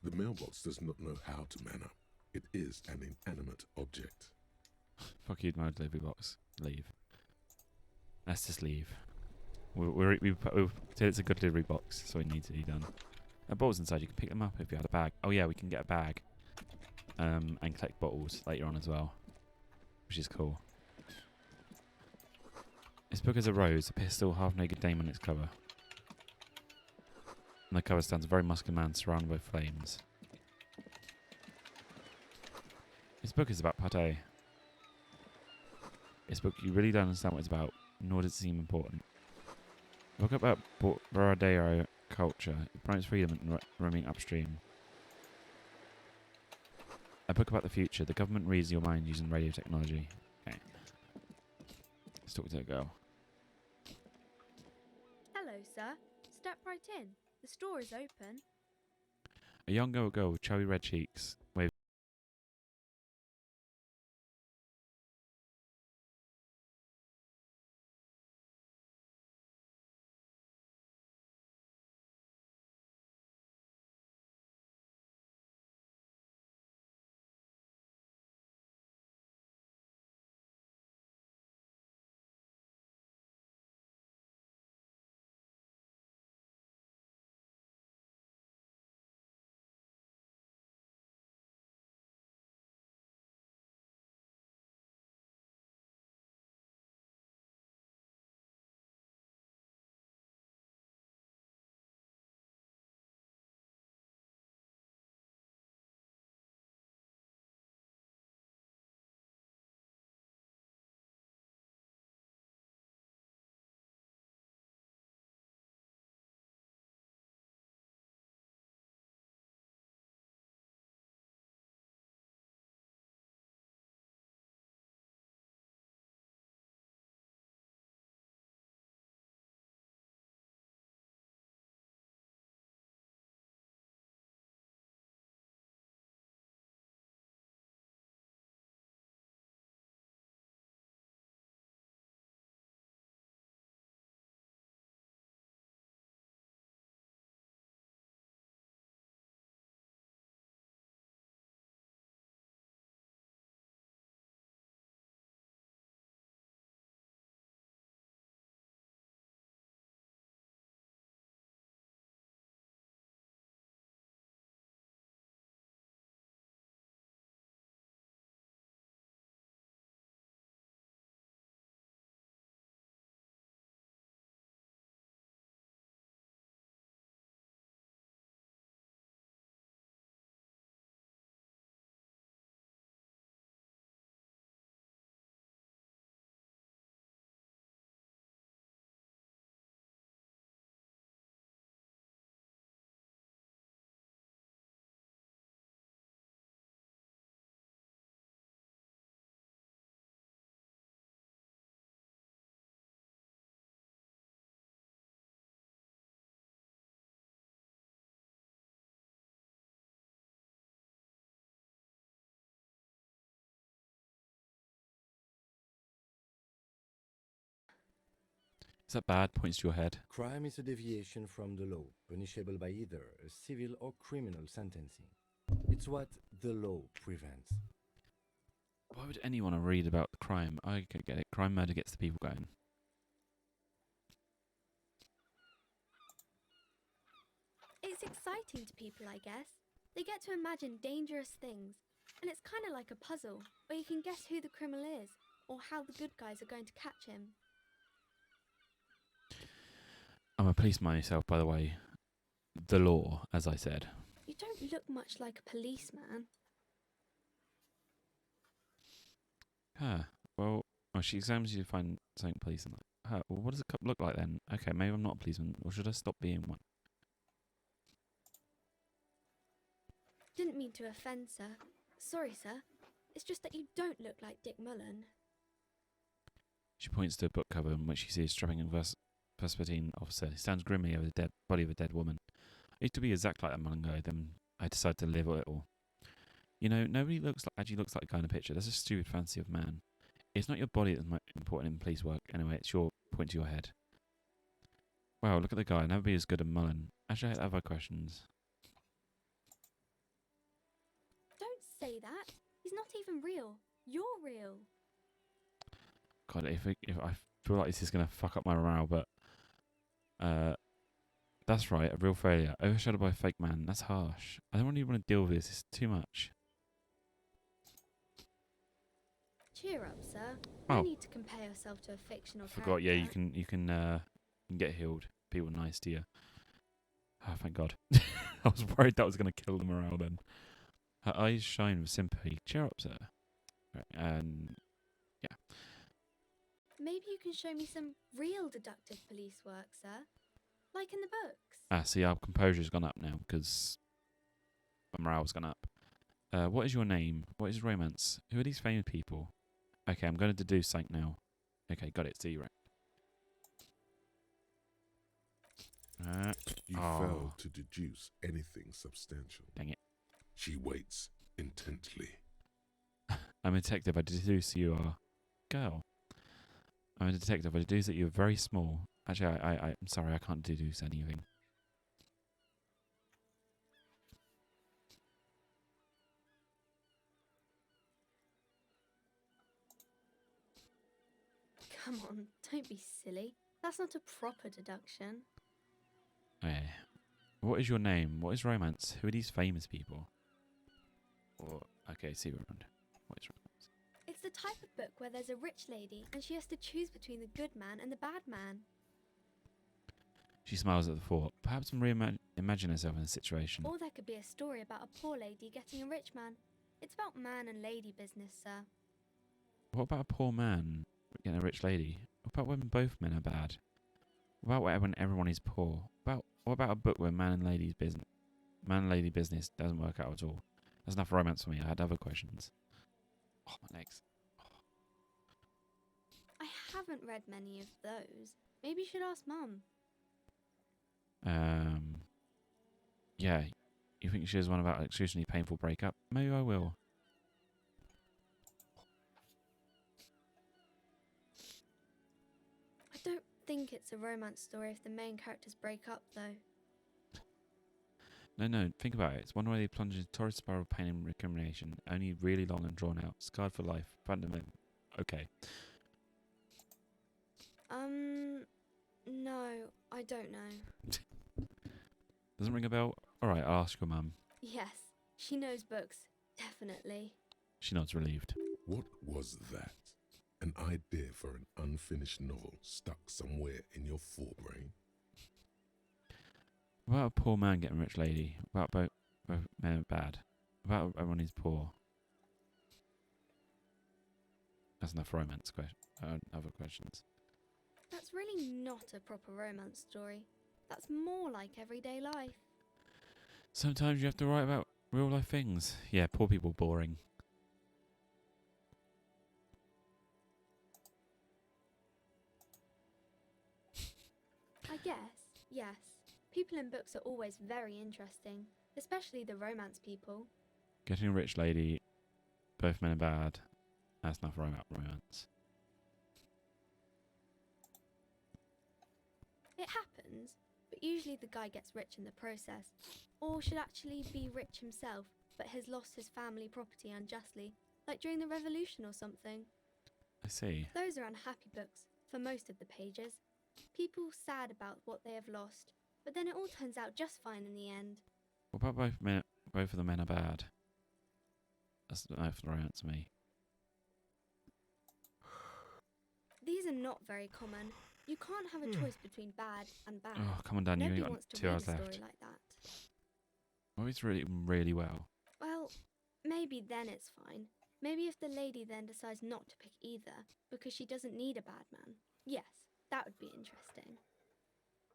The mailbox does not know how to man up. It is an inanimate object. Fuck you, mail delivery box. Leave. Let's just leave. We've said it's a good delivery box, so it needs to be done. Bottles inside, you can pick them up if you had a bag. Oh yeah, we can get a bag. And collect bottles later on as well. Which is cool. This book is a rose, a pistol, half-naked dame on its cover. On the cover stands a very muscular man surrounded by flames. This book is about pate. This book, you really don't understand what it's about, nor does it seem important. A book about Baradero culture. It promotes freedom and roaming upstream. A book about the future. The government reads your mind using radio technology. Okay. Let's talk to the girl. Hello, sir. Step right in. The store is open. A young girl with cherry red cheeks waves Is that bad? Points to your head. Crime is a deviation from the law, punishable by either a civil or criminal sentencing. It's what the law prevents. Why would anyone read about crime? I could get it. Crime, murder gets the people going. It's exciting to people, I guess. They get to imagine dangerous things, and it's kind of like a puzzle, where you can guess who the criminal is, or how the good guys are going to catch him. I'm a policeman myself, by the way. The law, as I said. You don't look much like a policeman. Well, she examines you to find something policeman. Well, what does a cup look like then? Okay, maybe I'm not a policeman, or should I stop being one? Didn't mean to offend, sir. Sorry, sir. It's just that you don't look like Dick Mullen. She points to a book cover in which she sees a strapping Vespertine officer. He stands grimly over the dead body of a dead woman. I used to be exactly like that Mullen guy, then I decided to live it all. You know, nobody actually looks like a guy in a picture. That's a stupid fantasy of man. It's not your body that's important in police work. Anyway, it's your point to your head. Wow, look at the guy. Never be as good as Mullen. Actually, I have other questions. Don't say that. He's not even real. You're real. God, if I feel like this is gonna fuck up my morale, but that's right, a real failure, overshadowed by a fake man. That's harsh. I don't really want to deal with this. It's too much. Cheer up, sir. Oh. No need to compare yourself to a fictional Forgot. Yeah, character. you can get healed. People are nice to you. Oh, thank God. I was worried that was gonna kill the morale then. Her eyes shine with sympathy. Cheer up, sir. Right, and yeah. Maybe you can show me some real deductive police work, sir. Like in the books. See, our composure's gone up now because my morale's gone up. What is your name? What is romance? Who are these famous people? Okay, I'm going to deduce something now. Okay, got it. See you, right. You failed to deduce anything substantial. Dang it. She waits intently. I'm a detective. I deduce you are girl. I'm a detective. I deduce that you're very small. Actually, I'm sorry. I can't deduce anything. Come on, don't be silly. That's not a proper deduction. Okay. What is your name? What is romance? Who are these famous people? Or okay, see we're around. What is romance? It's the type of book where there's a rich lady and she has to choose between the good man and the bad man. She smiles at the thought. Perhaps imagine herself in a situation. Or there could be a story about a poor lady getting a rich man. It's about man and lady business, sir. What about a poor man getting a rich lady? What about when both men are bad? What about when everyone is poor? What about a book where man and lady business doesn't work out at all? That's enough romance for me. I had other questions. Oh, my legs. I haven't read many of those. Maybe you should ask Mum. Yeah. You think she has one about an excruciatingly painful breakup? Maybe I will. I don't think it's a romance story if the main characters break up, though. No, think about it. It's one where they plunge into a torrid spiral of pain and recrimination, only really long and drawn out, scarred for life, fundamental. Okay. No, I don't know. Doesn't ring a bell? Alright, I'll ask your mum. Yes, she knows books, definitely. She nods relieved. What was that? An idea for an unfinished novel stuck somewhere in your forebrain? About a poor man getting a rich lady. About both men are bad. About everyone who's poor. That's enough romance other questions. That's really not a proper romance story. That's more like everyday life. Sometimes you have to write about real life things. Yeah, poor people boring. I guess, yes. People in books are always very interesting, especially the romance people. Getting a rich lady, both men are bad. That's enough romance. It happens, but usually the guy gets rich in the process, or should actually be rich himself, but has lost his family property unjustly, like during the revolution or something. I see. Those are unhappy books, for most of the pages. People sad about what they have lost, but then it all turns out just fine in the end. What about both of the men are bad? That's the right answer to me. These are not very common. You can't have a choice between bad and bad. Oh, come on, Dan. Nobody You only wants got to 2 read a hours story left. like that. Oh, it's really, really well. Well, maybe then it's fine. Maybe if the lady then decides not to pick either, because she doesn't need a bad man. Yes, that would be interesting.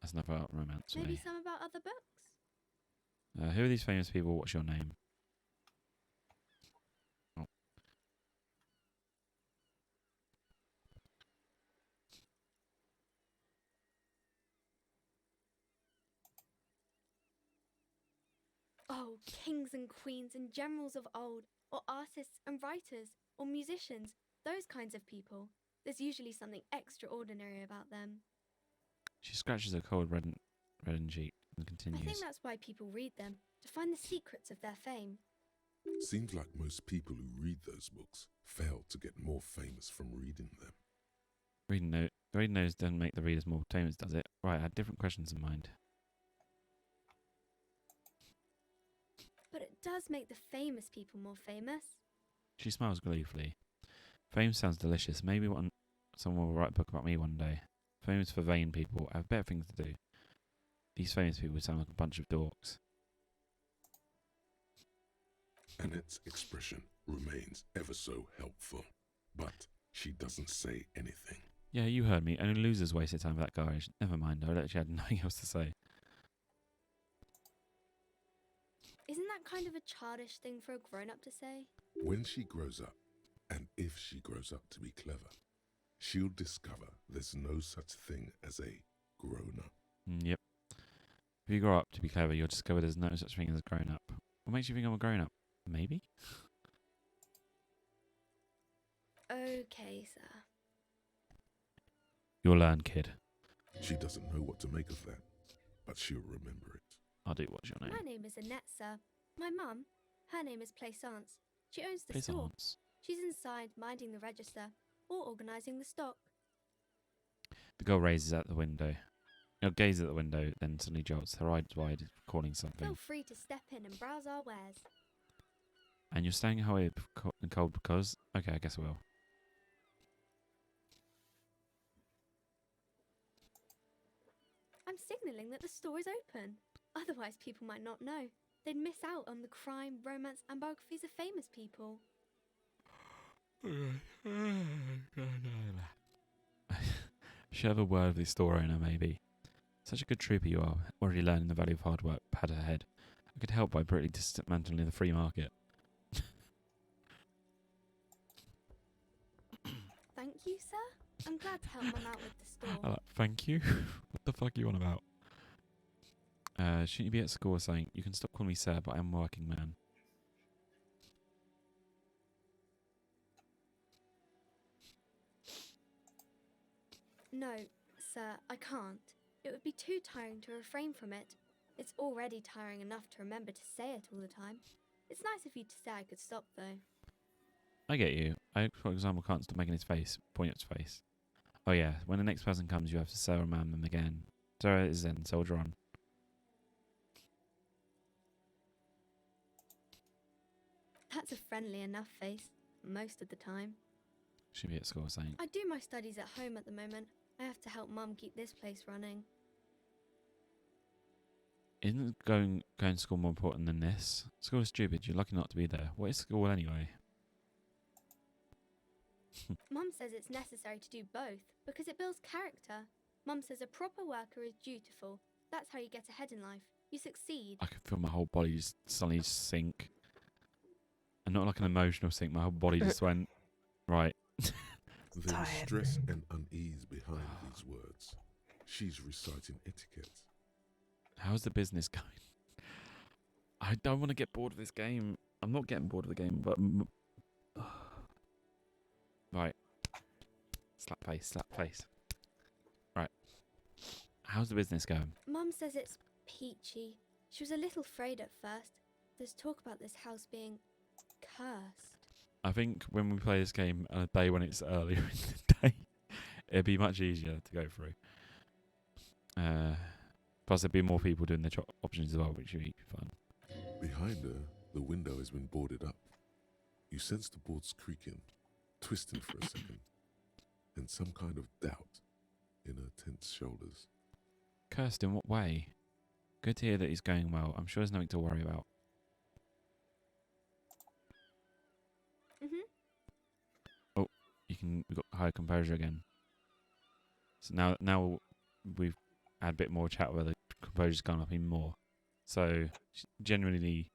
That's enough about romance for Maybe me. some about other books. Who are these famous people? What's your name? Oh. Oh, kings and queens and generals of old, or artists and writers, or musicians, those kinds of people. There's usually something extraordinary about them. She scratches her cold reddened cheek and continues. I think that's why people read them, to find the secrets of their fame. Seems like most people who read those books fail to get more famous from reading them. Reading those doesn't make the readers more famous, does it? Right, I had different questions in mind. But it does make the famous people more famous. She smiles gleefully. Fame sounds delicious. Maybe someone will write a book about me one day. Fame is for vain people. I have better things to do. These famous people sound like a bunch of dorks. Annette's expression remains ever so helpful, but she doesn't say anything. Yeah, you heard me. Only losers waste their time with that guy. Never mind, I actually had nothing else to say. Isn't that kind of a childish thing for a grown-up to say? When she grows up, and if she grows up to be clever, she'll discover there's no such thing as a grown-up. Yep. If you grow up to be clever, you'll discover there's no such thing as a grown-up. What makes you think I'm a grown-up? Maybe? Okay, sir. You'll learn, kid. She doesn't know what to make of that, but she'll remember it. I do. What's your name? My name is Annette, sir. My mum, her name is Plaisance. She owns the store. Plaisance. She's inside minding the register or organising the stock. The girl raises at the window. Gazes at the window, then suddenly jolts, her eyes wide, recalling something. Feel free to step in and browse our wares. And you're staying away in cold because... Okay, I guess I will. I'm signalling that the store is open. Otherwise, people might not know. They'd miss out on the crime, romance, and biographies of famous people. Should have a word with the store owner, maybe. Such a good trooper you are, already learning the value of hard work. Pat her head. I could help by brutally dismantling the free market. Thank you, sir. I'm glad to help Mum out with the store. Thank you? What the fuck are you on about? Shouldn't you be at school or something? You can stop calling me sir, but I'm a working man. No, sir, I can't. It would be too tiring to refrain from it. It's already tiring enough to remember to say it all the time. It's nice of you to say I could stop, though. I get you. I, for example, can't stop making his face, pointing at his face. Oh yeah, when the next person comes, you have to sir man them again. Sir is then, soldier on. That's a friendly enough face, most of the time. Should be at school or something. I do my studies at home at the moment. I have to help Mum keep this place running. Isn't going to school more important than this? School is stupid. You're lucky not to be there. What is school anyway? Mum says it's necessary to do both because it builds character. Mum says a proper worker is dutiful. That's how you get ahead in life. You succeed. I can feel my whole body just suddenly sink. And not like an emotional sink. My whole body just went, right. There is stress and unease behind these words. She's reciting etiquette. How's the business going? I don't want to get bored of this game. I'm not getting bored of the game, but... Right. Slap face, slap face. Right. How's the business going? Mum says it's peachy. She was a little afraid at first. There's talk about this house being cursed. I think when we play this game on a day when it's earlier in the day, it'd be much easier to go through. Plus, there'd be more people doing the options as well, which would be fun. Behind her, the window has been boarded up. You sense the boards creaking, twisting for a second, and some kind of doubt in her tense shoulders. Cursed in what way? Good to hear that he's going well. I'm sure there's nothing to worry about. Oh, we've got higher composure again. So now we've had a bit more chat where the composure's gone up even more. So generally,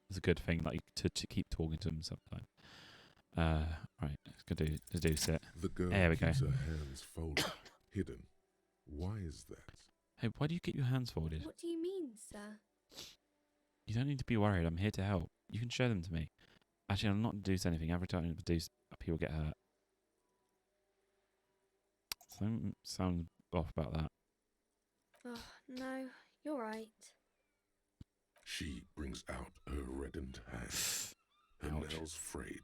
it's a good thing, like to keep talking to him sometime. Right, let's go deduce it. The girl There we go. keeps her hands folded, hidden. Why is that? Hey, why do you keep your hands folded? What do you mean, sir? You don't need to be worried. I'm here to help. You can show them to me. Actually, I'll not deduce anything. Every time I deduce, people get hurt. Something sounds off about that. Oh, no, you're right. She brings out her reddened hand, her Ouch. nails frayed,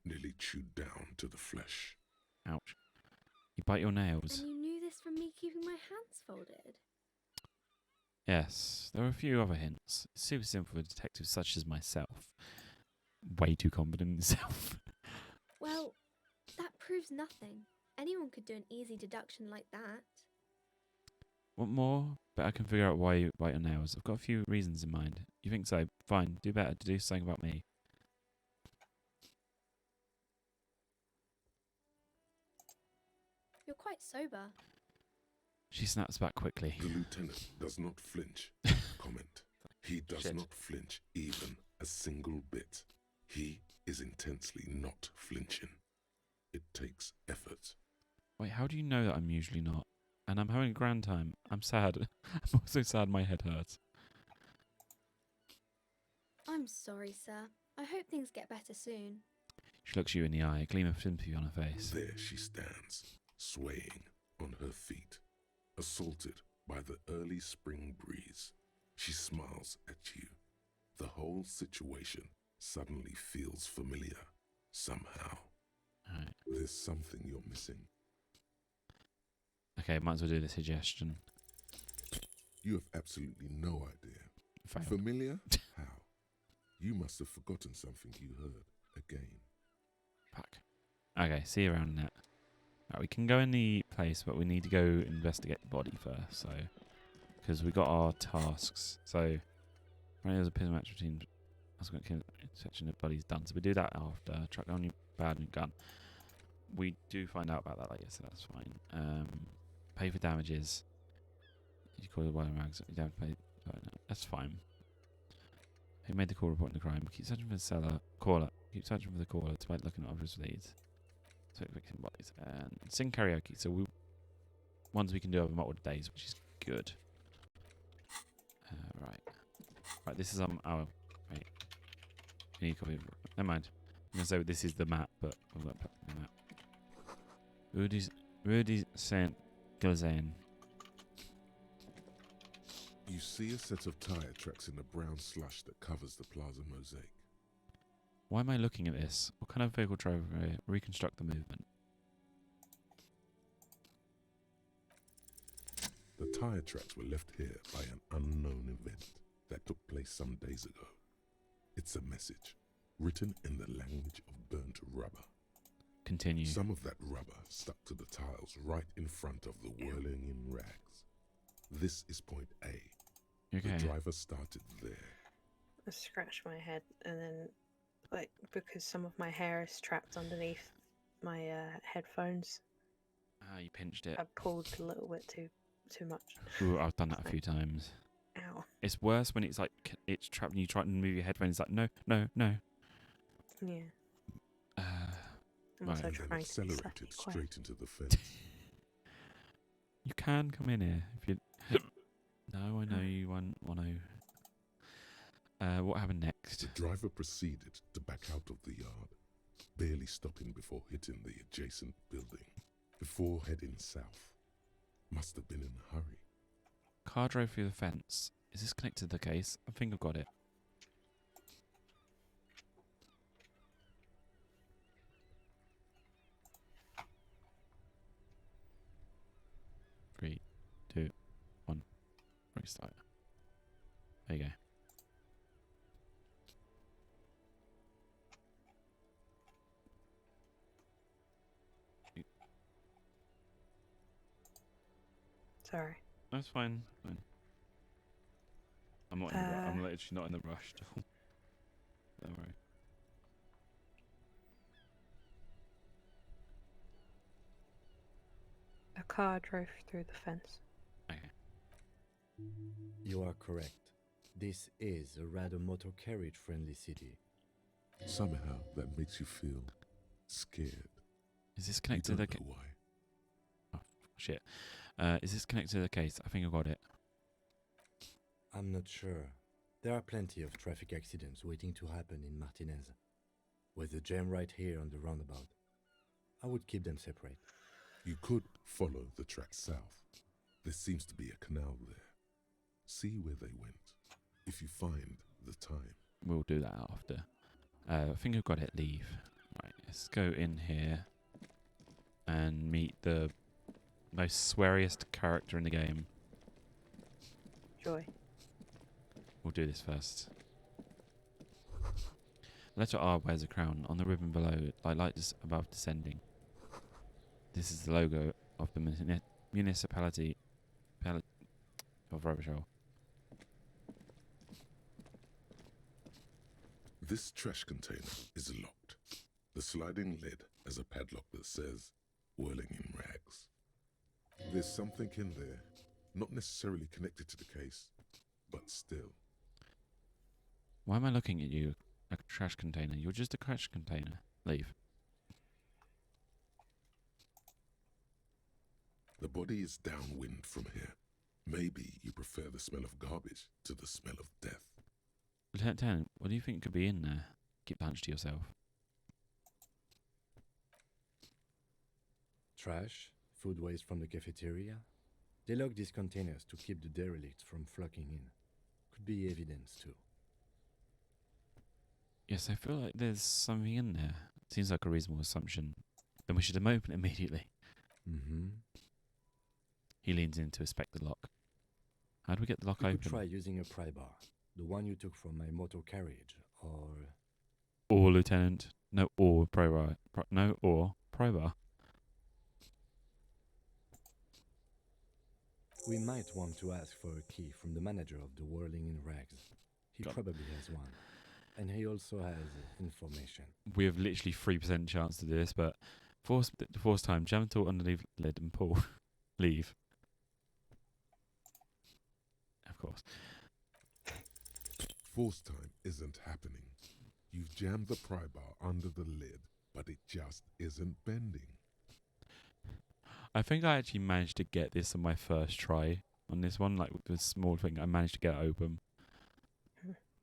nearly chewed down to the flesh. Ouch. You bite your nails. And you knew this from me keeping my hands folded? Yes, there are a few other hints. It's super simple for detectives such as myself. Way too confident in himself. Well, that proves nothing. Anyone could do an easy deduction like that. Want more? But I can figure out why you bite your nails. I've got a few reasons in mind. You think so? Fine, do better. Do something about me. You're quite sober. She snaps back quickly. The lieutenant does not flinch. Comment. He does Shit. not flinch even a single bit. He is intensely not flinching. It takes effort. Wait, how do you know that I'm usually not? And I'm having a grand time. I'm sad. I'm also sad my head hurts. I'm sorry, sir. I hope things get better soon. She looks you in the eye, a gleam of sympathy on her face. There she stands, swaying on her feet, assaulted by the early spring breeze. She smiles at you. The whole situation suddenly feels familiar, somehow. Right. There's something you're missing. Okay, might as well do the suggestion. You have absolutely no idea. Failed. Familiar? How? You must have forgotten something you heard again. Fuck. Okay, see you around net. Right, we can go in the place, but we need to go investigate the body first. So, because we got our tasks. So, apparently there's a prison match between. I was going to section of bodies done. So we do that after. Track down your bad and gun. We do find out about that later, so that's fine. Pay for damages. You call the wild rags. You don't have to pay. That's fine. Who made the call reporting the crime? Keep searching for the seller. Caller. Keep searching for the caller despite looking at obvious leads. So victim bodies. And sing karaoke. So ones we can do over multiple days, which is good. Right. Right, this is our... Wait. You need a copy of... Never mind. I'm going to say this is the map, but I'm going to put the map. Rudy St. Gilzane. You see a set of tire tracks in the brown slush that covers the plaza mosaic. Why am I looking at this? What kind of vehicle drove here? Reconstruct the movement. The tire tracks were left here by an unknown event that took place some days ago. It's a message, written in the language of burnt rubber. Continue. Some of that rubber stuck to the tiles right in front of the whirling in rags. This is point A. Okay. The driver started there. I scratch my head and then, like, because some of my hair is trapped underneath my headphones, Ah, you pinched it. I pulled a little bit too much. Ooh, I've done that a few times. Ow. It's worse when it's like it's trapped and you try to move your headphones. It's like no. Yeah. I'm Right. also And trying then to be accelerated slightly quiet. straight into the fence. You can come in here if you. No, I know you want to. What happened next? The driver proceeded to back out of the yard, barely stopping before hitting the adjacent building, before heading south. Must have been in a hurry. car drove through the fence. Is this connected to the case? I think I've got it. Three, two, one. Restart. There you go. Sorry. That's fine. Fine. I'm not. I'm literally not in the rush. Don't worry. A car drove through the fence. Okay. You are correct. This is a rather motor carriage friendly city. Somehow that makes you feel scared. Is this connected to the case? Why? Oh shit. Is this connected to the case? I think I got it. I'm not sure. There are plenty of traffic accidents waiting to happen in Martinez. With the jam right here on the roundabout, I would keep them separate. You could follow the track south. There seems to be a canal there. See where they went. If you find the time. We'll do that after. I think I've got it. Leave. Right. Let's go in here and meet the most sweariest character in the game. Joy. We'll do this first. Letter R wears a crown. On the ribbon below, light above descending. This is the logo of the municipality of Robichaux. This trash container is locked. The sliding lid has a padlock that says, whirling in rags. There's something in there, not necessarily connected to the case, but still. Why am I looking at you like a trash container? You're just a trash container. Leave. The body is downwind from here. Maybe you prefer the smell of garbage to the smell of death. Lieutenant, what do you think could be in there? Keep lunch to yourself. Trash, food waste from the cafeteria. They lock these containers to keep the derelicts from flocking in. Could be evidence too. Yes, I feel like there's something in there. Seems like a reasonable assumption. Then we should have opened it immediately. Mm-hmm. He leans in to inspect the lock. How do we get the lock You open? could try using a pry bar. The one you took from my motor carriage, or... Or, Lieutenant. No, or, pry bar. No, or, pry bar. We might want to ask for a key from the manager of the Whirling in Rags. He probably has one. And he also has information. We have literally 3% chance to do this, but force time. Jam the tool underneath the lid and pull. Leave. Of course. Force time isn't happening. You've jammed the pry bar under the lid, but it just isn't bending. I think I actually managed to get this on my first try on this one, like with the small thing. I managed to get it open.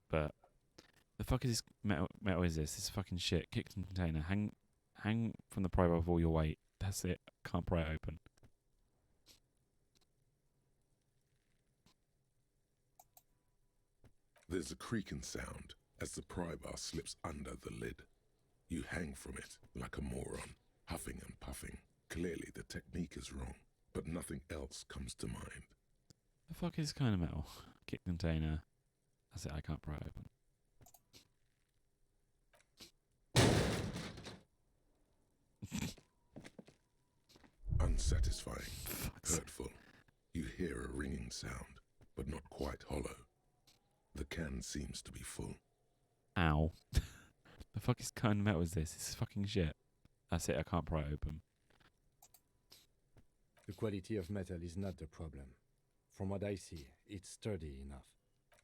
But the fuck is this metal is this? This is fucking shit. Kick the container. Hang from the pry bar with all your weight. That's it. Can't pry it open. There's a creaking sound as the pry bar slips under the lid. You hang from it like a moron, huffing and puffing. Clearly the technique is wrong, but nothing else comes to mind. The fuck is this kind of metal? Kick container. That's it. I can't pry it open. Unsatisfying, hurtful. You hear a ringing sound, but not quite hollow. The can seems to be full. Ow. The fuck is kind of metal is this? This is fucking shit. That's it. I can't pry it open. The quality of metal is not the problem. From what I see, it's sturdy enough.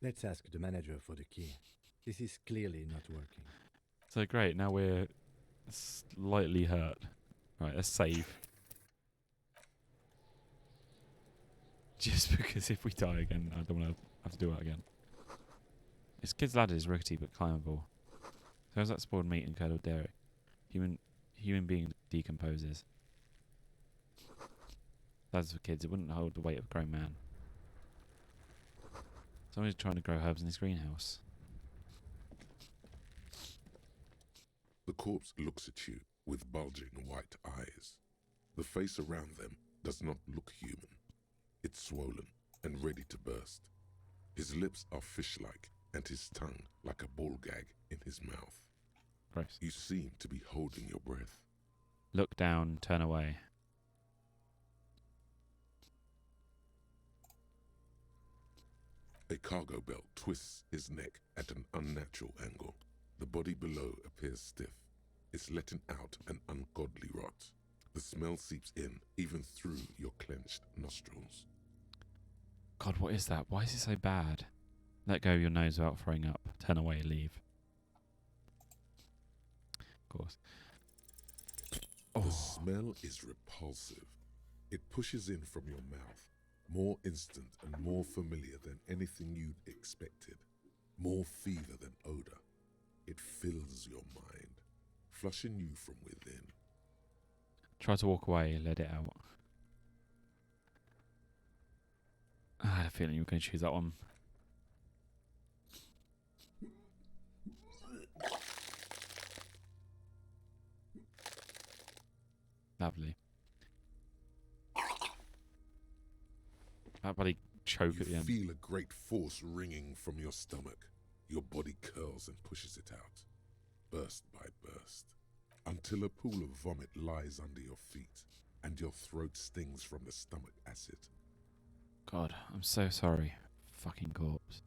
Let's ask the manager for the key. This is clearly not working. So great. Now we're slightly hurt. Right. Let's save. Just because if we die again, I don't want to have to do it again. This kid's ladder is rickety but climbable. So how's that spoiled meat and curdled dairy? Human being decomposes. That's for kids. It wouldn't hold the weight of a grown man. Somebody's trying to grow herbs in his greenhouse. The corpse looks at you with bulging white eyes. The face around them does not look human. It's swollen and ready to burst. His lips are fish-like and his tongue like a ball gag in his mouth. Gross. You seem to be holding your breath. Look down, turn away. A cargo belt twists his neck at an unnatural angle. The body below appears stiff. It's letting out an ungodly rot. The smell seeps in, even through your clenched nostrils. God, what is that? Why is it so bad? Let go of your nose without throwing up. Turn away, leave. Of course. The smell is repulsive. It pushes in from your mouth, more instant and more familiar than anything you'd expected. More fever than odor. It fills your mind, flushing you from within. Try to walk away, let it out. I had a feeling you were going to choose that one. Lovely. That bloody choke at the You end. feel a great force ringing from your stomach. Your body curls and pushes it out, burst by burst, until a pool of vomit lies under your feet and your throat stings from the stomach acid. God, I'm so sorry. Fucking corpse.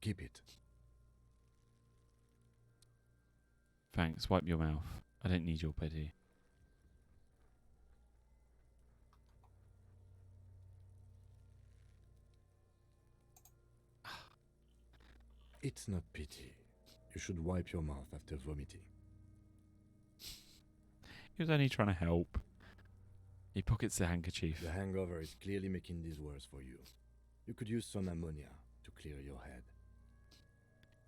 Keep it. Thanks, wipe your mouth. I don't need your pity. It's not pity. You should wipe your mouth after vomiting. He was only trying to help. He pockets the handkerchief. The hangover is clearly making this worse for you. You could use some ammonia to clear your head.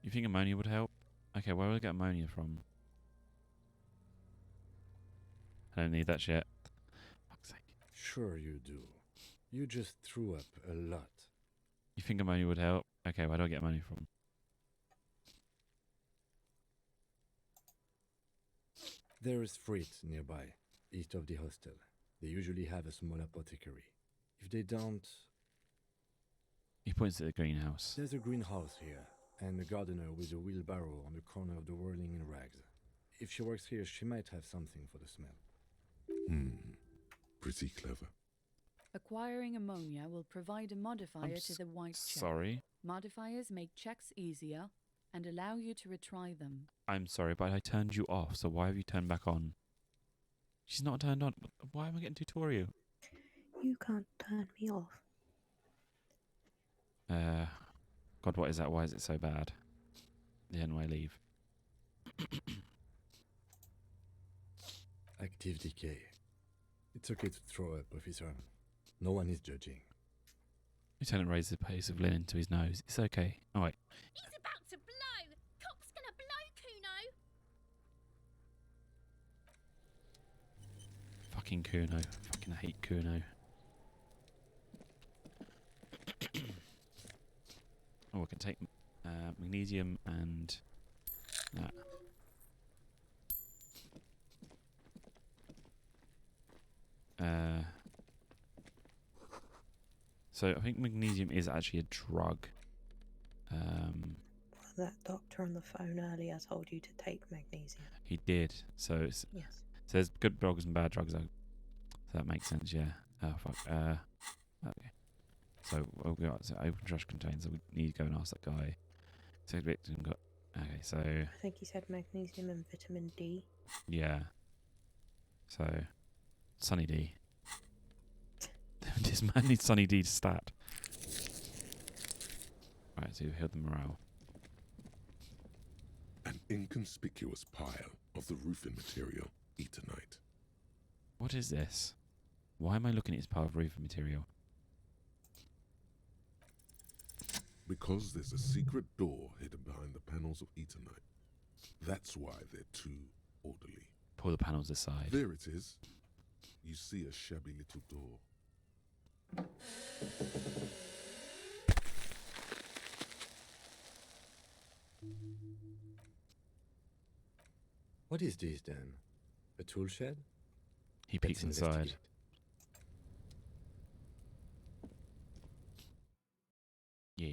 You think ammonia would help? Okay, where would I get ammonia from? I don't need that shit. Fuck's sake. Sure you do. You just threw up a lot. You think ammonia would help? Okay, where do I get ammonia from? There is Frit nearby, east of the hostel. They usually have a small apothecary. If they don't... He points at the greenhouse. There's a greenhouse here, and a gardener with a wheelbarrow on the corner of the whirling in rags. If she works here, she might have something for the smell. Pretty clever. Acquiring ammonia will provide a modifier to the white check. Sorry. Modifiers make checks easier and allow you to retry them. I'm sorry, but I turned you off, so why have you turned back on? She's not turned on. Why am I getting tutorial? You can't turn me off. God, what is that? Why is it so bad? The end I leave. Active decay. It's okay to throw up, officer. No one is judging. Lieutenant raises a piece of linen to his nose. It's okay. Oh, wait. He's about to blow! Cop's gonna blow, Kuno! Fucking Kuno. Fucking hate Kuno. Oh, I can take magnesium and that. So I think magnesium is actually a drug. That doctor on the phone earlier told you to take magnesium. He did. So it's Yes. so there's good drugs and bad drugs. So that makes sense. Yeah. Oh fuck. Okay. So we got open trash containers. So we need to go and ask that guy. So victim got. Okay. So I think he said magnesium and vitamin D. yeah. So Sunny D. This man needs Sunny D to stat. Right, so you've heard the morale. An inconspicuous pile of the roofing material, Eternite. What is this? Why am I looking at this pile of roofing material? Because there's a secret door hidden behind the panels of Eternite. That's why they're too orderly. Pull the panels aside. There it is. You see a shabby little door. What is this then? A tool shed? He peeks Let's inside. investigate. Yeah.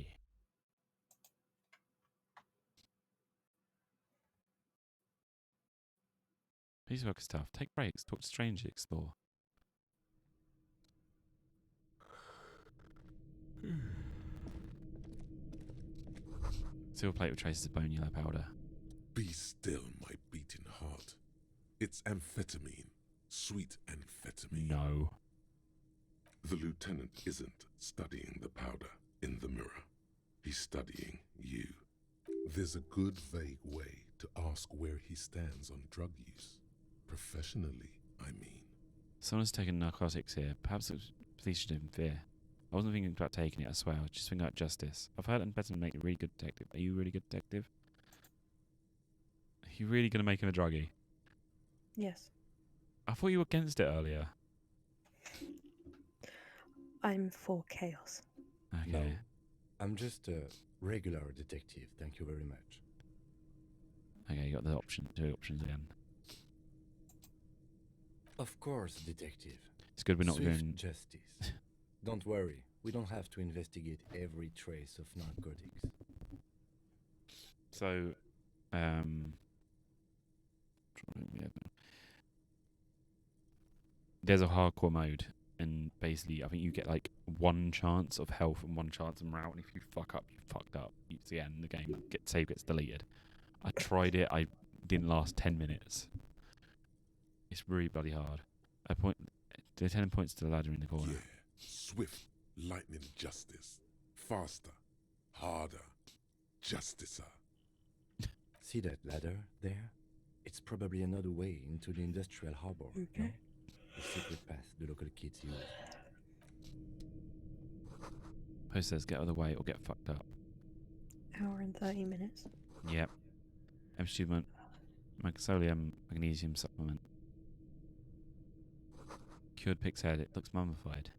Piece of work stuff. Take breaks. Talk to strangers. Explore. Silver plate with traces of bone yellow powder. Be still, my beating heart. It's amphetamine. Sweet amphetamine. No. The lieutenant isn't studying the powder in the mirror. He's studying you. There's a good, vague way to ask where he stands on drug use. Professionally, I mean. Someone's taken narcotics here. Perhaps the police should interfere. I wasn't thinking about taking it, I swear. I was just thinking about justice. I've heard amphetamine make a really good detective. Are you a really good detective? Are you really going to make him a druggie? Yes. I thought you were against it earlier. I'm for chaos. Okay. No, I'm just a regular detective. Thank you very much. Okay, you got the option. 2 options again. Of course, detective. It's good we're not Swift doing... justice. Don't worry, we don't have to investigate every trace of narcotics. So, there's a hardcore mode, and basically, I think you get like 1 chance of health and 1 chance of morale, and if you fuck up, you fucked up. It's the end. The game save gets deleted. I tried it. I didn't last 10 minutes. It's really bloody hard. The 10 points to the ladder in the corner. Yeah. Swift, lightning justice. Faster, harder, justicer. See that ladder there? It's probably another way into the industrial harbor. Okay. No? The secret path the local kids use. Post says get out of the way or get fucked up. Hour and 30 minutes. Yep. Achievement. Maxolium magnesium supplement. Cured pig's head. It looks mummified.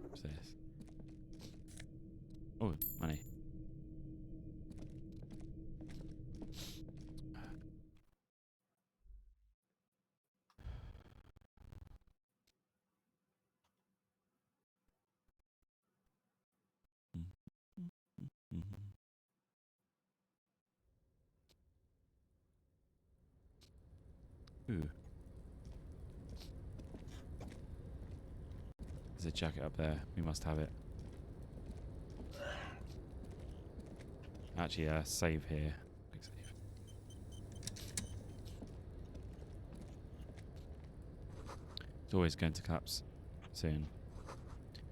What's this? Oh, money. Ooh. There's a jacket up there. We must have it. Actually, save here. Quick save. It's always going to collapse soon.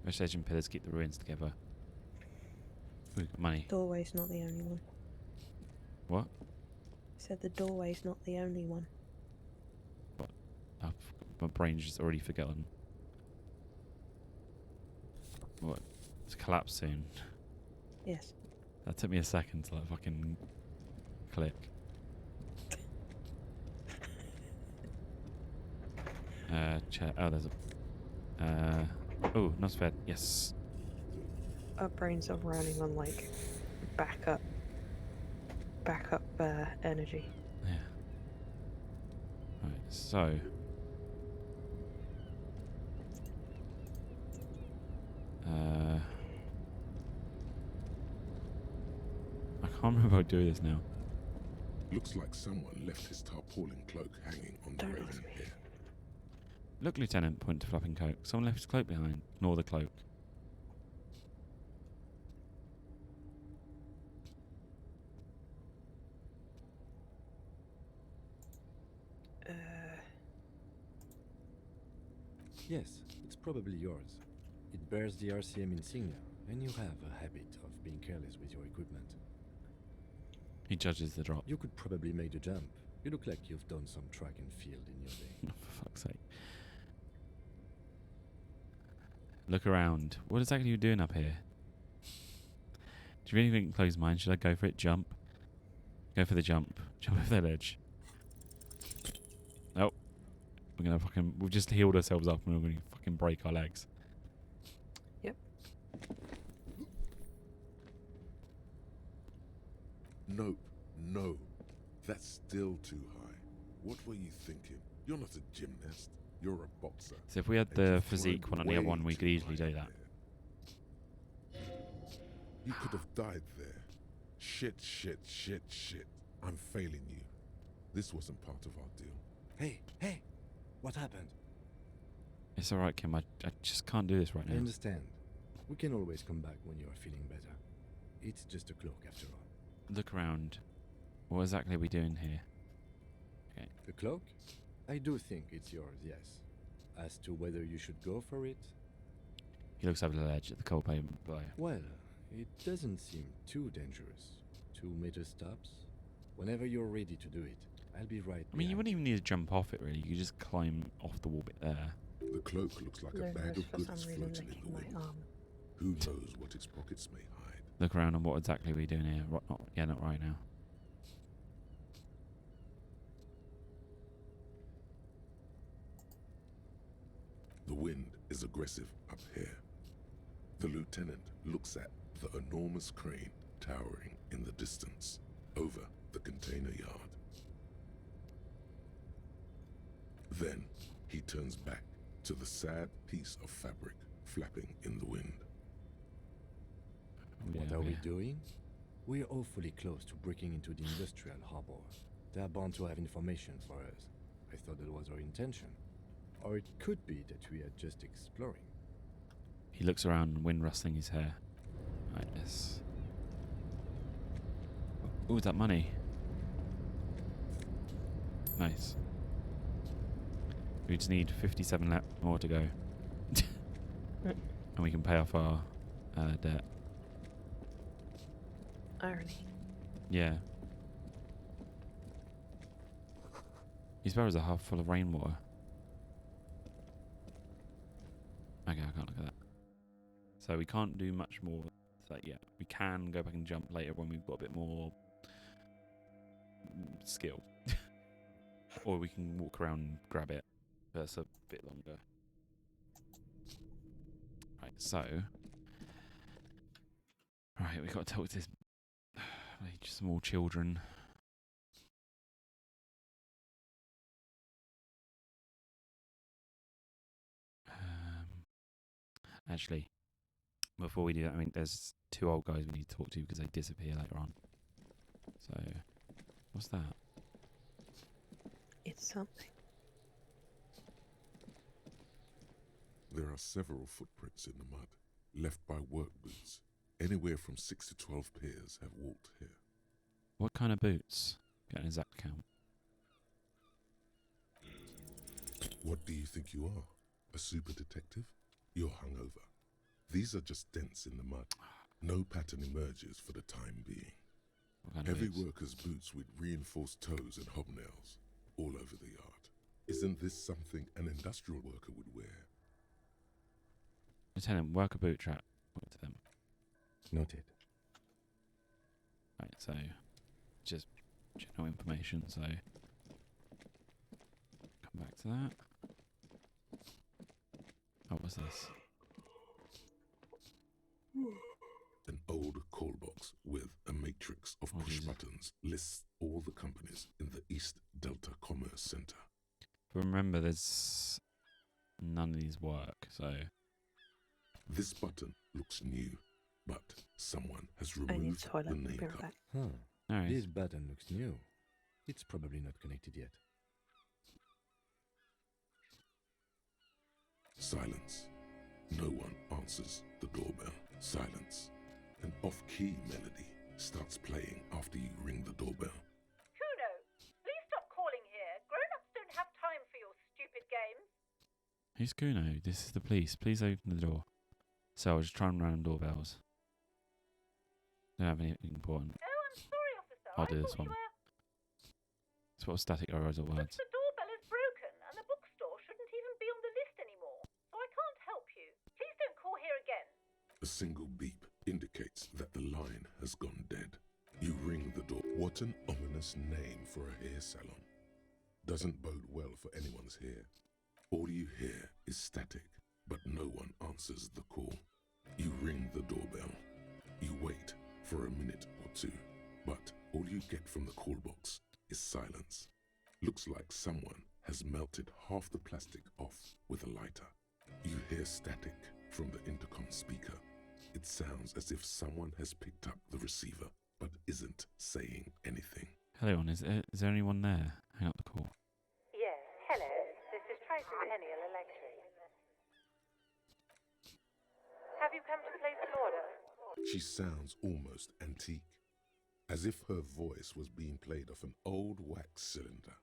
Most legend pillars keep the ruins together. Ooh, got money. Doorway's not the only one. What? Said the doorway's not the only one. What? My brain's just already forgotten. What? It's collapse soon. Yes. That took me a second to like fucking click. Oh, there's a. Oh, not bad. Yes. Our brains are running on like backup energy. Yeah. Right. So. I can't remember how to do this now. Looks like someone left his tarpaulin cloak hanging on the railing here. Look, Lieutenant, point to flapping coat. Someone left his cloak behind. Ignore the cloak. Yes, it's probably yours. It bears the RCM insignia, and you have a habit of being careless with your equipment. He judges the drop. You could probably make the jump. You look like you've done some track and field in your day. For fuck's sake. Look around. What exactly are you doing up here? Do you really think close mine? Should I go for it? Jump? Go for the jump. Jump over the ledge. Nope. We've just healed ourselves up and we're gonna fucking break our legs. Yep. Nope. No, that's still too high. What were you thinking? You're not a gymnast. You're a boxer. So if we had And the you physique climbed one on the other way one, we too could easily high do that. there. You could have died there. Shit. I'm failing you. This wasn't part of our deal. Hey, what happened? It's alright, Kim. I just can't do this right I now. understand. We can always come back when you are feeling better. It's just a cloak after all. Look around. What exactly are we doing here? Okay. The cloak? I do think it's yours, yes. As to whether you should go for it? He looks over the ledge at the cold pavement below. Well, it doesn't seem too dangerous. 2 meter stops. Whenever you're ready to do it, I'll be right I mean, you behind wouldn't even need to jump off it, really. You could just climb off the wall bit there. The cloak looks like a Luna bag is of for goods some reason floating in the licking my wind. arm. Who knows what its pockets may hide? Look around and what exactly are we doing here? Not right now. The wind is aggressive up here. The lieutenant looks at the enormous crane towering in the distance over the container yard. Then he turns back to the sad piece of fabric flapping in the wind. What are we doing? We're awfully close to breaking into the industrial harbor. They are bound to have information for us. I thought that was our intention. Or it could be that we are just exploring. He looks around, wind rustling his hair. Right, yes. Ooh, that money. Nice. We just need 57 more to go. And we can pay off our debt. Irony. Yeah. These barrels are half full of rainwater. Okay, I can't look at that. So we can't do much more to that yet. We can go back and jump later when we've got a bit more skill. Or we can walk around and grab it. But that's a bit longer. Right, so... Right, we've got to talk to this... small children. Actually, before we do that, I mean, there's 2 old guys we need to talk to because they disappear later on. So, what's that? It's something. There are several footprints in the mud, left by work boots. Anywhere from 6 to 12 pairs have walked here. What kind of boots? Get an exact count. What do you think you are? A super detective? You're hungover. These are just dents in the mud. No pattern emerges for the time being. What kind of Heavy boots? workers' boots with reinforced toes and hobnails all over the yard. Isn't this something an industrial worker would wear? Lieutenant, work a boot trap. Point to them. Noted. Right, so just general information. So come back to that. Oh, what's this? An old call box with a matrix of What push is it? buttons lists all the companies in the East Delta Commerce Center. But remember, there's none of these work. So This button looks new, but someone has I need removed toilet. the name Be right card. back. Huh. Alright. This button looks new. It's probably not connected yet. Silence. No one answers the doorbell. Silence. An off-key melody starts playing after you ring the doorbell. Kuno, please stop calling here. Grown-ups don't have time for your stupid games. Who's Kuno? This is the police. Please open the door. So I'll just try and random doorbells. Don't have anything important. Oh, I'm sorry, officer. I'll I do this thought one. you were... It's what static errors or words. The doorbell is broken, and the bookstore shouldn't even be on the list anymore. So I can't help you. Please don't call here again. A single beep indicates that the line has gone dead. You ring the door. What an ominous name for a hair salon. Doesn't bode well for anyone's hair. All you hear is static, but no one answers the call. You ring the doorbell. You wait for a minute or two, but All you get from the call box is silence. Looks like someone has melted half the plastic off with a lighter. You hear static from the intercom speaker. It sounds as if someone has picked up the receiver, but isn't saying anything. Hello, is there anyone there? Hang up the call. Yes, hello. This is Tracy Penniel Electric. Have you come to place an order? She sounds almost antique, as if her voice was being played off an old wax cylinder.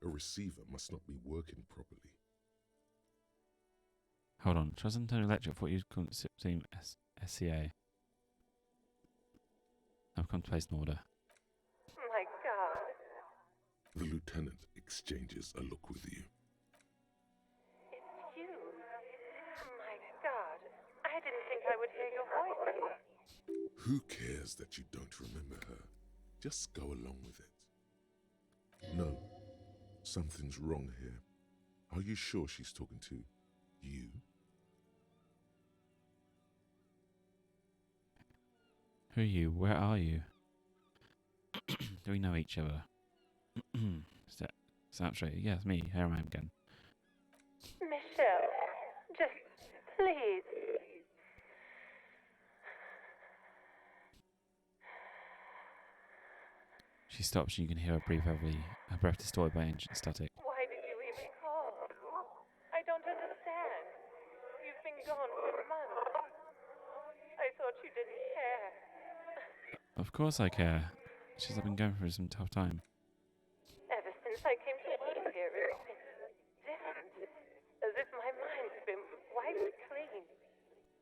A receiver must not be working properly. Hold on. Trazenton Electric, what you call it, team SCA. I've come to place an order. My God. The lieutenant exchanges a look with you. It's you. My God. I didn't think I would hear your voice. Who cares that you don't remember her? Just go along with it. No, something's wrong here. Are you sure she's talking to you? Who are you? Where are you? Do we know each other? Sound straight. Yes, me. Here I am again. Michelle, just please. She stops and you can hear her breathe heavily, her breath distorted by ancient static. Why did you even call? I don't understand. You've been gone for months. I thought you didn't care. Of course I care. She's been going through some tough time. Ever since I came to work here, it's been different. As if my mind's been wiped clean.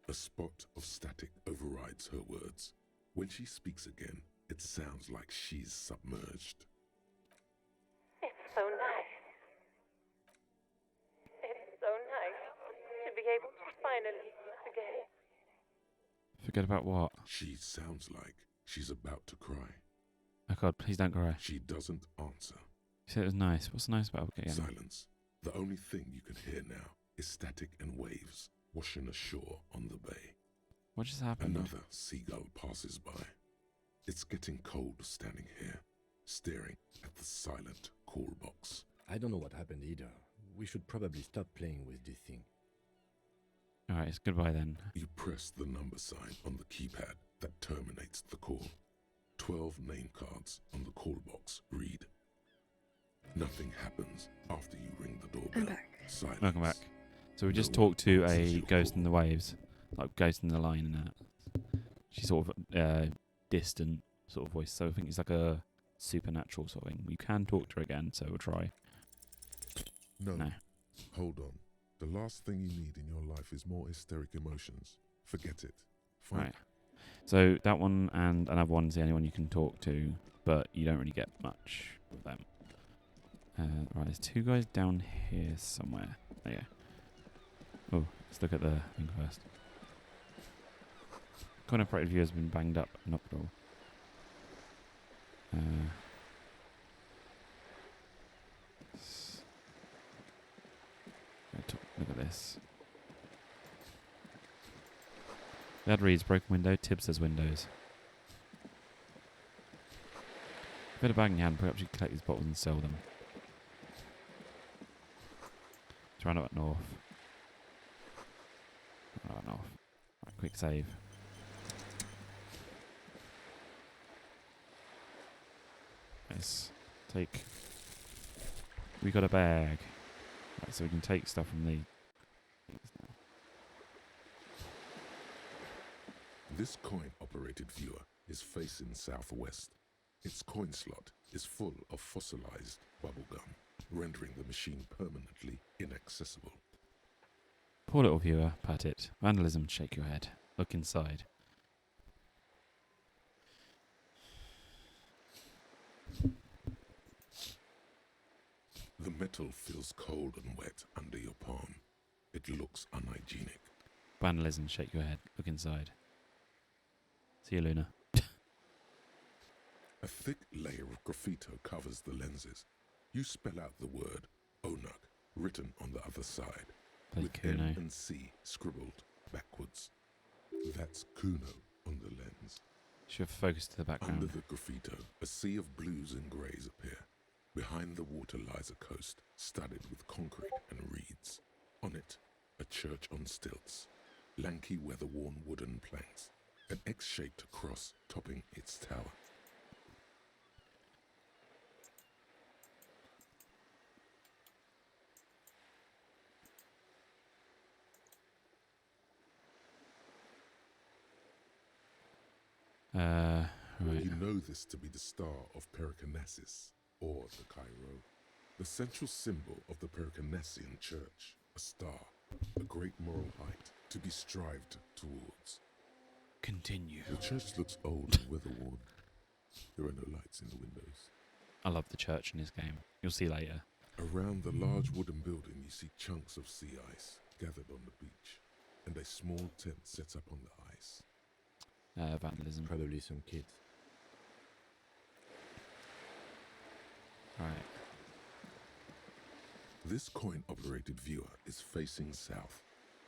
A spot of static overrides her words. When she speaks again, it sounds like she's submerged. It's so nice. It's so nice to be able to finally forget. Forget about what? She sounds like she's about to cry. Oh God, please don't cry. She doesn't answer. You said it was nice. What's nice about it again? Silence. The only thing you can hear now is static and waves washing ashore on the bay. What just happened? Another seagull passes by. It's getting cold standing here, staring at the silent call box. I don't know what happened either. We should probably stop playing with this thing. Alright, it's goodbye then. You press the number sign on the keypad that terminates the call. 12 name cards on the call box read. Nothing happens after you ring the doorbell. I'm back. Silence. Welcome back. So we just No talked to one answers a your ghost call. in the waves, like ghost in the line and that. She's sort of distant sort of voice, so I think it's like a supernatural sort of thing. You can talk to her again, so we'll try. No. No. Hold on. The last thing you need in your life is more hysteric emotions. Forget it. Fine. Right. So that one and another one's the only one you can talk to, but you don't really get much with them. Right, there's two guys down here somewhere. There you go. Oh, let's look at the thing first. Coin operated view has been banged up and up at all. Look at this. That reads broken window, Tibbs says windows. Bit of bag in your hand, perhaps you can collect these bottles and sell them. Let's round up at north. Round up north. Right, quick save. Let's take. We got a bag. Right, so we can take stuff from the. This coin-operated viewer is facing southwest. Its coin slot is full of fossilized bubblegum, rendering the machine permanently inaccessible. Poor little viewer, pat it. Vandalism, shake your head. Look inside. The metal feels cold and wet under your palm. It looks unhygienic. Vandalism, shake your head. Look inside. See you, Luna. A thick layer of graffito covers the lenses. You spell out the word Onuk written on the other side, Play with Kuno. N and C scribbled backwards. That's Kuno on the lens. Should focus to the Under background. the graffito, a sea of blues and greys appear. Behind the water lies a coast studded with concrete and reeds. On it, a church on stilts, lanky weather-worn wooden planks, an X-shaped cross topping its tower. Right. You know this to be the star of Periconesus, or the Cairo, the central symbol of the Periconesian church, a star, a great moral height to be strived towards. Continue. The church looks old and weather-worn. There are no lights in the windows. I love the church in this game. You'll see later. Around the large wooden building, you see chunks of sea ice gathered on the beach, and a small tent set up on the ice. Vandalism. Probably some kids. Right. This coin-operated viewer is facing south.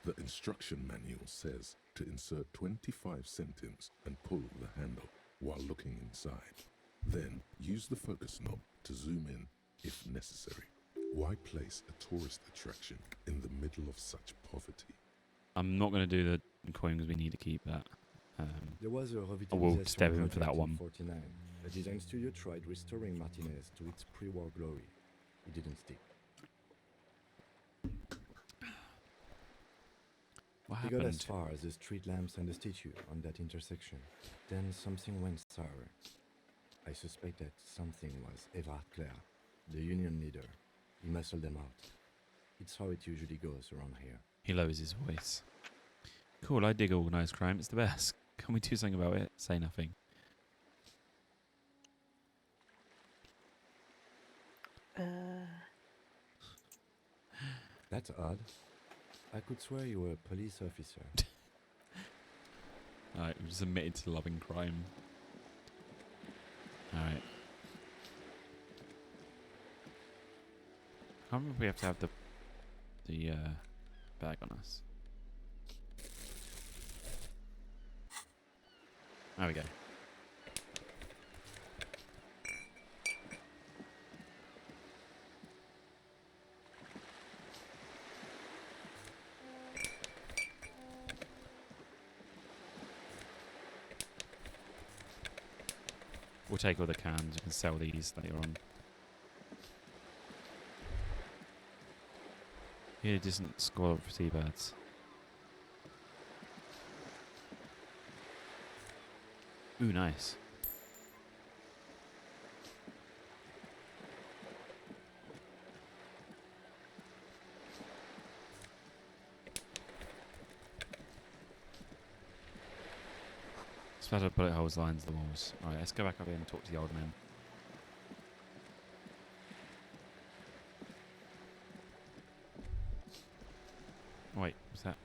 The instruction manual says to insert 25 centimes and pull the handle while looking inside. Then use the focus knob to zoom in if necessary. Why place a tourist attraction in the middle of such poverty? I'm not going to do the coin because we need to keep that. There was a I will revitalization step in for that project one. in 49. The design studio tried restoring Martinez to its pre-war glory. It didn't stick. What They got as happened? far as the street lamps and the statue on that intersection. Then something went sour. I suspect that something was Everard Clare, the union leader. He muscled them out. It's how it usually goes around here. He lowers his voice. Cool, I dig organised crime. It's the best. Can we do something about it? Say nothing. That's odd. I could swear you were a police officer. Alright, we've just admitted to loving crime. Alright. I can't remember if we have to have the bag on us. There we go. We'll take all the cans. We can sell these later on. Here, distant squad of seabirds. Ooh, nice. Splatter bullet holes lines the walls. Alright, let's go back up here and talk to the old man. Wait, what's that?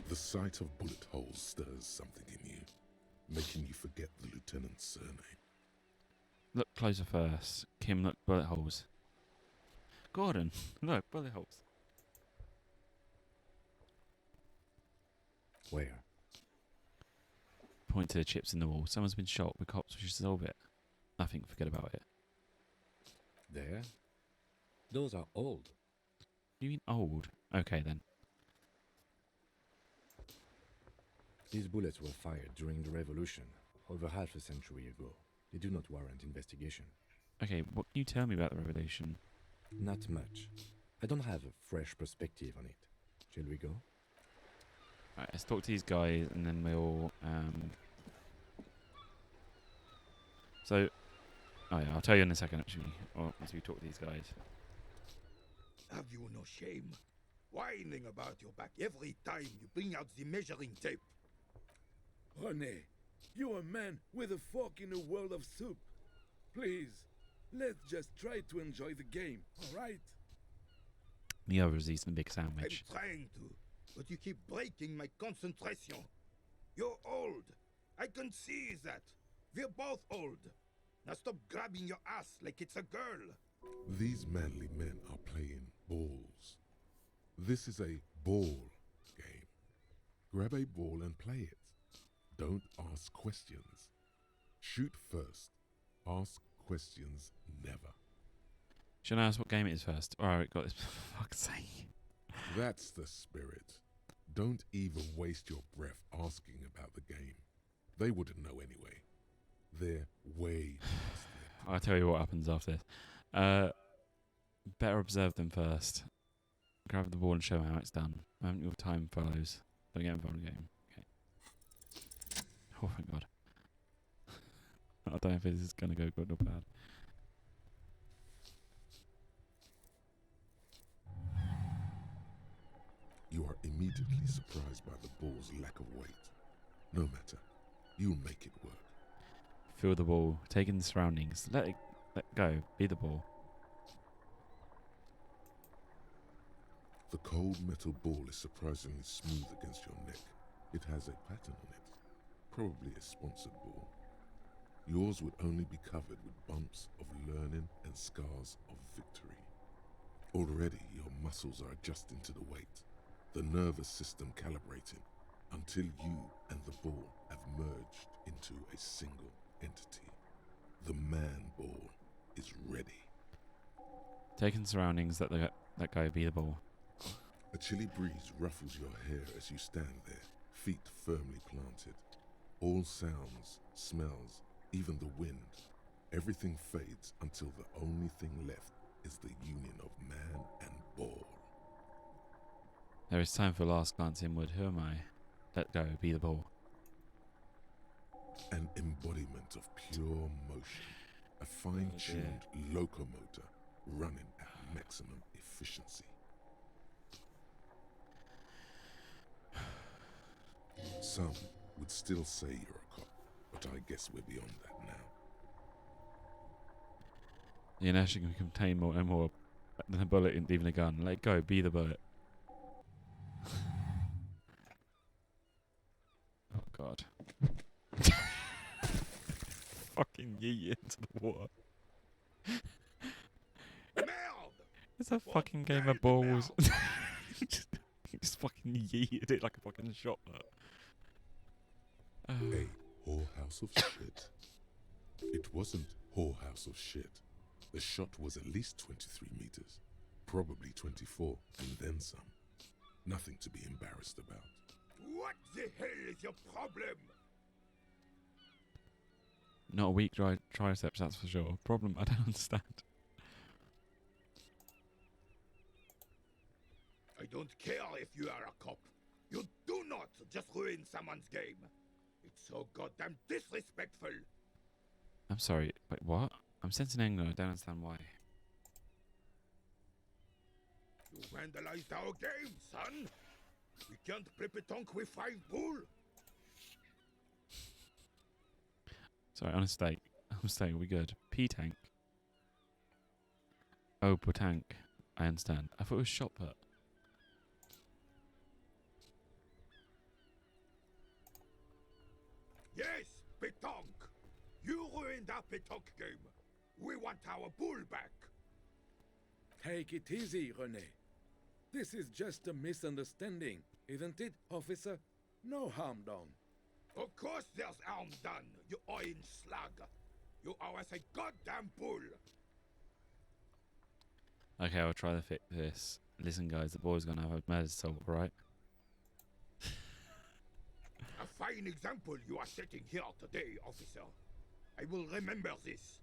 The sight of bullet holes stirs something in you, making you forget the lieutenant's surname. Look closer first. Kim, look, bullet holes. Gordon, look, bullet holes. Where? Point to the chips in the wall. Someone's been shot. The cops should solve it. Nothing, forget about it. There? Those are old. You mean old? Okay then. These bullets were fired during the revolution, over half a century ago. They do not warrant investigation. Okay, what can you tell me about the revolution? Not much. I don't have a fresh perspective on it. Shall we go? Alright, let's talk to these guys and then we'll so oh yeah, I'll tell you in a second actually. Or once we talk to these guys. Have you no shame? Whining about your back every time you bring out the measuring tape. René, you're a man with a fork in a world of soup. Please, let's just try to enjoy the game, alright? The others eating a big sandwich. I'm trying to, but you keep breaking my concentration. You're old. I can see that. We're both old. Now stop grabbing your ass like it's a girl. These manly men are playing balls. This is a ball game. Grab a ball and play it. Don't ask questions. Shoot first. Ask questions never. Should I ask what game it is first? Alright, got this. For fuck's sake. That's the spirit. Don't even waste your breath asking about the game. They wouldn't know anyway. They're way past it. I'll tell you what happens after this. Better observe them first. Grab the ball and show how it's done. Moment your time follows. Don't get involved in the game. Okay. Oh, thank God. I don't know if this is going to go good or bad. You are immediately surprised by the ball's lack of weight. No matter. You'll make it work. Feel the ball. Take in the surroundings. Let go. Be the ball. The cold metal ball is surprisingly smooth against your neck. It has a pattern on it. Probably a sponsored ball. Yours would only be covered with bumps of learning and scars of victory. Already your muscles are adjusting to the weight, the nervous system calibrating, until you and the ball have merged into a single entity. The man ball is ready. Take in surroundings. Let go. Be the ball. A chilly breeze ruffles your hair as you stand there, feet firmly planted. All sounds, smells, even the wind, everything fades until the only thing left is the union of man and ball. There is time for a last glance inward. Who am I? Let go. Be the ball. An embodiment of pure motion, a fine-tuned locomotor running at maximum efficiency. Some would still say you're a cop, but I guess we're beyond that now. The inertia can contain more than a bullet, and even a gun. Let go. Be the bullet. Oh God. Fucking yeet into the water. It's a fucking game of balls. Just fucking yeeted it like a fucking shot put. A whorehouse of shit. It wasn't whorehouse of shit. The shot was at least 23 meters, probably 24, and then some. Nothing to be embarrassed about. What the hell is your problem? Not a weak triceps, that's for sure. Problem, I don't understand. I don't care if you are a cop. You do not just ruin someone's game. It's so goddamn disrespectful. I'm sorry, wait, what? I'm sensing anger, I don't understand why. You vandalized our game, son. We can't play petanque with 5 bull. Sorry, on a mistake, we good. P-tank. Oh, petanque. I understand. I thought it was shot put. Yes, petanque. You ruined our petanque game. We want our bull back. Take it easy, René. This is just a misunderstanding, isn't it, officer? No harm done. Of course there's harm done, you orange slug. You owe us a goddamn bull. Okay, I'll try to fix this. Listen, guys, the boy's gonna have a murder to solve, right? A fine example you are setting here today, officer. I will remember this.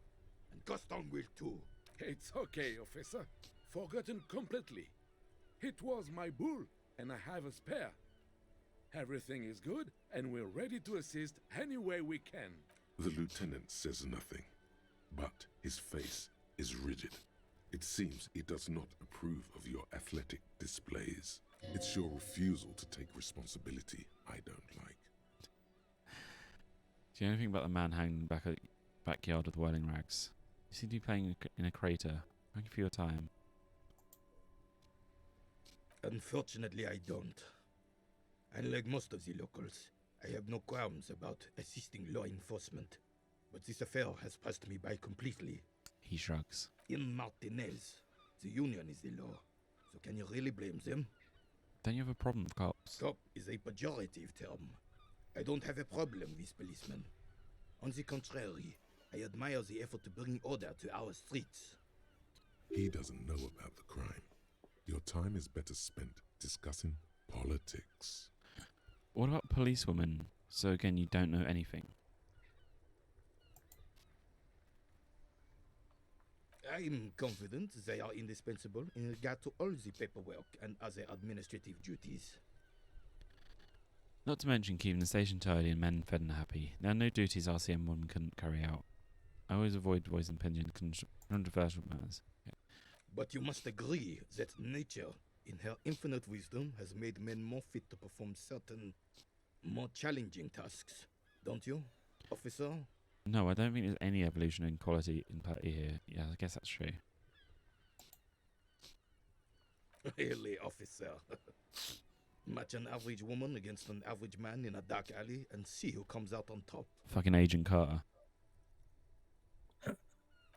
And Gaston will too. It's okay, officer. Forgotten completely. It was my bull, and I have a spare. Everything is good, and we're ready to assist any way we can. The lieutenant says nothing, but his face is rigid. It seems he does not approve of your athletic displays. It's your refusal to take responsibility I don't like. Do you know anything about the man hanging back at backyard with whirling rags? You seem to be playing in a crater. Thank you for your time. Unfortunately, I don't. Unlike most of the locals, I have no qualms about assisting law enforcement. But this affair has passed me by completely. He shrugs. In Martinez, the union is the law. So can you really blame them? Don't you have a problem with cops? Cop is a pejorative term. I don't have a problem with policemen. On the contrary, I admire the effort to bring order to our streets. He doesn't know about the crime. Your time is better spent discussing politics. What about policewomen? So again, you don't know anything. I'm confident they are indispensable in regard to all the paperwork and other administrative duties. Not to mention keeping the station tidy and men fed and happy. There are no duties RCM women couldn't carry out. I always avoid voicing opinion in controversial matters. Okay. But you must agree that nature, in her infinite wisdom, has made men more fit to perform certain, more challenging tasks. Don't you, officer? No, I don't think there's any evolution in quality in party here. Yeah, I guess that's true. Really, officer. Match an average woman against an average man in a dark alley and see who comes out on top. Fucking Agent Carter.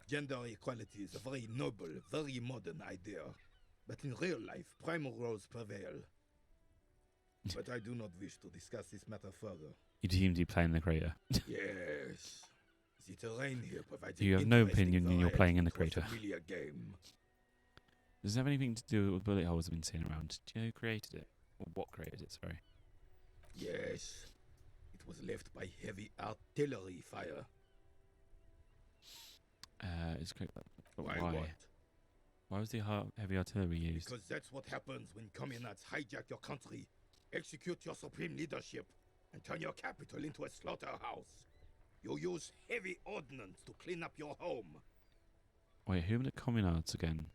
Gender equality is a very noble, very modern idea. But in real life, primal roles prevail. But I do not wish to discuss this matter further. You seem to be playing the crater. Yes. The terrain here provides You an have no interesting opinion and you're variety playing in the to a crater. familiar game. Does it have anything to do with bullet holes I've been seeing around? Do you know who created it? Or what created it, sorry? Yes. It was left by heavy artillery fire. It's great, but Why why? what? Why was the heavy artillery used? Because that's what happens when communards hijack your country, execute your supreme leadership, and turn your capital into a slaughterhouse. You use heavy ordnance to clean up your home. Wait, who were the communards again?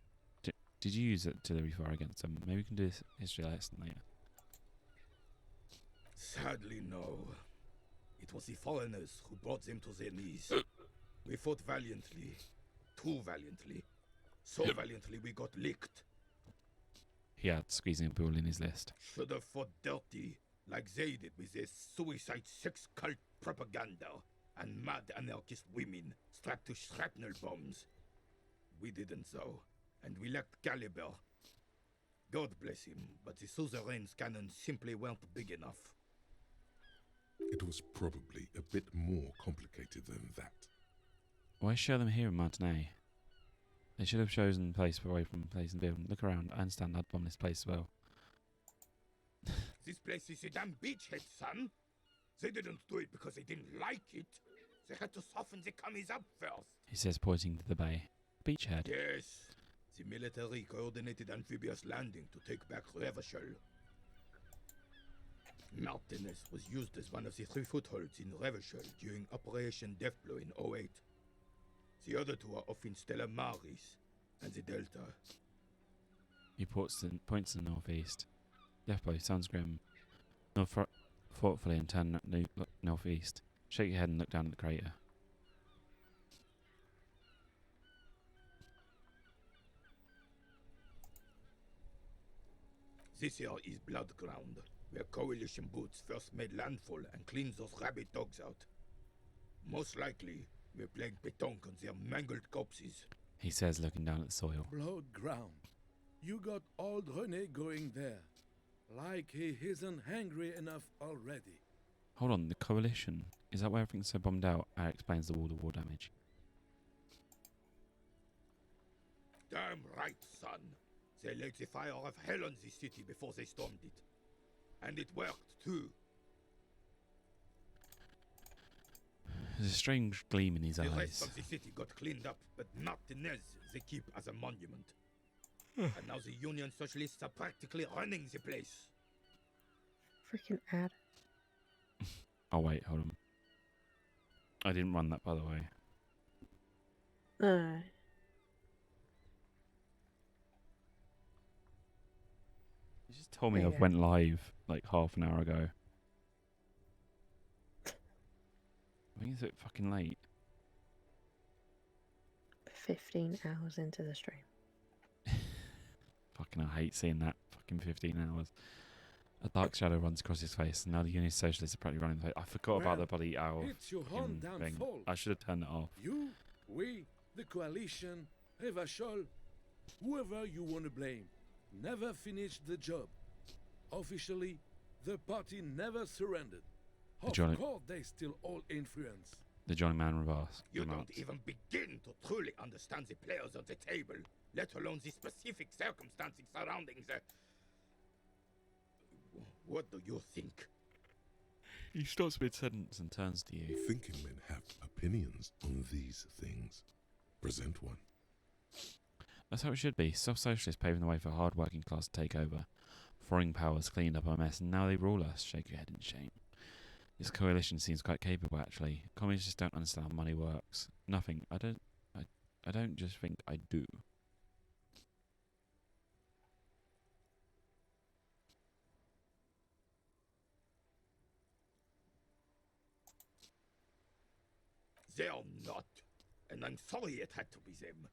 Did you use artillery fire against them? Maybe we can do this history lesson later. Sadly, no. It was the foreigners who brought them to their knees. We fought valiantly. Too valiantly. So valiantly we got licked. He had squeezing a bull in his list. Should have fought dirty, like they did with their suicide sex cult propaganda and mad anarchist women strapped to shrapnel bombs. We didn't though, and we lacked caliber. God bless him, but the suzerain's cannons simply weren't big enough. It was probably a bit more complicated than that. Why show them here in Martinez? They should have chosen a place away from the place and building. Look around. I understand I'd bomb this place as well. This place is a damn beachhead, son. They didn't do it because they didn't like it. They had to soften the commies up first. He says, pointing to the bay. Beachhead. Yes. The military coordinated amphibious landing to take back Revachol. Martinez was used as one of the 3 footholds in Revachol during Operation Deathblow in 08. The other 2 are off in Stella Maris and the Delta. He points to the northeast. Deathblow sounds grim. Thoughtfully and turn northeast. Shake your head and look down at the crater. This here is Blood Ground, where coalition boots first made landfall and cleaned those rabid dogs out. Most likely, we're playing pétanque on their mangled corpses. He says, looking down at the soil. Blood ground. You got old René going there. Like he isn't hungry enough already. Hold on, the coalition. Is that why everything's so bombed out? That explains the wall-to-wall damage. Damn right, son. They laid the fire of hell on the city before they stormed it. And it worked, too. There's a strange gleam in his The eyes. rest of the city got cleaned up, but Martinez they keep as a monument. And now the Union Socialists are practically running the place. Freaking ad. Oh wait, hold on. I didn't run that, by the way. You just told me I Yeah. went live like half an hour ago. I think it's a bit fucking late. 15 hours into the stream. Fucking, I hate seeing that. Fucking 15 hours. A dark shadow runs across his face, and now the Union Socialists are practically running the place. I forgot about the bloody hour It's your fucking own thing. downfall. I should have turned it off. You, we, the coalition, Revachol, whoever you want to blame, never finished the job. Officially, the party never surrendered. Of Jolly- course, they still all influence. The Jolly Man remarks. You don't even begin to truly understand the players of the table, let alone the specific circumstances surrounding the... What do you think? He stops mid-sentence and turns to you. Thinking men have opinions on these things. Present one. That's how it should be. Soft socialists paving the way for hard working class to take over. Foreign powers cleaned up our mess and now they rule us. Shake your head in shame. This coalition seems quite capable, actually. Communists just don't understand how money works. Nothing. I don't just think I do. They are not. And I'm sorry it had to be them.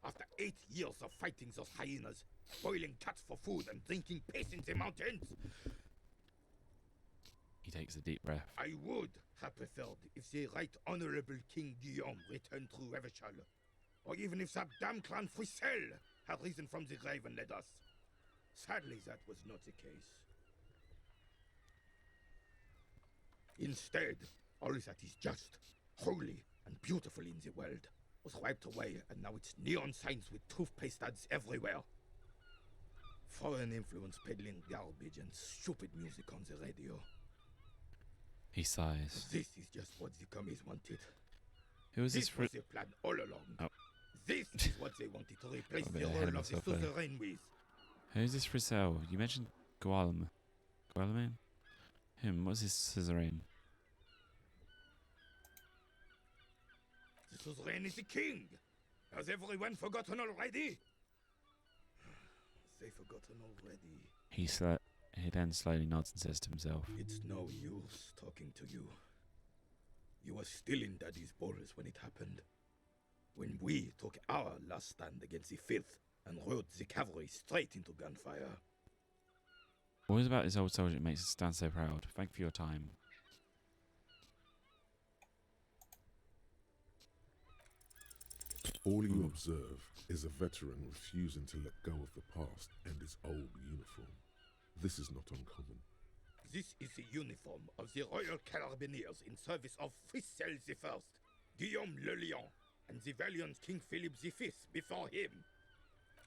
After 8 years of fighting those hyenas, boiling cats for food and drinking piss in the mountains, He takes a deep breath. I would have preferred if the Right Honorable King Guillaume returned through Revachol, or even if that damn clan Frisell had risen from the grave and led us. Sadly, that was not the case. Instead, all that is just, holy, and beautiful in the world was wiped away, and now it's neon signs with toothpaste ads everywhere. Foreign influence peddling garbage and stupid music on the radio. He sighs. This is just what the commies wanted. Who is this was the plan all along. Oh. This is what they wanted to replace Got a bit the ahead role of of the myself there. suzerain with. Who's this Frisell? You mentioned Gualm. Gualman? Him. What's his suzerain? The suzerain is the king. Has everyone forgotten already? They forgotten already. He then slowly nods and says to himself, It's no use talking to you. You were still in Daddy's balls when it happened. When we took our last stand against the filth and rode the cavalry straight into gunfire. What is it about this old soldier that makes us stand so proud? Thank you for your time. All you observe is a veteran refusing to let go of the past and his old uniform. This is not uncommon. This is the uniform of the Royal Carabineers in service of Frisell I, Guillaume Le Lion, and the valiant King Philip V before him.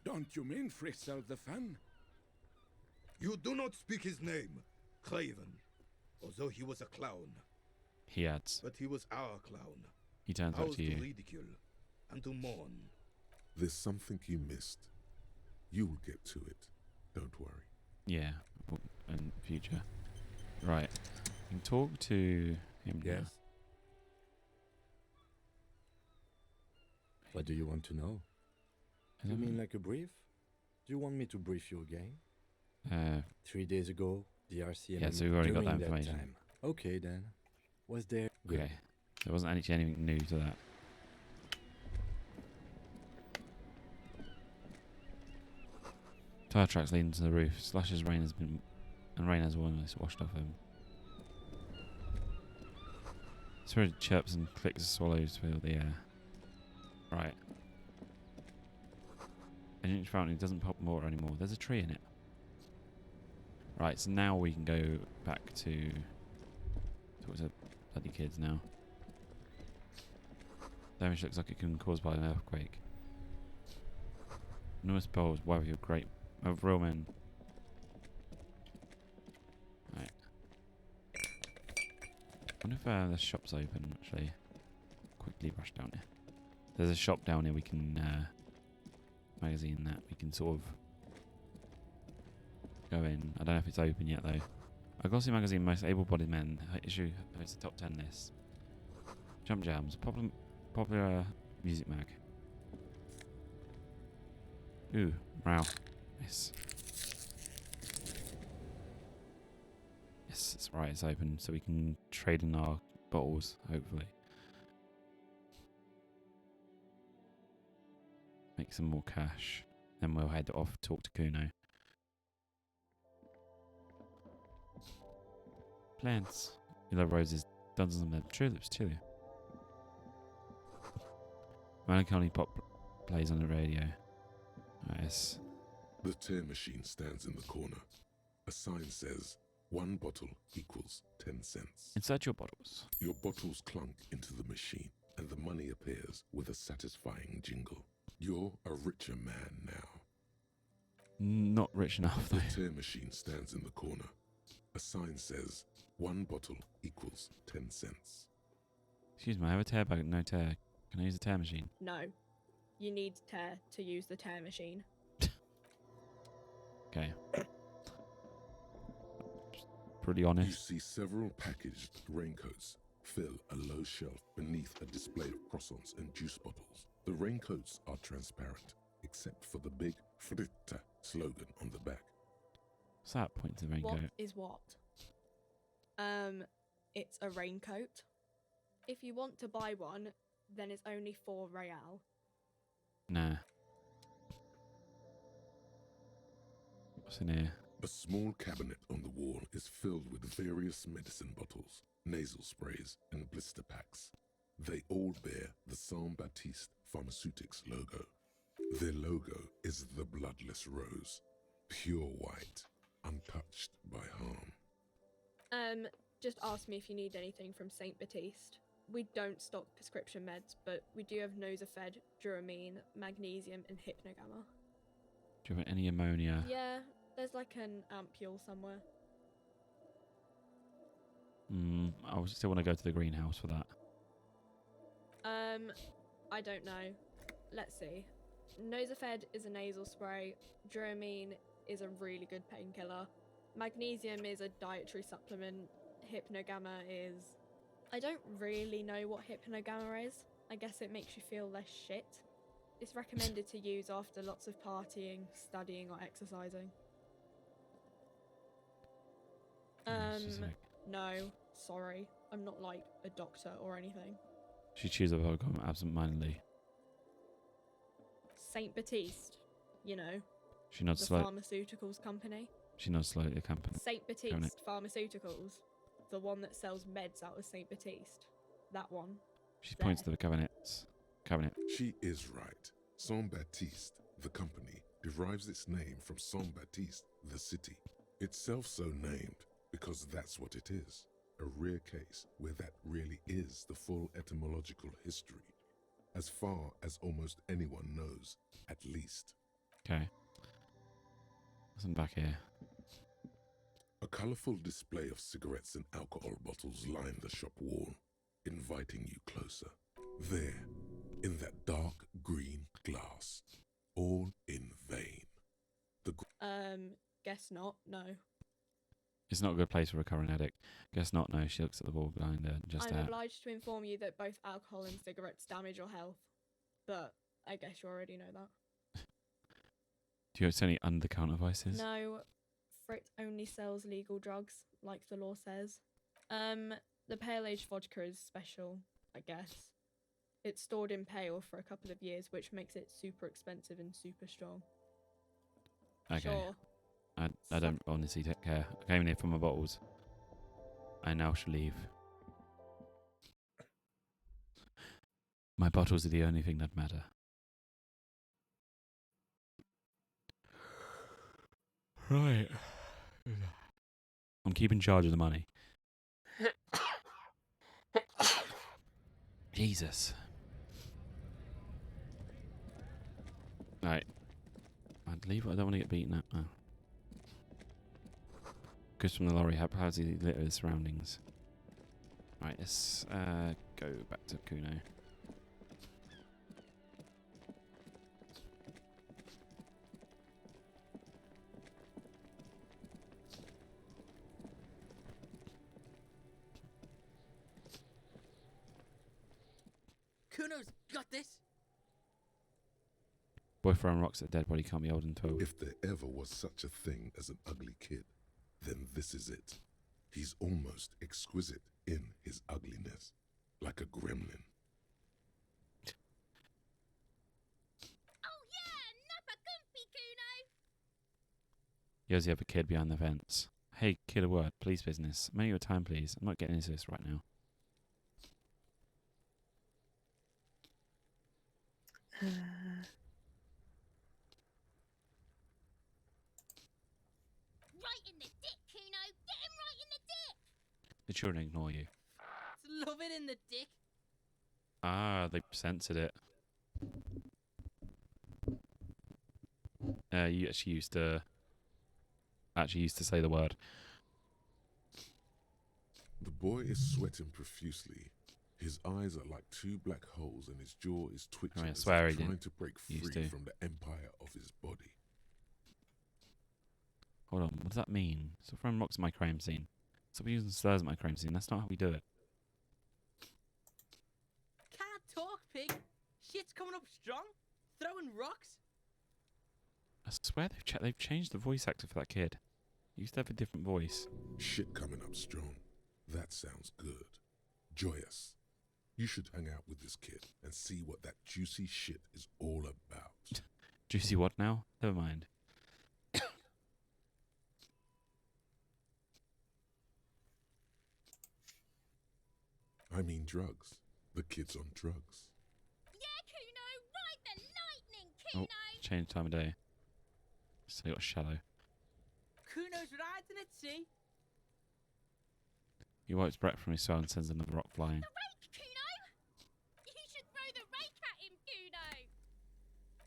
Don't you mean Frisell the Fan? You do not speak his name, Craven, although he was a clown. He adds. But he was our clown. He turns back Ours to you. ridicule and to mourn. There's something you missed. You'll get to it. Don't worry. Yeah, in future. Right. You can talk to him now. Yes. What do you want to know? You mean like a brief? Do you want me to brief you again? 3 days ago, the RCM. Yeah, so we've already got that during information. time. Okay then. Was there? Okay. There wasn't actually anything new to that. Tire tracks leading to the roof. Slash's rain has been, and rain has almost washed off him. Spirit chirps and clicks as swallows fill the air. Right. An inch fountain doesn't pop water anymore. There's a tree in it. Right, so now we can go back to talk to bloody kids now. Damage looks like it can be caused by an earthquake. Enormous bowls, wow, you're great. Of real men. Right. I wonder if the shop's open, actually. Quickly rush down here. There's a shop down here we can, magazine that. We can sort of go in. I don't know if it's open yet, though. A glossy magazine, most able-bodied men. Issue, it's the top 10 list. Jump Jams, popular music mag. Ooh, wow. Yes. Yes, that's right, it's open, so we can trade in our bottles, hopefully. Make some more cash. Then we'll head off, talk to Kuno. Plants. Yellow roses, dozens of them. Tulips too. Melancholy pop plays on the radio. Yes. The tear machine stands in the corner. A sign says 1 bottle equals 10 10 cents. Insert your bottles. Your bottles clunk into the machine, and the money appears with a satisfying jingle. You're a richer man now. Not rich enough, though. The tear machine stands in the corner. A sign says, 1 bottle equals 10 cents. Excuse me, I have a tear bag, no tear. Can I use the tear machine? No. You need tear to use the tear machine. Okay. Pretty honest. You see several packaged raincoats fill a low shelf beneath a display of croissants and juice bottles. The raincoats are transparent, except for the big Fritta slogan on the back. What's that? Point to the raincoat. What is what? It's a raincoat. If you want to buy one, then it's only 4 real. Nah. What's in here? A small cabinet on the wall is filled with various medicine bottles, nasal sprays, and blister packs. They all bear the Saint Baptiste Pharmaceutics logo. Their logo is the bloodless rose, pure white, untouched by harm. Just ask me if you need anything from Saint Baptiste. We don't stock prescription meds, but we do have Nosafed, Duramine, Magnesium, and Hypnogamma. Do you have any ammonia? Yeah, there's like an ampule somewhere. I still want to go to the greenhouse for that. I don't know. Let's see. Nosafed is a nasal spray. Duramine is a really good painkiller. Magnesium is a dietary supplement. Hypnogamma is... I don't really know what Hypnogamma is. I guess it makes you feel less shit. It's recommended to use after lots of partying, studying, or exercising. No, sorry. I'm not like a doctor or anything. She chews up her gum absent-mindedly. Saint Baptiste, you know. She nods the slowly. Pharmaceuticals company. She nods slowly at company. Saint Baptiste Pharmaceuticals. The one that sells meds out of Saint Baptiste. That one. She points to the cabinet. She is right. Saint Baptiste, the company, derives its name from Saint Baptiste, the city. Itself so named because that's what it is. A rare case where that really is the full etymological history. As far as almost anyone knows, at least. Okay. Listen back here. A colourful display of cigarettes and alcohol bottles line the shop wall, inviting you closer. There, in that dark green glass, all in vain. Guess not, no. It's not a good place for a current addict. Guess not, no. She looks at the wall behind her. Just I'm out. obliged to inform you that both alcohol and cigarettes damage your health. But I guess you already know that. Do you have any under-counter vices? No, Frit only sells legal drugs, like the law says. The pale age vodka is special, I guess. It's stored in pale for a couple of years, which makes it super expensive and super strong. Okay. Sure. I don't honestly take care. I came in here for my bottles. I now shall leave. My bottles are the only thing that matter. Right. I'm keeping charge of the money. Jesus. Right. I'd leave. I don't want to get beaten up. Oh. Chris from the lorry. How's he lit with his surroundings? Right, let's go back to Kuno. Kuno's got this. Boy throwing rocks at dead body can't be olden to. If there ever was such a thing as an ugly kid, then this is it. He's almost exquisite in his ugliness, like a gremlin. Oh yeah, Nappa Gumpy Kuno. Here's the other kid behind the fence. Hey, kid, a word, please business. Make your time, please. I'm not getting into this right now. Right in the dick, Kuno. Get him right in the dick. The children ignore you. Love it in the dick. Ah, they censored it. You actually used to say the word. The boy is sweating profusely. His eyes are like two black holes and his jaw is twitching I as swear if he trying to break used free to. from the empire of his body. Hold on, what does that mean? Stop throwing rocks at my crime scene. Stop using slurs at my crime scene. That's not how we do it. Can't talk, pig. Shit's coming up strong. Throwing rocks. I swear they've changed the voice actor for that kid. He used to have a different voice. Shit coming up strong. That sounds good. Joyous. You should hang out with this kid and see what that juicy shit is all about. Juicy what now? Never mind. I mean drugs. The kid's on drugs. Yeah, Kuno, ride the lightning, Oh, Kuno. change time of day. So you got shallow. Kuno's riding at sea. He wipes Brett from his swell and sends another rock flying. Rake, Kuno! You should throw the rake at him, Kuno!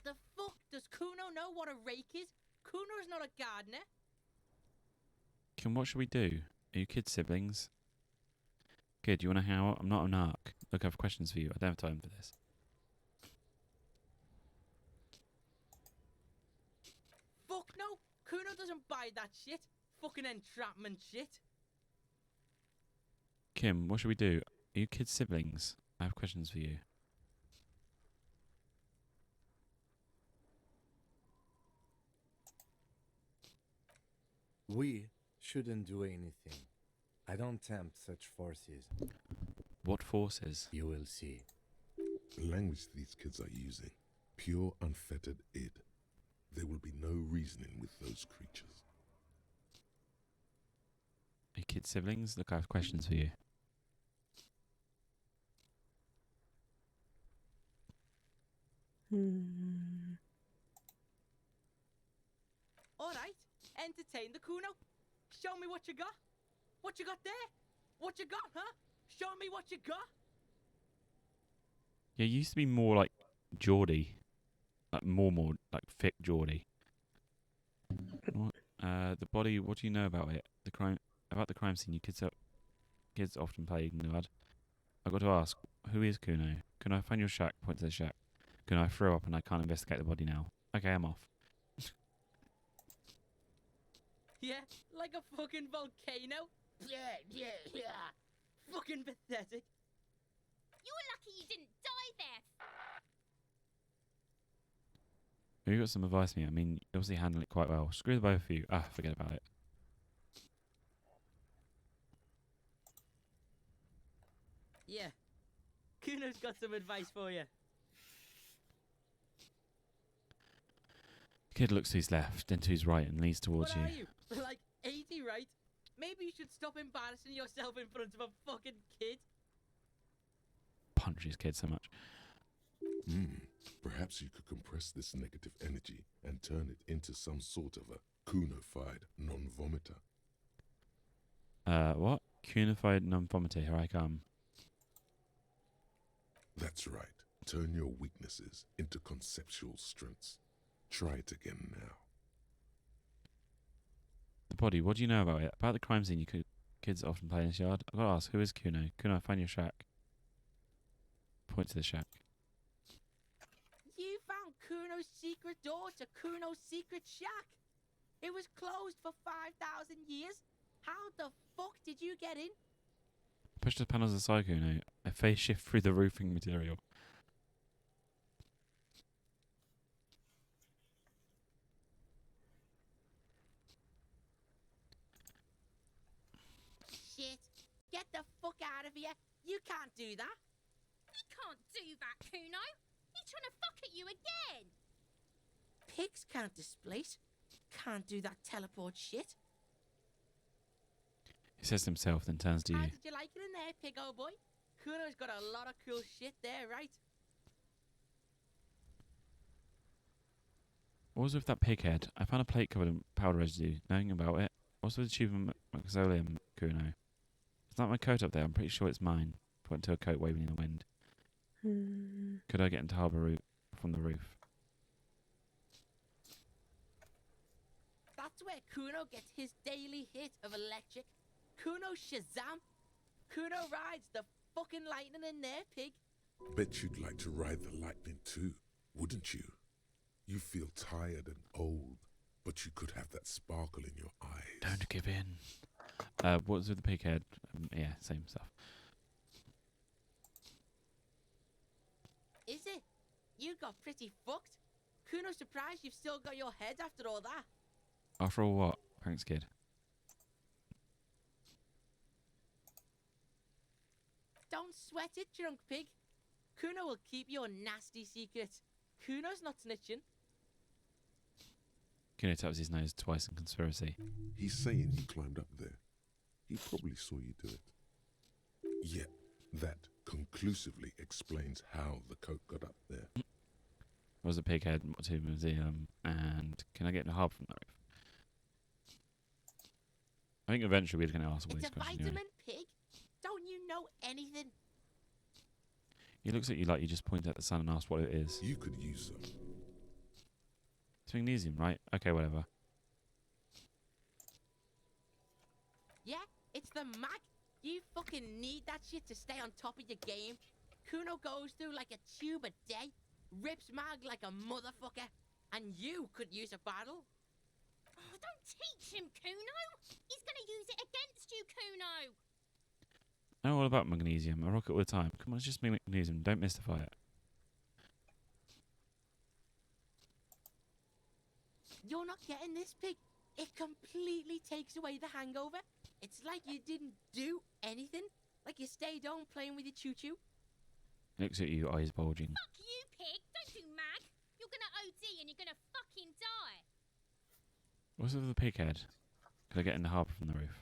The fuck does Kuno know what a rake is? Kuno's not a gardener. Kim, what should we do? Are you kids siblings? Kid, you want to hang out? I'm not a narc. Look, I have questions for you. I don't have time for this. Fuck no! Kuno doesn't buy that shit. Fucking entrapment shit. Kim, what should we do? Are you kids siblings? I have questions for you. We shouldn't do anything. I don't tempt such forces. What forces? You will see. The language these kids are using. Pure, unfettered id. There will be no reasoning with those creatures. Are you kids siblings? Look, I have questions for you. Alright, entertain the Kuno. Show me what you got. What you got there? What you got, huh? Show me what you got. Yeah, you used to be more like Geordie. Like more like thick Geordie. What? The body, what do you know about it? About the crime scene you kids often play ignored. I've got to ask, who is Kuno? Can I find your shack? Point to the shack. Can I throw up and I can't investigate the body now? Okay, I'm off. Yeah, like a fucking volcano. Yeah. Fucking pathetic. You're lucky you didn't die there. You got some advice for me? I mean, you obviously handle it quite well. Screw the both of you. Forget about it. Yeah. Kuno's got some advice for you. Kid looks to his left, then to his right, and leads towards What you. are you? Like 80, right? Maybe you should stop embarrassing yourself in front of a fucking kid. Punches kid so much. Perhaps you could compress this negative energy and turn it into some sort of a Kuno-fied non-vomiter. What? Cunified non-vomiter, here I come. That's right. Turn your weaknesses into conceptual strengths. Try it again now. The body, what do you know about it? About the crime scene kids often play in this yard? I've got to ask, who is Kuno? Kuno, find your shack. Point to the shack. You found Kuno's secret door to Kuno's secret shack. It was closed for 5,000 years. How the fuck did you get in? Push the panels aside, Kuno. I phase shift through the roofing material. Shit. Get the fuck out of here. You can't do that. He can't do that, Kuno. He's trying to fuck at you again. Pigs can't displace. Can't do that teleport shit. He says to himself, then turns to How you. did you like it in there, pig old boy? Kuno's got a lot of cool shit there, right? What was with that pig head? I found a plate covered in powder residue. Knowing about it. What's with the tube of Maxolium, Kuno? Is that my coat up there? I'm pretty sure it's mine. Point to a coat waving in the wind. Could I get into harbour route from the roof? That's where Kuno gets his daily hit of electric. Kuno Shazam. Kuno rides the fucking lightning in there, pig. Bet you'd like to ride the lightning too, wouldn't you? You feel tired and old, but you could have that sparkle in your eyes. Don't give in. What's with the pig head? Yeah, same stuff. Is it? You got pretty fucked. Kuno's surprised you've still got your head after all that. After all what? Thanks, kid. Don't sweat it, drunk pig. Kuno will keep your nasty secrets. Kuno's not snitching. Kuno taps his nose twice in conspiracy. He's saying you climbed up there. He probably saw you do it. Yet, that conclusively explains how the coat got up there. Was a pig head to museum, and can I get in the harbour from the roof? I think eventually we're going to ask all It's these a questions. vitamin, Anyway. pig. Don't you know anything? He looks at you like you just pointed at the sun and asked what it is. You could use some. It's magnesium, right? Okay, whatever. Yeah, it's the mag. You fucking need that shit to stay on top of your game. Kuno goes through like a tube a day, rips mag like a motherfucker, and you could use a battle. Oh, don't teach him, Kuno. He's gonna use it against you, Kuno. I know all about magnesium. I rock it all the time. Come on, it's just magnesium. Don't mystify it. You're not getting this, pig. It completely takes away the hangover. It's like you didn't do anything. Like you stayed home playing with your choo-choo. He looks at you, eyes bulging. Fuck you, pig. Don't do mag. You're gonna OD and you're gonna fucking die. What's with the pig head? Could I get in the harbour from the roof?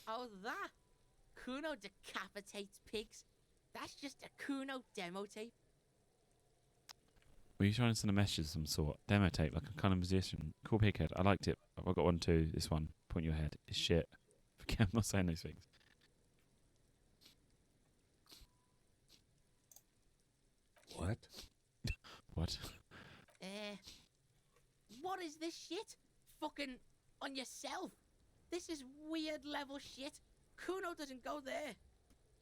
Oh, that? Kuno decapitates pigs. That's just a Kuno demo tape. Were you trying to send a message of some sort? Demo tape, like a kind of musician. Cool pig head. I liked it. I've got one too. This one. Point your head. It's shit. Forget I'm not saying those things. What? What? What is this shit? Fucking on yourself. This is weird level shit. Kuno doesn't go there.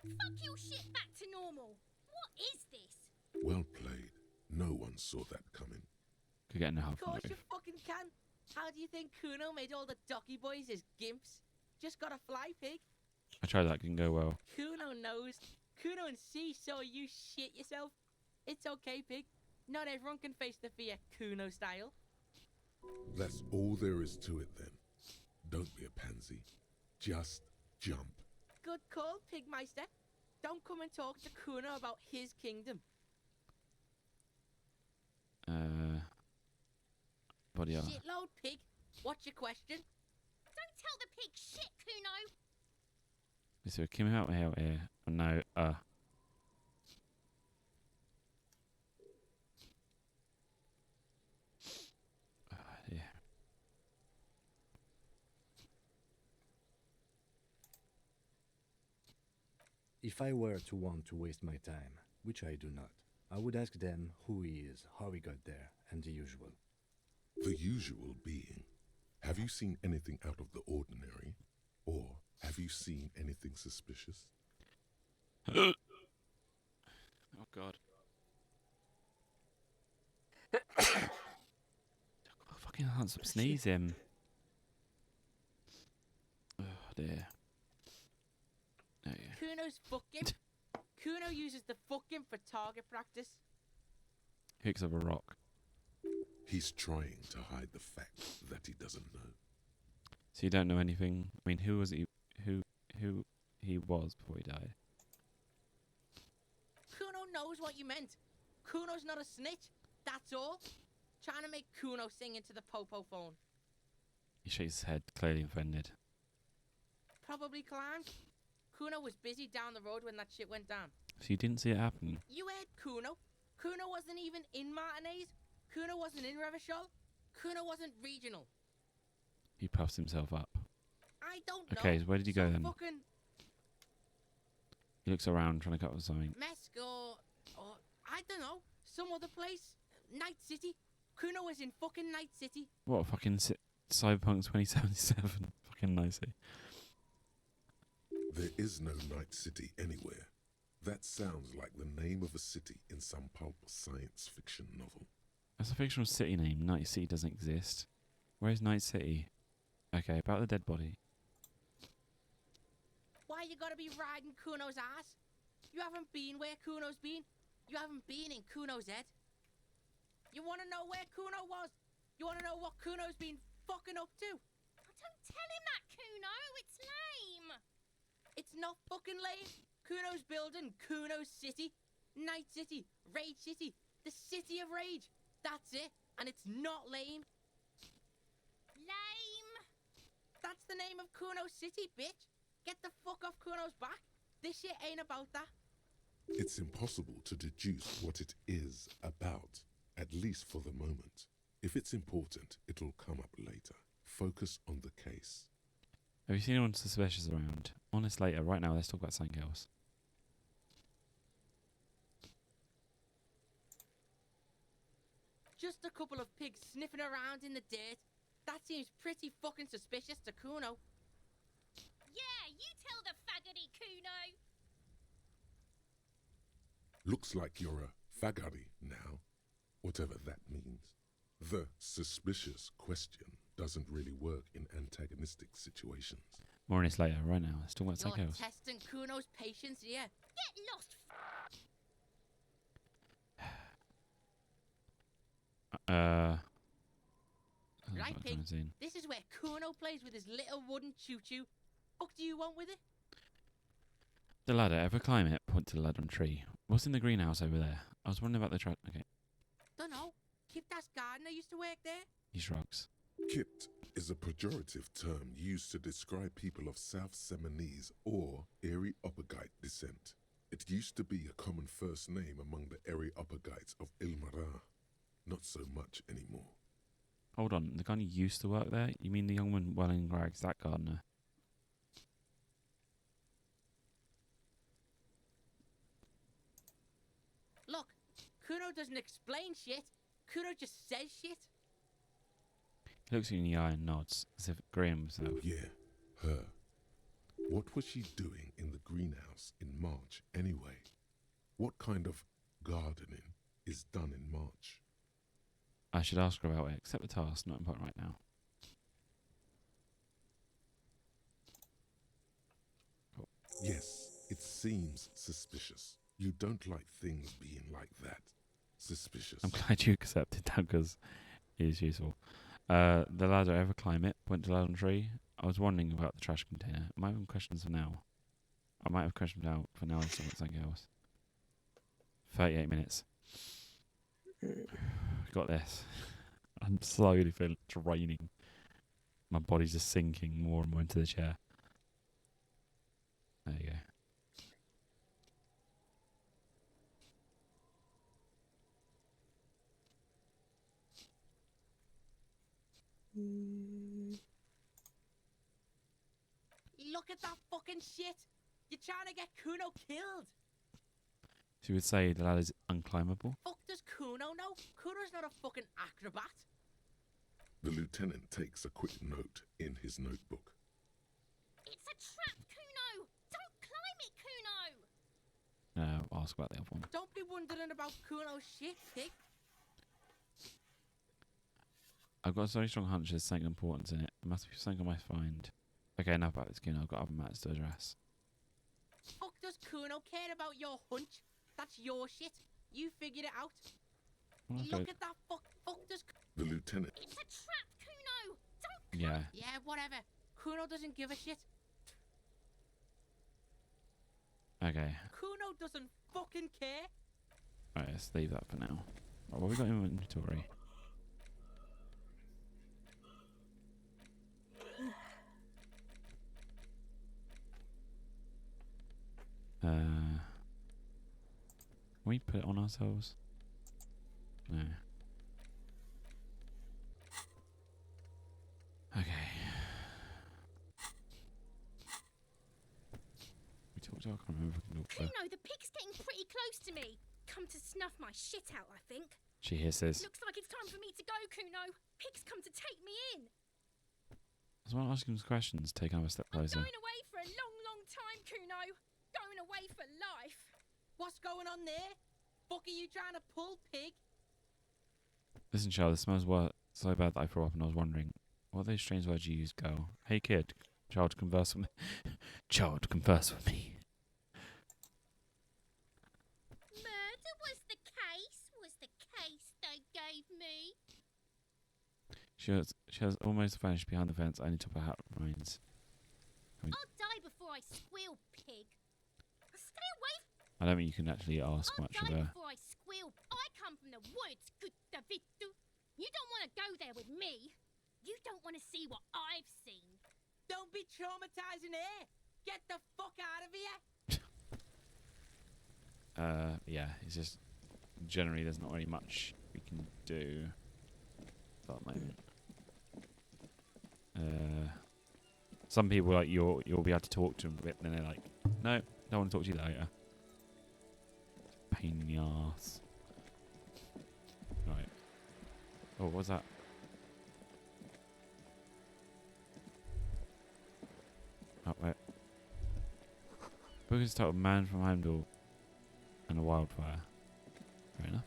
Fuck your shit back to normal. What is this? Well played. No one saw that coming. Could get in the Of harbour from course the you roof. fucking can. How do you think Kuno made all the docky boys his gimps? Just gotta fly, pig. I tried that. Didn't go well. Kuno knows. Kuno and C saw you shit yourself. It's okay, pig. Not everyone can face the fear Kuno style. That's all there is to it then. Don't be a pansy. Just jump. Good call, Pigmeister. Don't come and talk to Kuno about his kingdom. Body art. Shitload, pig. What's your question? Don't tell the pig shit, Kuno. So it came out here. Oh, no. Yeah. If I were to want to waste my time, which I do not, I would ask them who he is, how he got there, and the usual. The usual being, have you seen anything out of the ordinary? Or have you seen anything suspicious? Oh, God. Fucking can't stop sneezing. Oh, dear. Oh, yeah. Kuno's fucking. Kuno uses the fucking for target practice. Picks up a rock. He's trying to hide the fact that he doesn't know. So you don't know anything? I mean, who was he? Who he was before he died? Kuno knows what you meant. Kuno's not a snitch. That's all. Trying to make Kuno sing into the popo phone. He shakes his head, clearly offended. Probably climbed. Kuno was busy down the road when that shit went down. So you didn't see it happen? You heard Kuno. Kuno wasn't even in Martinez. Kuno wasn't in Revachol. Kuno wasn't regional. He puffs himself up. I don't know. Okay, so where did he go Some then? fucking He looks around trying to cut off something. Mesk or I don't know, some other place. Night City. Kuno is in fucking Night City. What fucking Cyberpunk 2077? Fucking nicey. There is no Night City anywhere. That sounds like the name of a city in some pulp science fiction novel. That's a fictional city name. Night City doesn't exist. Where's Night City? Okay, about the dead body. Why you gotta be riding Kuno's ass? You haven't been where Kuno's been. You haven't been in Kuno's head. You wanna know where Kuno was? You wanna know what Kuno's been fucking up to? Oh, don't tell him that, Kuno. It's lame. It's not fucking lame. Kuno's building Kuno's City. Night City. Rage City. The City of Rage. That's it. And it's not lame. Lame. That's the name of Kuno's City, bitch. Get the fuck off Kuno's back. This shit ain't about that. It's impossible to deduce what it is about, at least for the moment. If it's important, it'll come up later. Focus on the case. Have you seen anyone suspicious around? On this later. Right now, let's talk about something else. Just a couple of pigs sniffing around in the dirt. That seems pretty fucking suspicious to Kuno. Yeah, you tell the faggoty, Kuno. Looks like you're a fagari now, whatever that means. The suspicious question doesn't really work in antagonistic situations. More on this later. Right now, let's talk about You're something else. testing Kuno's patience here. Get lost. Right, what pig. kind of scene? This is where Kuno plays with his little wooden choo-choo. What do you want with it? The ladder. Ever climb it? Point to the ladder on tree. What's in the greenhouse over there? I was wondering about the truck. Okay, Dunno. Kiptas gardener used to work there. he shrugs. Kipt is a pejorative term used to describe people of South Seminese or Areopagite descent. It used to be a common first name among the Areopagites of Ilmara. Not so much anymore. Hold on, the guy who used to work there? You mean the young one wearing rags, that gardener? Look, Kuno doesn't explain shit. Kuno just says shit. He looks you in the eye and nods, as if agreeing with himself. Yeah, her. What was she doing in the greenhouse in March anyway? What kind of gardening is done in March? I should ask her about it. Accept the task, not important right now. Yes, it seems suspicious. You don't like things being like that. Suspicious. I'm glad you accepted that because it is useful. The ladder, ever climb it? Point to the ladder on tree. I was wondering about the trash container. I might have questions for now. I might have questions now. For now, let's talk about something else. 38 minutes. Got this. I'm slowly feeling draining. My body's just sinking more and more into the chair. There you go. Look at that fucking shit. You're trying to get Kuno killed. She would say the ladder's unclimbable. Fuck does Kuno know? Kuno's not a fucking acrobat. The lieutenant takes a quick note in his notebook. It's a trap, Kuno. Don't climb it, Kuno. No, I'll ask about the other one. Don't be wondering about Kuno's shit, pig. I've got a very strong hunch there's something important in it. There must be something I might find. Okay, enough about this, Kuno. I've got other matters to address. Fuck does Kuno care about your hunch? That's your shit. You figured it out. Okay. Look at that fuck does... The lieutenant. It's a trap, Kuno. Don't Yeah. Yeah, whatever. Kuno doesn't give a shit. Okay. Kuno doesn't fucking care. Alright, let's leave that for now. Right, what have we got in inventory? Can we put it on ourselves? No. Okay. I can't remember. Kuno, the pig's getting pretty close to me. Come to snuff my shit out, I think. She hisses. Looks like it's time for me to go, Kuno. Pig's come to take me in. I just want to ask him some questions. Take another step closer. Going away for a long, long time, Kuno. Going away for life. What's going on there? Fuck are you trying to pull, pig? Listen, child, this smells so bad that I threw up, and I was wondering, what are those strange words you use, girl? Hey, kid. Child, converse with me. Child, converse with me. Murder was the case they gave me. She has almost vanished behind the fence. Only top of her hat remains. I'll die before I squeal, pig. Stay away. I don't think you can actually ask I'll much of die her. before I squeal. I come from the woods, good David. You don't want to go there with me. You don't want to see what I've seen. Don't be traumatizing her. Get the fuck out of here. Yeah, it's just generally there's not really much we can do at that moment. Some people like you'll be able to talk to them a bit, and then they're like, no, don't want to talk to you later. Pain in the ass. Right. Oh, what was that? Oh, wait. Book is titled Man from Heimdall and a Wildfire. Fair enough.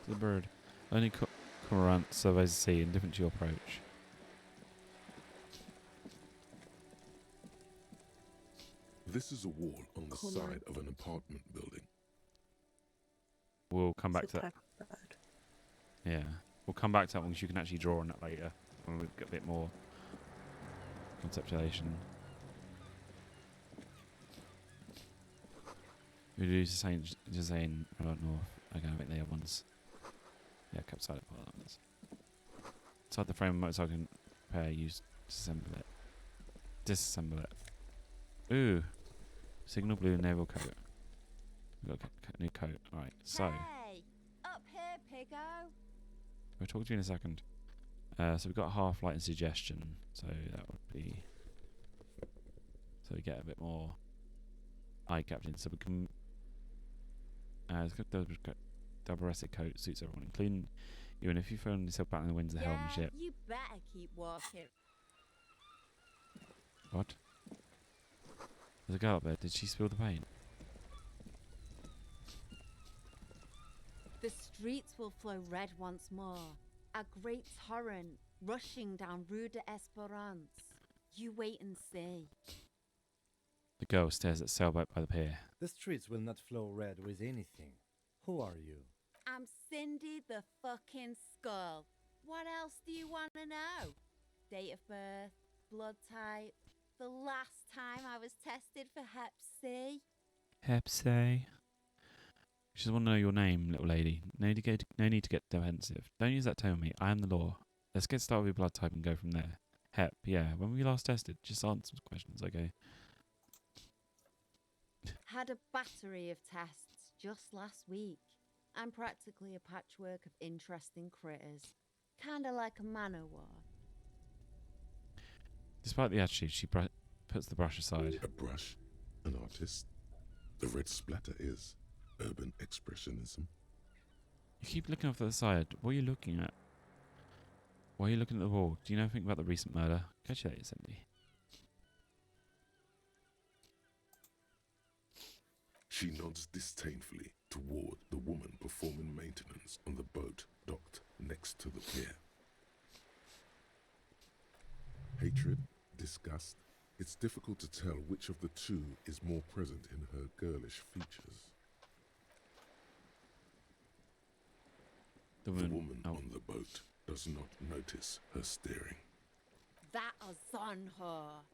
The bird. Only cormorant surveys the sea, indifferent to your approach. This is a wall on the side of an apartment building. We'll come back It's to a that. type of bird. Yeah, we'll come back to that one because you can actually draw on that later when we've got a bit more conceptualization. We do just saying right north. Okay, I think the other ones. Yeah, kept side of part ones. Inside the frame of motorcycle repair, use disassemble it. Disassemble it. Ooh, signal blue naval coat. We've got a new coat. All right, so. Hey, up here, piggo. We'll talk to you in a second. So we've got half light and suggestion. So that would be. So we get a bit more eye captain. So we can. It's got double russet coat, suits everyone, including you. And if you find yourself battling the winds of the helm ship. You better keep walking. What? There's a girl up there. Did she spill the paint? The streets will flow red once more. A great torrent rushing down Rue d'Esperance. You wait and see. The girl stares at sailboat by the pier. The streets will not flow red with anything. Who are you? I'm Cindy the fucking Skull. What else do you want to know? Date of birth, blood type, the last time I was tested for Hep C. Hep C. She just want to know your name, little lady. No need to get defensive. Don't use that tone on me. I am the law. Let's get started with your blood type and go from there. Hep, yeah. When were you last tested? Just answer some questions, okay? Had a battery of tests just last week. I'm practically a patchwork of interesting critters. Kinda like a man-o'-war. Despite the attitude, she puts the brush aside. A brush? An artist? The red splatter is urban expressionism. You keep looking off to the side. What are you looking at? Why are you looking at the wall? Do you know anything about the recent murder? Catch you later, Cindy. She nods disdainfully toward the woman performing maintenance on the boat docked next to the pier. Hatred, disgust, it's difficult to tell which of the two is more present in her girlish features. The woman on the boat does not notice her staring. That is on her.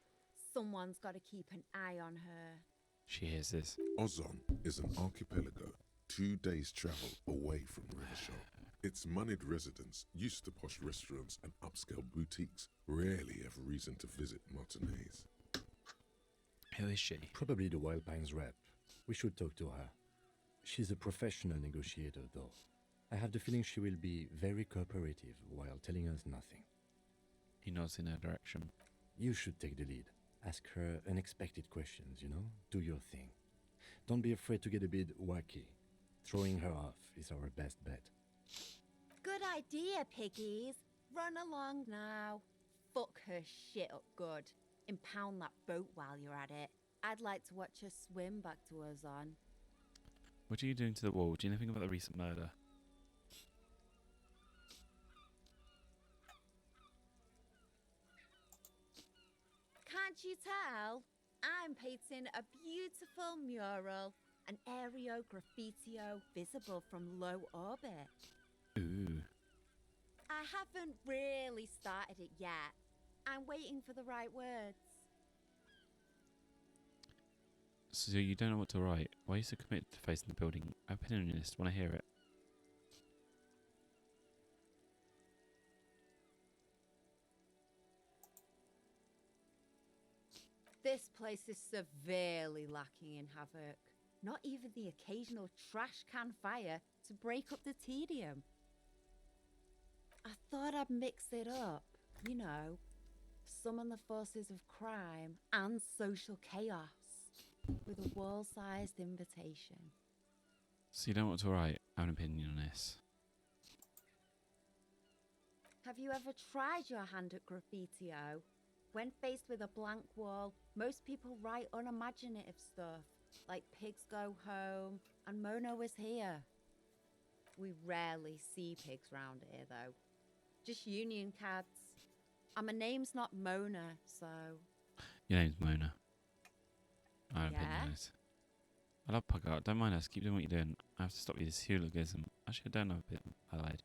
Someone's got to keep an eye on her. She hears this. Ozon is an archipelago 2 days' travel away from Rivershaw. Its moneyed residents, used to posh restaurants and upscale boutiques, rarely have reason to visit Martinez. Who is she? Probably the Wild Pines rep. We should talk to her. She's a professional negotiator, though. I have the feeling she will be very cooperative while telling us nothing. He nods in her direction. You should take the lead. Ask her unexpected questions, you know? Do your thing. Don't be afraid to get a bit wacky. Throwing her off is our best bet. Good idea, piggies. Run along now. Fuck her shit up good. Impound that boat while you're at it. I'd like to watch her swim back to her zon. What are you doing to the wall? Do you know anything about the recent murder? Can't you tell? I'm painting a beautiful mural, an aereo graffitio visible from low orbit. Ooh. I haven't really started it yet. I'm waiting for the right words. So you don't know what to write. Why are you so committed to facing the building? Opinionist, want to hear it? This place is severely lacking in havoc. Not even the occasional trash can fire to break up the tedium. I thought I'd mix it up, you know, summon the forces of crime and social chaos with a world-sized invitation. So you don't know what to write? I have an opinion on this. Have you ever tried your hand at graffitio? When faced with a blank wall, most people write unimaginative stuff, like pigs go home and Mona was here. We rarely see pigs round here, though. Just union cads. And my name's not Mona, so... Your name's Mona. I have an Yeah? opinion on this. I love pug art. Don't mind us. Keep doing what you're doing. I have to stop you this hooliganism. Actually, I don't have a bit. I lied.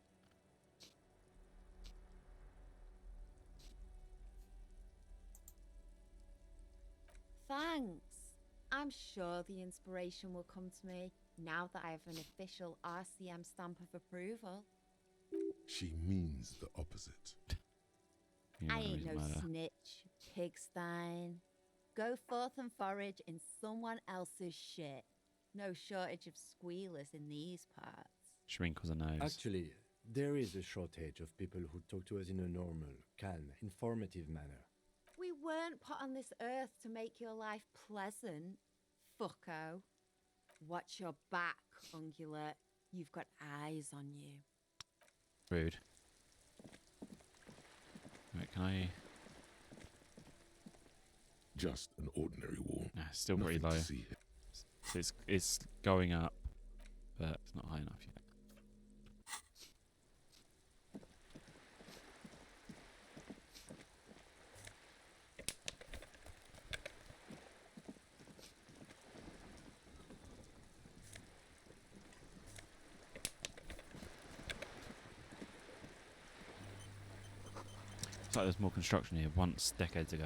Thanks. I'm sure the inspiration will come to me now that I have an official RCM stamp of approval. She means the opposite. You know I the ain't reason no murder. snitch, pigstein. Go forth and forage in someone else's shit. No shortage of squealers in these parts. She wrinkles her nose. Actually, there is a shortage of people who talk to us in a normal, calm, informative manner. We weren't put on this earth to make your life pleasant, fucko. Watch your back, ungulate. You've got eyes on you. Rude. Right, can I... Just an ordinary wall. Nah, it's still pretty Nothing low. to see here. It's going up, but it's not high enough yet. It's like there's more construction here once decades ago.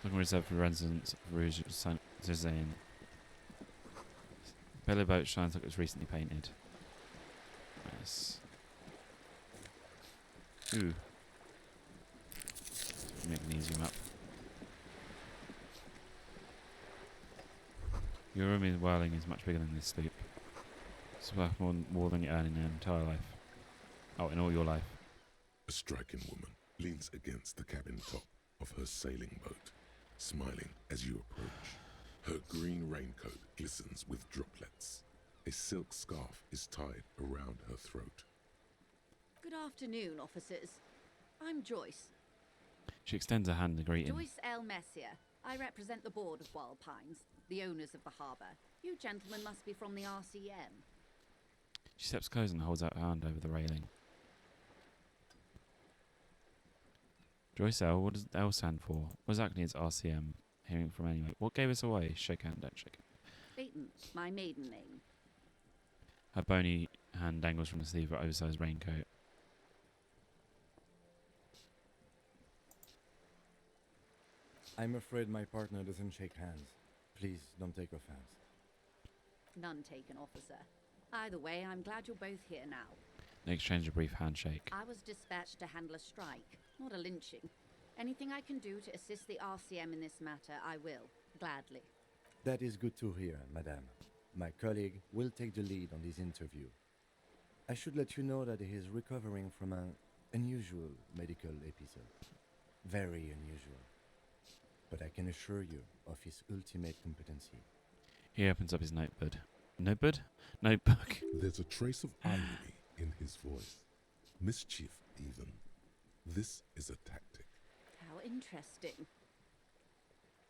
Looking reserved for residents of Rouge Saint-Zizane. Belly boat shines like it was recently painted. Nice. Ooh. Magnesium up. Your room in Whirling is much bigger than this sloop. It's worth more than you earn in your entire life. Oh, in all your life. A striking woman leans against the cabin top of her sailing boat, smiling as you approach. Her green raincoat glistens with droplets. A silk scarf is tied around her throat. Good afternoon, officers. I'm Joyce. She extends her hand in greeting. Joyce L. Messier. I represent the board of Wild Pines, the owners of the harbour. You gentlemen must be from the RCM. She steps closer and holds out her hand over the railing. Joyce L, what does L stand for? What exactly is RCM? Hearing from anyway. What gave us away? Shake hand, don't shake hand. Peyton, my maiden name. Her bony hand dangles from the sleeve of her oversized raincoat. I'm afraid my partner doesn't shake hands. Please don't take offense. None taken, officer. Either way, I'm glad you're both here now. They exchange a brief handshake. I was dispatched to handle a strike, not a lynching. Anything I can do to assist the RCM in this matter, I will, gladly. That is good to hear, madame. My colleague will take the lead on this interview. I should let you know that he is recovering from an unusual medical episode. Very unusual. But I can assure you of his ultimate competency. He opens up his notebook. Notebook. There's a trace of irony in his voice. Mischief, even. This is a tactic. How interesting.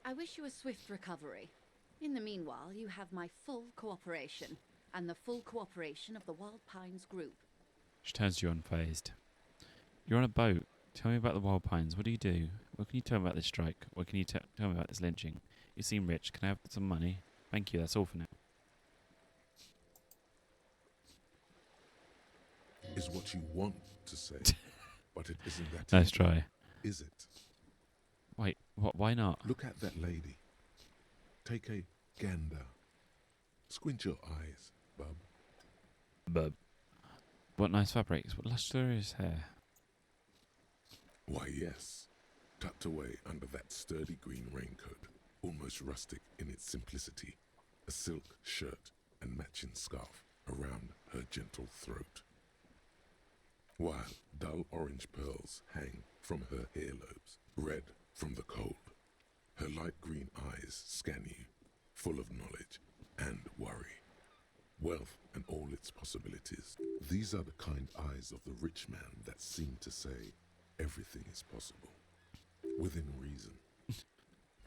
I wish you a swift recovery. In the meanwhile, you have my full cooperation, and the full cooperation of the Wild Pines group. She turns to you unfazed. You're on a boat. Tell me about the Wild Pines. What do you do? What can you tell me about this strike? What can you tell me about this lynching? You seem rich. Can I have some money? Thank you. That's all for now. Is what you want to say, but it isn't that. Nice easy, try. is it? Wait, what? Why not? Look at that lady. Take a gander. Squint your eyes, bub. Bub. What nice fabrics. What lustrous hair. Why, yes. Tucked away under that sturdy green raincoat, almost rustic in its simplicity, a silk shirt and matching scarf around her gentle throat, while dull orange pearls hang from her earlobes, red from the cold. Her light green eyes scan you, full of knowledge and worry. Wealth and all its possibilities. These are the kind eyes of the rich man that seem to say everything is possible, within reason.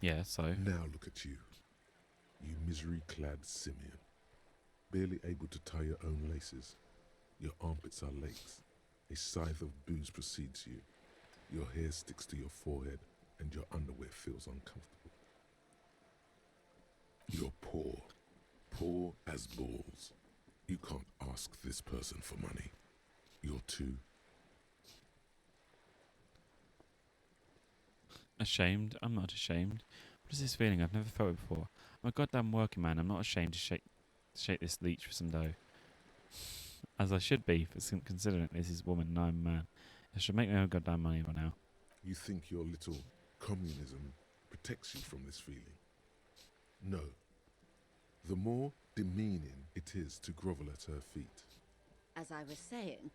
Yeah, so? Now look at you, you misery-clad simian, barely able to tie your own laces. Your armpits are lakes. A scythe of booze precedes you. Your hair sticks to your forehead, and your underwear feels uncomfortable. You're poor as balls. You can't ask this person for money. You're too ashamed? I'm not ashamed. What is this feeling? I've never felt it before. I'm a goddamn working man. I'm not ashamed to shake this leech for some dough. As I should be, considering this is woman and I'm a man. I should make my own goddamn money by now. You think your little communism protects you from this feeling? No. The more demeaning it is to grovel at her feet. As I was saying,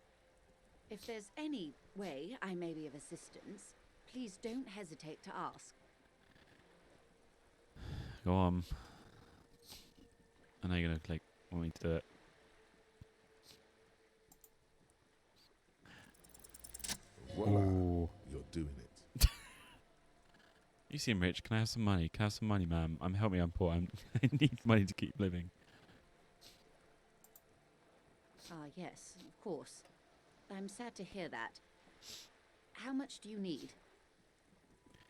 if there's any way I may be of assistance, please don't hesitate to ask. Go on. I know you're going to want me to do it. Voila, Ooh. You're doing it. You seem rich. Can I have some money? Can I have some money, ma'am? Help me, I'm poor. I need money to keep living. Ah, yes, of course. I'm sad to hear that. How much do you need?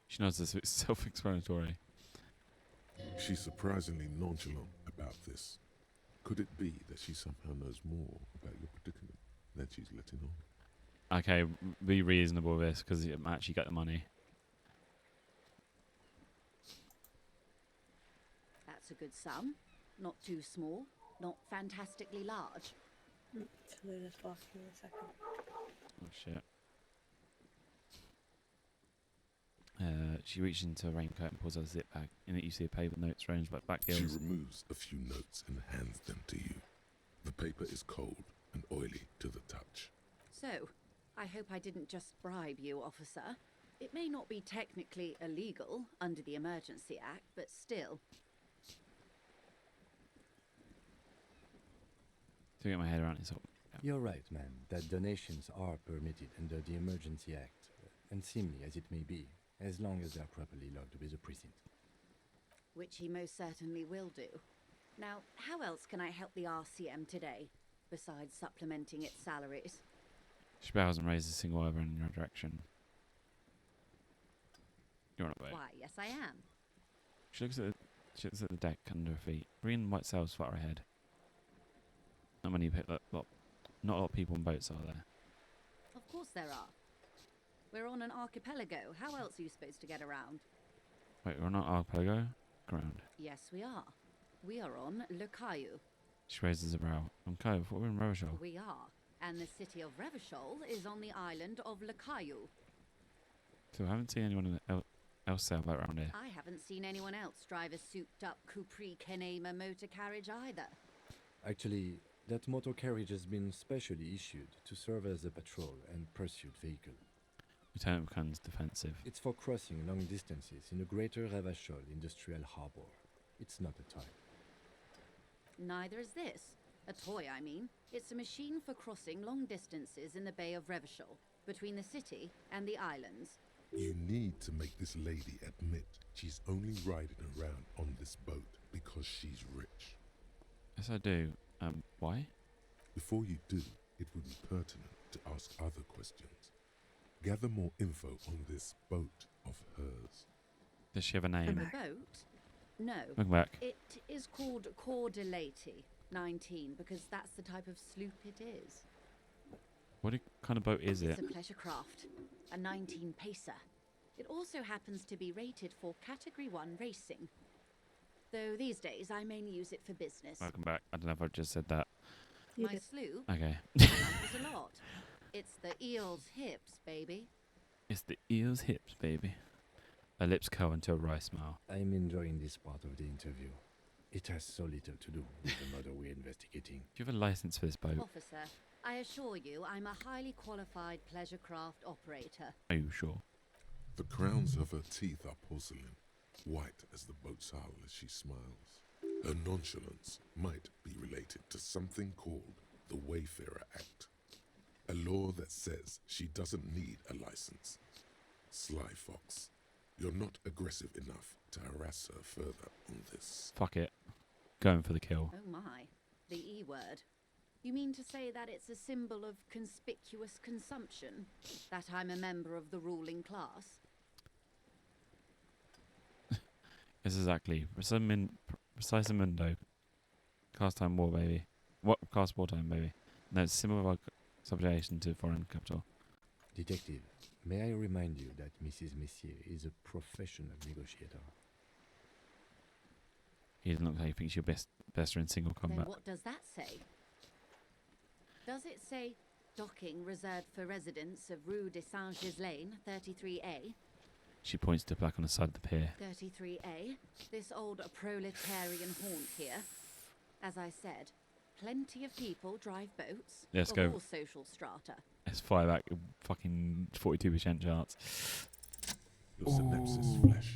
She nods as it's self-explanatory. She's surprisingly nonchalant about this. Could it be that she somehow knows more about your predicament than she's letting on? Okay, be reasonable with this, because you might actually get the money. That's a good sum. Not too small, not fantastically large. So just ask me a second. Oh, shit. She reaches into a raincoat and pulls out a zip bag. In it you see a paper notes arranged like back She heels. removes a few notes and hands them to you. The paper is cold and oily to the touch. So, I hope I didn't just bribe you, officer. It may not be technically illegal under the Emergency Act, but still. To get my head around it, so You're right, ma'am, that donations are permitted under the Emergency Act, unseemly as it may be, as long as they are properly logged with the precinct. Which he most certainly will do. Now, how else can I help the RCM today, besides supplementing its salaries? she bows and raises a single eyebrow in your direction. You're on a boat. Why, yes I am. She looks at the deck under her feet. Green and white sails flutter ahead. Not a lot of people on boats are there. Of course there are. We're on an archipelago. How else are you supposed to get around? Wait, we're on an archipelago? Ground. Yes, we are. We are on Le Caillou. She raises a brow. Okay, I thought we were in Revachol. We are. And the city of Revachol is on the island of Le Caillou. So I haven't seen anyone else sail boat around here. I haven't seen anyone else drive a souped-up Capri Kenema motor carriage either. Actually, that motor carriage has been specially issued to serve as a patrol and pursuit vehicle. Lieutenant becomes defensive. It's for crossing long distances in the Greater Ravachol Industrial Harbor. It's not a toy. Neither is this. A toy, I mean. It's a machine for crossing long distances in the Bay of Revachol, between the city and the islands. You need to make this lady admit she's only riding around on this boat because she's rich. Yes, I do. Why? Before you do, it would be pertinent to ask other questions. Gather more info on this boat of hers. Does she have a name? The boat? No. Welcome back. It is called Cordelati 19 because that's the type of sloop it is. What kind of boat is it? It's a pleasure craft, a 19 pacer. It also happens to be rated for Category 1 racing. Though these days I mainly use it for business. Welcome back. I don't know if I just said that. My sloop? Okay. I like it a lot. It's the eel's hips, baby. It's the eel's hips, baby. Her lips curl into a wry smile. I'm enjoying this part of the interview. It has so little to do with the murder we're investigating. Do you have a license for this boat? Officer, I assure you I'm a highly qualified pleasure craft operator. Are you sure? The crowns of her teeth are porcelain, white as the boat's hull as she smiles. Her nonchalance might be related to something called the Wayfarer Act, a law that says she doesn't need a license. Sly Fox, you're not aggressive enough to harass her further on this. Fuck it. Going for the kill. Oh my, the E word. You mean to say that it's a symbol of conspicuous consumption? That I'm a member of the ruling class? Yes, exactly. Precise Mundo. Cast time war, baby. What? Cast wartime, baby. No, it's symbol of our subjugation to foreign capital. Detective, may I remind you that Mrs. Messier is a professional negotiator. He doesn't look like he thinks you're best in single Then combat. what does that say? Does it say docking reserved for residents of Rue de Saint-Gislain, 33A? She points to the plaque on the side of the pier. 33A, this old proletarian haunt here. As I said, plenty of people drive boats Let's of go. all social strata. Let's fire back. Fucking 42% chance. Your synapses flesh.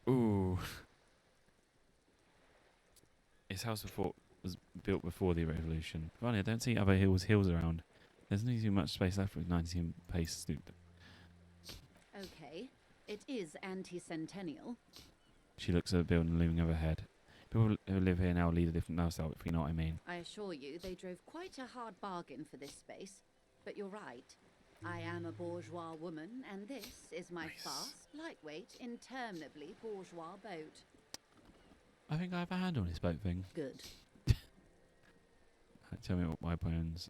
Ooh. His house was built before the revolution. Funny, I don't see other hills around. There's not too much space left with 19 pace snoop. Okay, it is anti-centennial. She looks at the building looming overhead. People who live here now lead a different lifestyle, if you know what I mean. I assure you, they drove quite a hard bargain for this space. But you're right. I am a bourgeois woman, and this is my fast, lightweight, interminably bourgeois boat. I think I have a hand on this boat thing. Good. Tell me what my bones.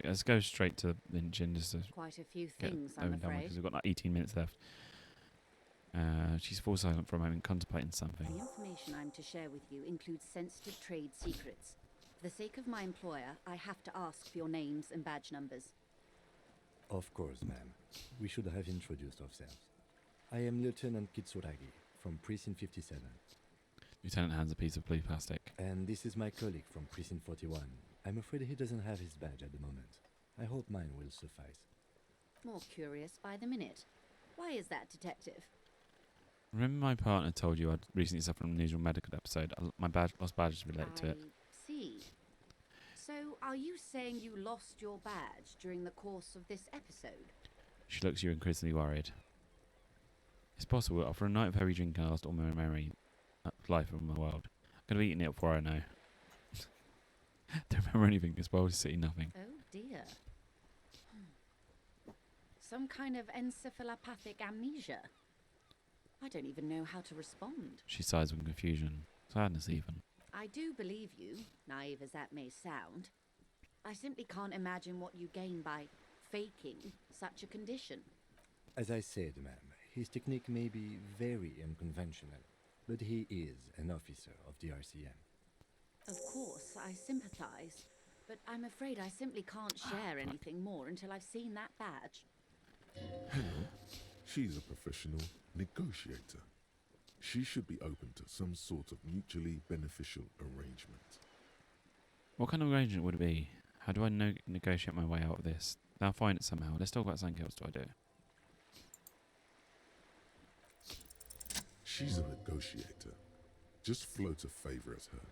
Let's go straight to the engine just to Quite a few get things, over I'm and done with, afraid. because we've got like 18 minutes left. She's full silent for a moment, contemplating something. The information I'm to share with you includes sensitive trade secrets. For the sake of my employer, I have to ask for your names and badge numbers. Of course, ma'am. We should have introduced ourselves. I am Lieutenant Kitsuragi from Precinct 57. Lieutenant hands a piece of blue plastic. And this is my colleague from Precinct 41. I'm afraid he doesn't have his badge at the moment. I hope mine will suffice. More curious by the minute. Why is that, Detective? Remember my partner told you I'd recently suffered from an unusual medical episode? My lost badge is related to it. See. So, are you saying you lost your badge during the course of this episode? She looks at you increasingly worried. It's possible. After a night of heavy drinking, I lost all my memory, life of my world. I'm going to be eating it before I know. Don't remember anything. This world is sitting nothing. Oh dear. Some kind of encephalopathic amnesia. I don't even know how to respond. She sighs with confusion, sadness even. I do believe you, naive as that may sound. I simply can't imagine what you gain by faking such a condition. As I said, ma'am, his technique may be very unconventional, but he is an officer of the RCM. Of course, I sympathize, but I'm afraid I simply can't share anything more until I've seen that badge. Hang on. She's a professional negotiator. She should be open to some sort of mutually beneficial arrangement. What kind of arrangement would it be? How do I negotiate my way out of this? I'll find it somehow. Let's talk about something else. Do I do? She's a negotiator. Just float a favour at her.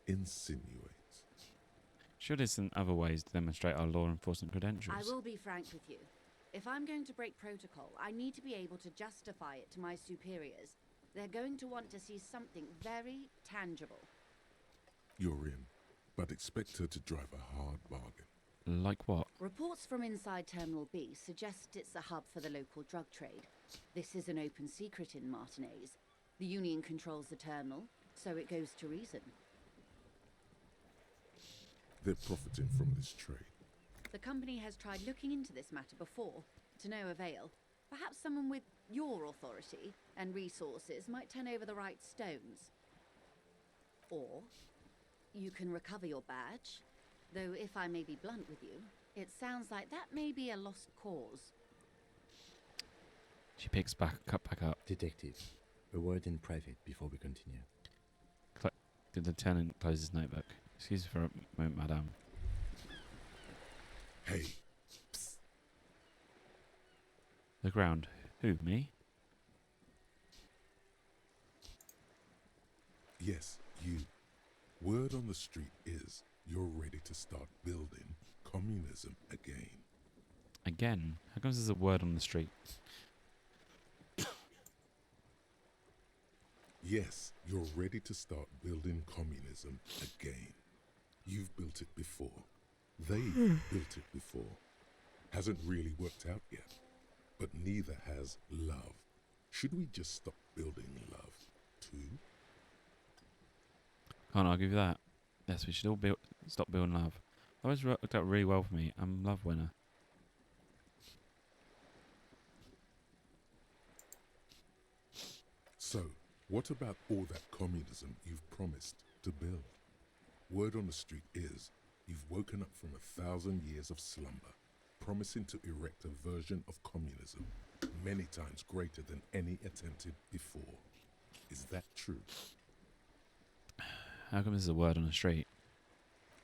Insinuate. Sure, there's some other ways to demonstrate our law enforcement credentials. I will be frank with you. If I'm going to break protocol, I need to be able to justify it to my superiors. They're going to want to see something very tangible. You're in, but expect her to drive a hard bargain. Like what? Reports from inside Terminal B suggest it's a hub for the local drug trade. This is an open secret in Martinez. The Union controls the terminal, so it goes to reason. They're profiting from this trade. The company has tried looking into this matter before, to no avail. Perhaps someone with your authority and resources might turn over the right stones. Or you can recover your badge, though if I may be blunt with you, it sounds like that may be a lost cause. She picks back up. Detective, a word in private before we continue. The lieutenant closes his notebook. Excuse me for a moment, madame. Hey. Psst. Look around. Who, me? Yes, you. Word on the street is you're ready to start building communism again. Again? How comes there's a word on the street? Yes, you're ready to start building communism again. You've built it before. They've built it before. Hasn't really worked out yet. But neither has love. Should we just stop building love, too? Can't argue with that. Yes, we should all stop building love. That always worked out really well for me. I'm a love winner. So, what about all that communism you've promised to build? Word on the street is you've woken up from 1,000 years of slumber, promising to erect a version of communism many times greater than any attempted before. Is that true? How come there's a word on the street?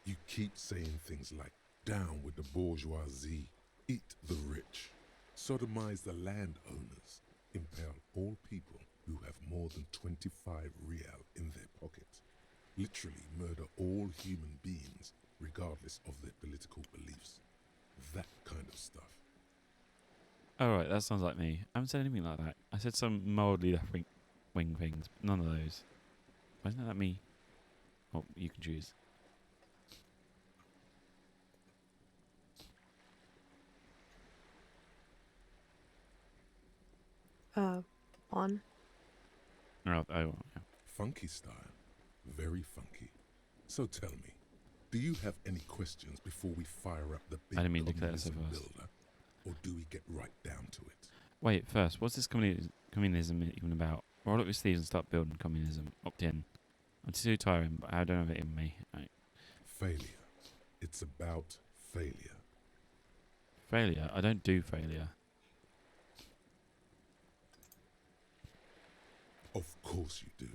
You keep saying things like, down with the bourgeoisie, eat the rich, sodomize the landowners, impale all people who have more than 25 real in their pocket, literally murder all human beings regardless of their political beliefs. That kind of stuff. Alright, that sounds like me. I haven't said anything like that. I said some mildly left wing things, but none of those. Why isn't that me? Oh, you can choose. On. Oh, yeah. Funky style. Very funky. So tell me, do you have any questions before we fire up the big I didn't mean to declare this communism first. builder? Or do we get right down to it? Wait, first, what's this communism even about? Roll up your sleeves and start building communism. Opt in. I'm too tiring, but I don't have it in me. Right. Failure. It's about failure. Failure? I don't do failure. Of course you do.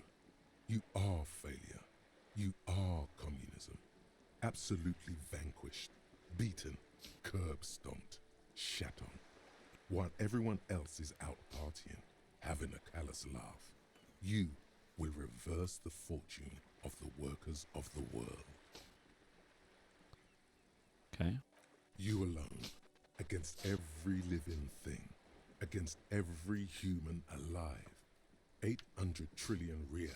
You are failure. You are communism. Absolutely vanquished, beaten, curb stomped, shat on. While everyone else is out partying, having a callous laugh, you will reverse the fortune of the workers of the world. Okay. You alone, against every living thing, against every human alive. 800 trillion real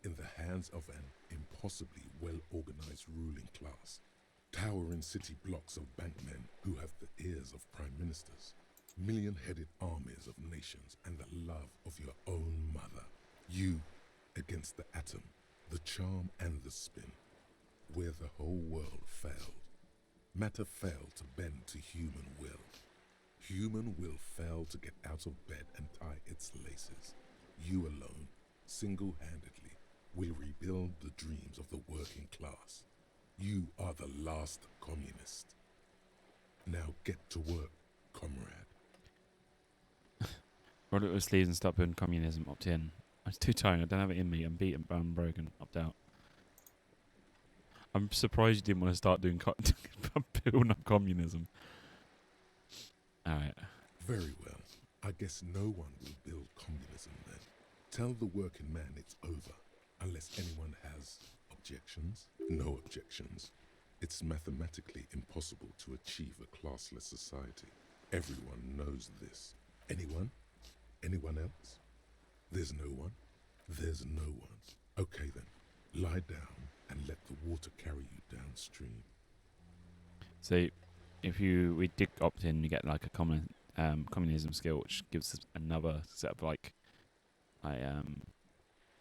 in the hands of an impossibly well-organized ruling class. Towering city blocks of bankmen who have the ears of prime ministers. Million-headed armies of nations and the love of your own mother. You against the atom, the charm and the spin. Where the whole world failed. Matter failed to bend to human will. Human will failed to get out of bed and tie its laces. You alone, single-handedly, will rebuild the dreams of the working class. You are the last communist. Now get to work, comrade. Roll it with sleeves and stop doing communism. Opt in. I'm too tired. I don't have it in me. I'm beaten, I'm broken. Opt out. I'm surprised you didn't want to start doing building up communism. Alright. Very well. I guess no one will build communism then. Tell the working man it's over. Unless anyone has objections. No objections. It's mathematically impossible to achieve a classless society. Everyone knows this. Anyone? Anyone else? There's no one. There's no one. Okay then. Lie down and let the water carry you downstream. So, if we did opt in, you get like a communism skill, which gives us another set of like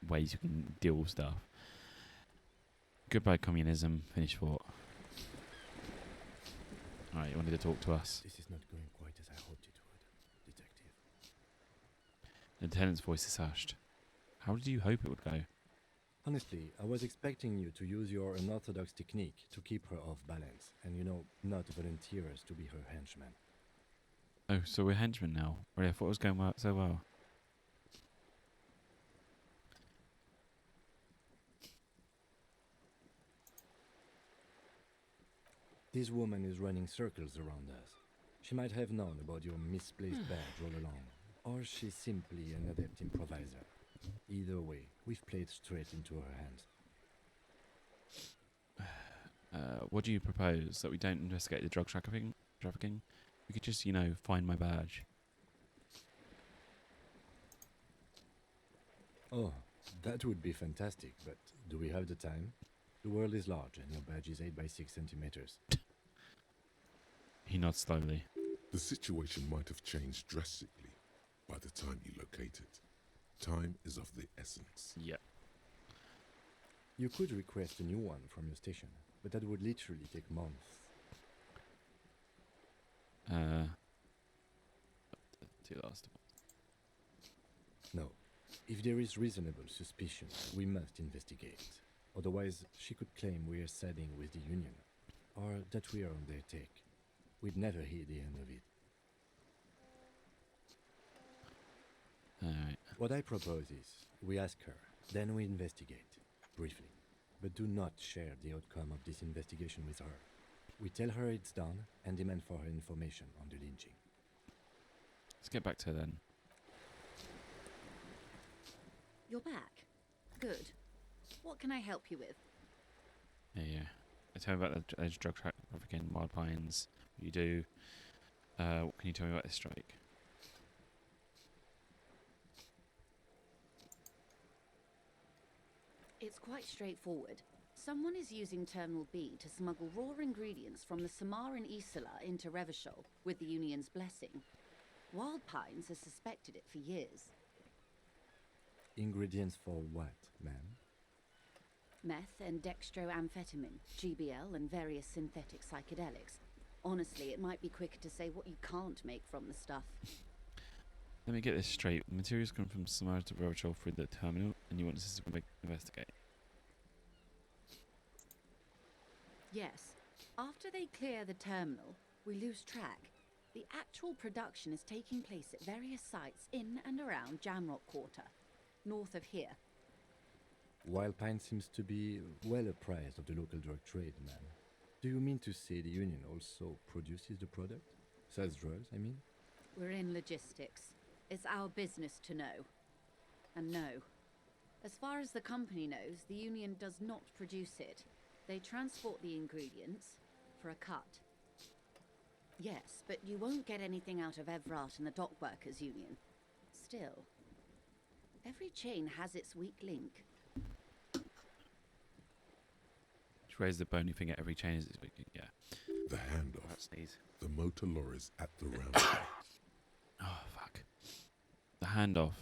ways you can deal with stuff. Goodbye communism. Finish fort. Alright, you wanted to talk to us. This is not going quite as I hoped it would, Detective. The lieutenant's voice is hushed. How did you hope it would go? Honestly, I was expecting you to use your unorthodox technique to keep her off balance, and not volunteer us to be her henchmen. Oh, so we're henchmen now. Really, I thought it was going so well. This woman is running circles around us. She might have known about your misplaced badge all along, or she's simply an adept improviser. Either way, we've played straight into her hands. What do you propose? That we don't investigate the drug trafficking? We could just, find my badge. Oh, that would be fantastic, but do we have the time? The world is large and your badge is 8 by 6 centimeters. He nods slowly. The situation might have changed drastically by the time you locate it. Time is of the essence. Yep. You could request a new one from your station, but that would literally take months. Two last. No. If there is reasonable suspicion, we must investigate. Otherwise, she could claim we are siding with the Union, or that we are on their take. We'd never hear the end of it. Alright. What I propose is, we ask her, then we investigate, briefly. But do not share the outcome of this investigation with her. We tell her it's done, and demand for her information on the lynching. Let's get back to her then. You're back. Good. What can I help you with? Yeah. Tell me about the drug trafficking, Wild Pines. What you do. What can you tell me about this strike? It's quite straightforward. Someone is using Terminal B to smuggle raw ingredients from the Samaran Isola into Revachol with the Union's blessing. Wild Pines has suspected it for years. Ingredients for what, ma'am? Meth and dextroamphetamine, GBL, and various synthetic psychedelics. Honestly, it might be quicker to say what you can't make from the stuff. Let me get this straight. The materials come from Samara to Revachol through the terminal, and you want us to investigate. Yes. After they clear the terminal, we lose track. The actual production is taking place at various sites in and around Jamrock Quarter, north of here. Wild Pine seems to be well apprised of the local drug trade, ma'am. Do you mean to say the Union also produces the product? Sells drugs, I mean? We're in logistics. It's our business to know. And no. As far as the company knows, the Union does not produce it. They transport the ingredients for a cut. Yes, but you won't get anything out of Evrat and the Dockworkers Union. Still, every chain has its weak link. Just raise the bony finger. Every chain is big. Yeah. The handoff. Sneeze. The motor lorries at the roundabout. Oh, fuck. The handoff.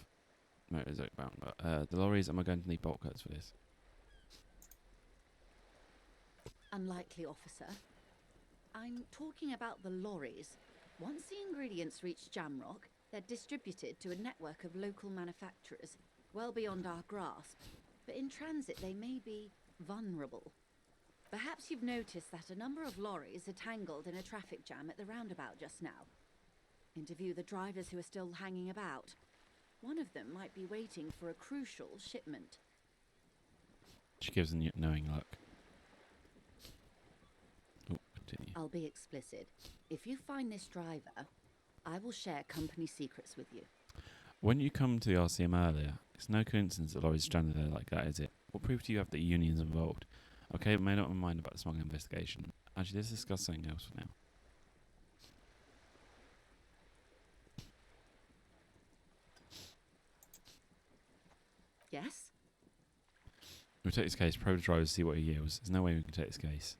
Motors at roundabout. The lorries, am I going to need bolt cuts for this? Unlikely, officer. I'm talking about the lorries. Once the ingredients reach Jamrock, they're distributed to a network of local manufacturers, well beyond our grasp. But in transit, they may be vulnerable. Perhaps you've noticed that a number of lorries are tangled in a traffic jam at the roundabout just now. Interview the drivers who are still hanging about. One of them might be waiting for a crucial shipment. She gives a knowing look. Oh, continue. I'll be explicit. If you find this driver, I will share company secrets with you. When you come to the RCM earlier, it's no coincidence that Laurie's stranded there like that, is it? What proof do you have that the union's involved? Okay, it may not mind about the smuggling investigation. Actually, let's discuss something else for now. Yes? We'll take this case, probe the driver to see what he yields. There's no way we can take this case.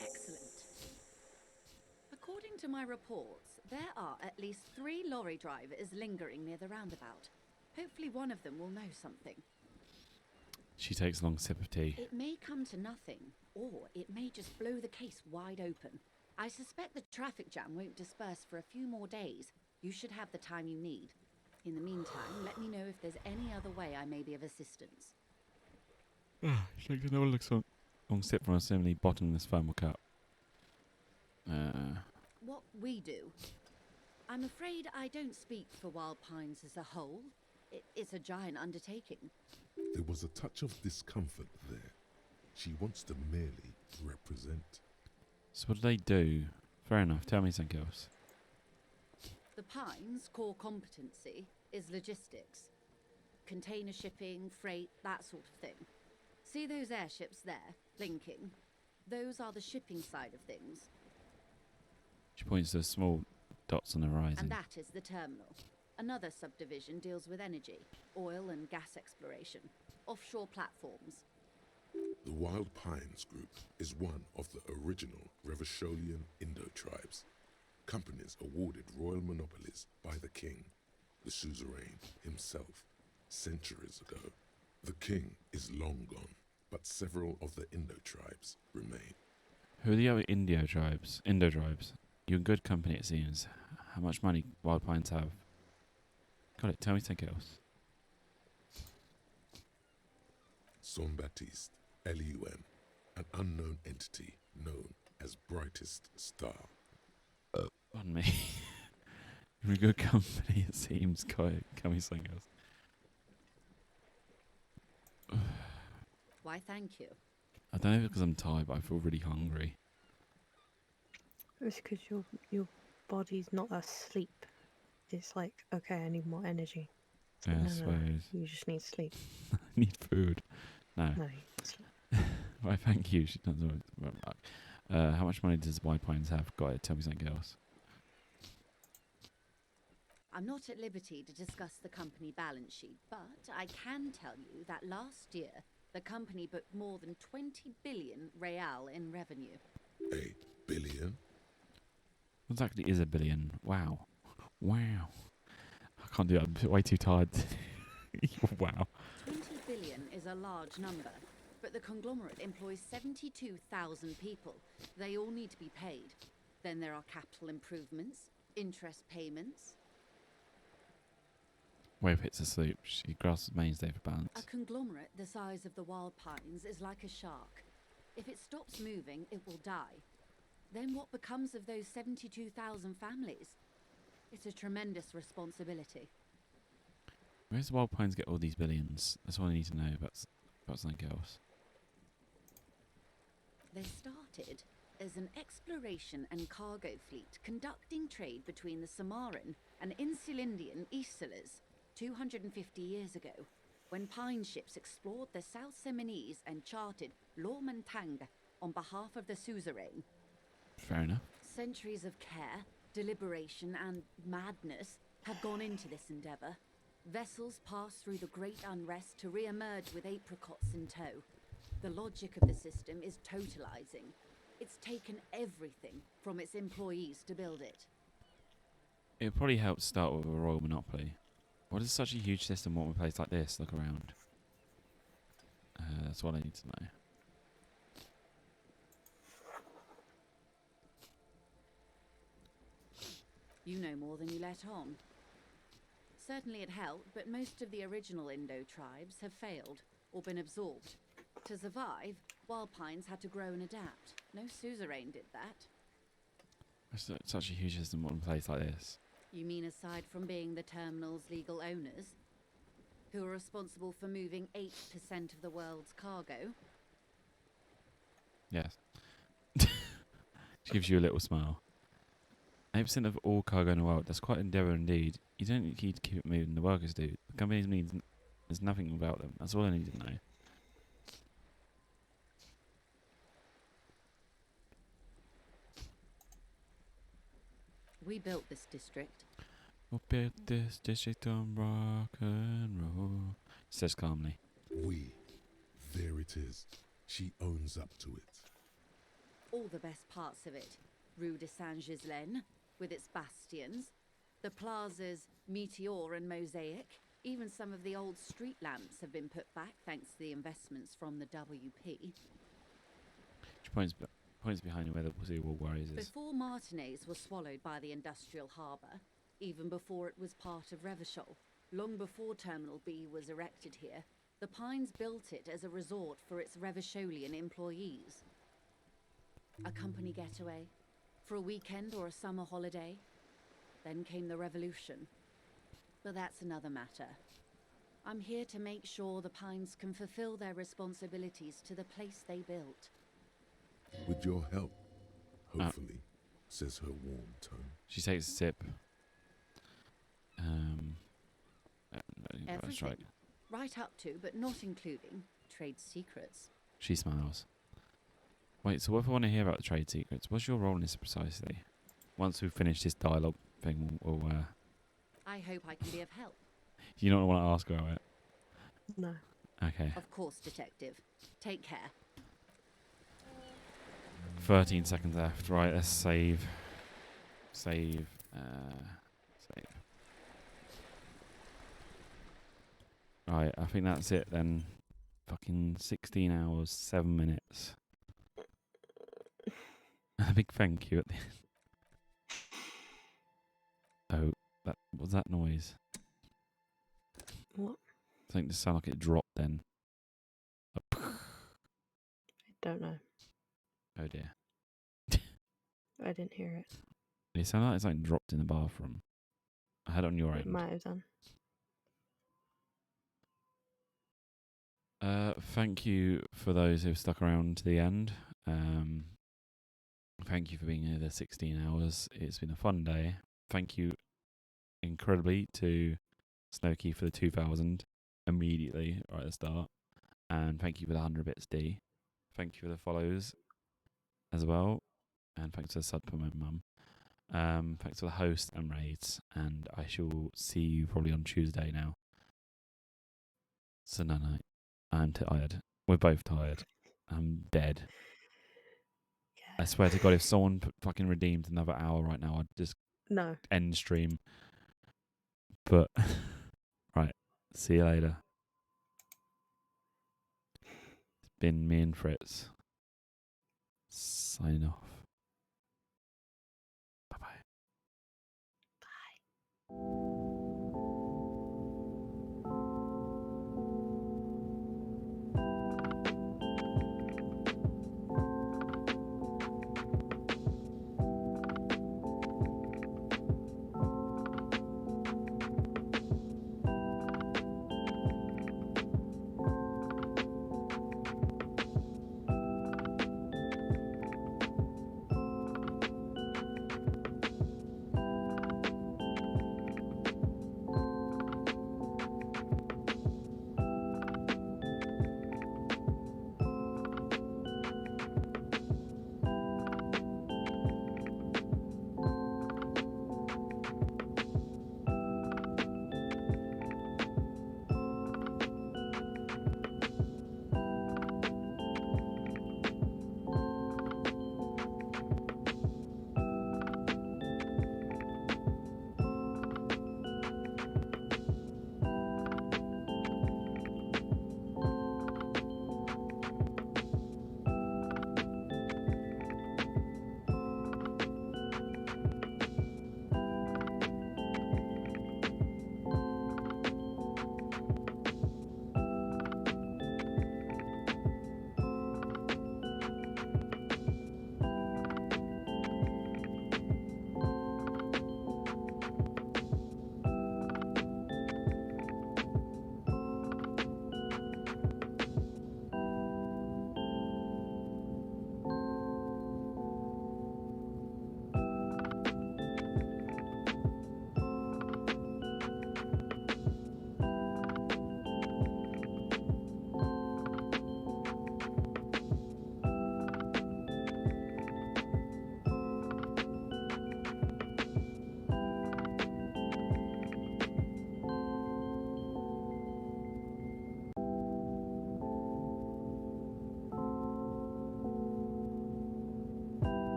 Excellent. According to my reports, there are at least 3 lorry drivers lingering near the roundabout. Hopefully one of them will know something. She takes a long sip of tea. It may come to nothing, or it may just blow the case wide open. I suspect the traffic jam won't disperse for a few more days. You should have the time you need. In the meantime, let me know if there's any other way I may be of assistance. She takes another long sip from a similarly bottomless thermal cup. What we do. I'm afraid I don't speak for Wild Pines as a whole. It's a giant undertaking. There was a touch of discomfort there. She wants to merely represent. So what do they do? Fair enough, tell me something else. The Pines' core competency is logistics. Container shipping, freight, that sort of thing. See those airships there, blinking? Those are the shipping side of things. She points to the small dots on the horizon. And that is the terminal. Another subdivision deals with energy, oil and gas exploration, offshore platforms. The Wild Pines Group is one of the original Revacholian Indo-tribes. Companies awarded royal monopolies by the king, the suzerain himself, centuries ago. The king is long gone, but several of the Indo-tribes remain. Who are the other Indo tribes? You're in good company, it seems. How much money Wild Pines have? Got it, tell me something else. Son Baptiste, Elysium, an unknown entity known as Brightest Star. Pardon me. You're in good company, it seems. Got it, tell me something else. Why, thank you. I don't know if it's because I'm tired, but I feel really hungry. It's because your body's not asleep. It's like, okay, I need more energy. It's Yeah, like, I no, suppose. you just need sleep. I need food. No. No, you need sleep. Why, thank you. She doesn't know. How much money does White Pines have? Got it, tell me something else. I'm not at liberty to discuss the company balance sheet, but I can tell you that last year, the company booked more than 20 billion real in revenue. A billion? What exactly is a billion? Wow. Wow. I can't do that. I'm way too tired. Wow. 20 billion is a large number, but the conglomerate employs 72,000 people. They all need to be paid. Then there are capital improvements, interest payments. Wave hits asleep. She grasps mainstay for balance. A conglomerate the size of the Wild Pines is like a shark. If it stops moving, it will die. Then what becomes of those 72,000 families? It's a tremendous responsibility. Where's the Wild Pines get all these billions? That's all I need to know about something else. They started as an exploration and cargo fleet conducting trade between the Samaran and Insulindian Isolas 250 years ago, when pine ships explored the South Seminese and charted Lormentang on behalf of the suzerain. Fair enough. Centuries of care, deliberation, and madness have gone into this endeavour. Vessels pass through the great unrest to re-emerge with apricots in tow. The logic of the system is totalizing. It's taken everything from its employees to build it. It would probably help start with a royal monopoly. What does such a huge system want with a place like this? Look around. That's what I need to know. You know more than you let on. Certainly it helped, but most of the original Indo tribes have failed or been absorbed. To survive, wild pines had to grow and adapt. No suzerain did that. It's such a huge system in one place like this. You mean aside from being the terminal's legal owners, who are responsible for moving 8% of the world's cargo? Yes. She gives you a little smile. 8% of all cargo in the world. That's quite endeavour indeed. You don't need to keep it moving. The workers do. The companies means there's nothing about them. That's all I need to know. We built this district. We built this district on rock and roll. Says calmly. We. There it is. She owns up to it. All the best parts of it. Rue de Saint-Ghislain, with its bastions. The plazas Meteor and Mosaic. Even some of the old street lamps have been put back thanks to the investments from the WP. She points behind where the Sea-Wall Warriors is. Before Martinez was swallowed by the industrial harbour, even before it was part of Revachol, long before Terminal B was erected here, the Pines built it as a resort for its Revacholian employees. A company getaway, for a weekend or a summer holiday. Then came the revolution. But that's another matter. I'm here to make sure the Pines can fulfill their responsibilities to the place they built. With your help, hopefully, says her warm tone. She takes a sip. That's right. Everything. Right up to, but not including, trade secrets. She smiles. Wait, so what if I want to hear about the trade secrets? What's your role in this precisely? Once we've finished this dialogue thing, we'll I hope I can be of help. you don't want to ask about it? No. Okay. Of course, Detective. Take care. 13 seconds left. Right, let's save. Save. Save. Right, I think that's it then. Fucking 16 hours, 7 minutes. A big thank you at the end. Oh, that was that noise? What? I think it sounded like it dropped then. I don't know. Oh dear. I didn't hear it. It sounded like it's like dropped in the bathroom. I had it on your It end. might have done. Thank you for those who've stuck around to the end. Thank you for being here the 16 hours. It's been a fun day. Thank you incredibly to Snowkey for the 2000 immediately right at the start. And thank you for the 100 bits, D. Thank you for the follows as well. And thanks to the sub for my mum. Thanks to the host and raids. And I shall see you probably on Tuesday now. So night. I'm tired. We're both tired. I'm dead. I swear to God, if someone fucking redeemed another hour right now, I'd just end stream. But, right. See you later. It's been me and Fritz. Signing off.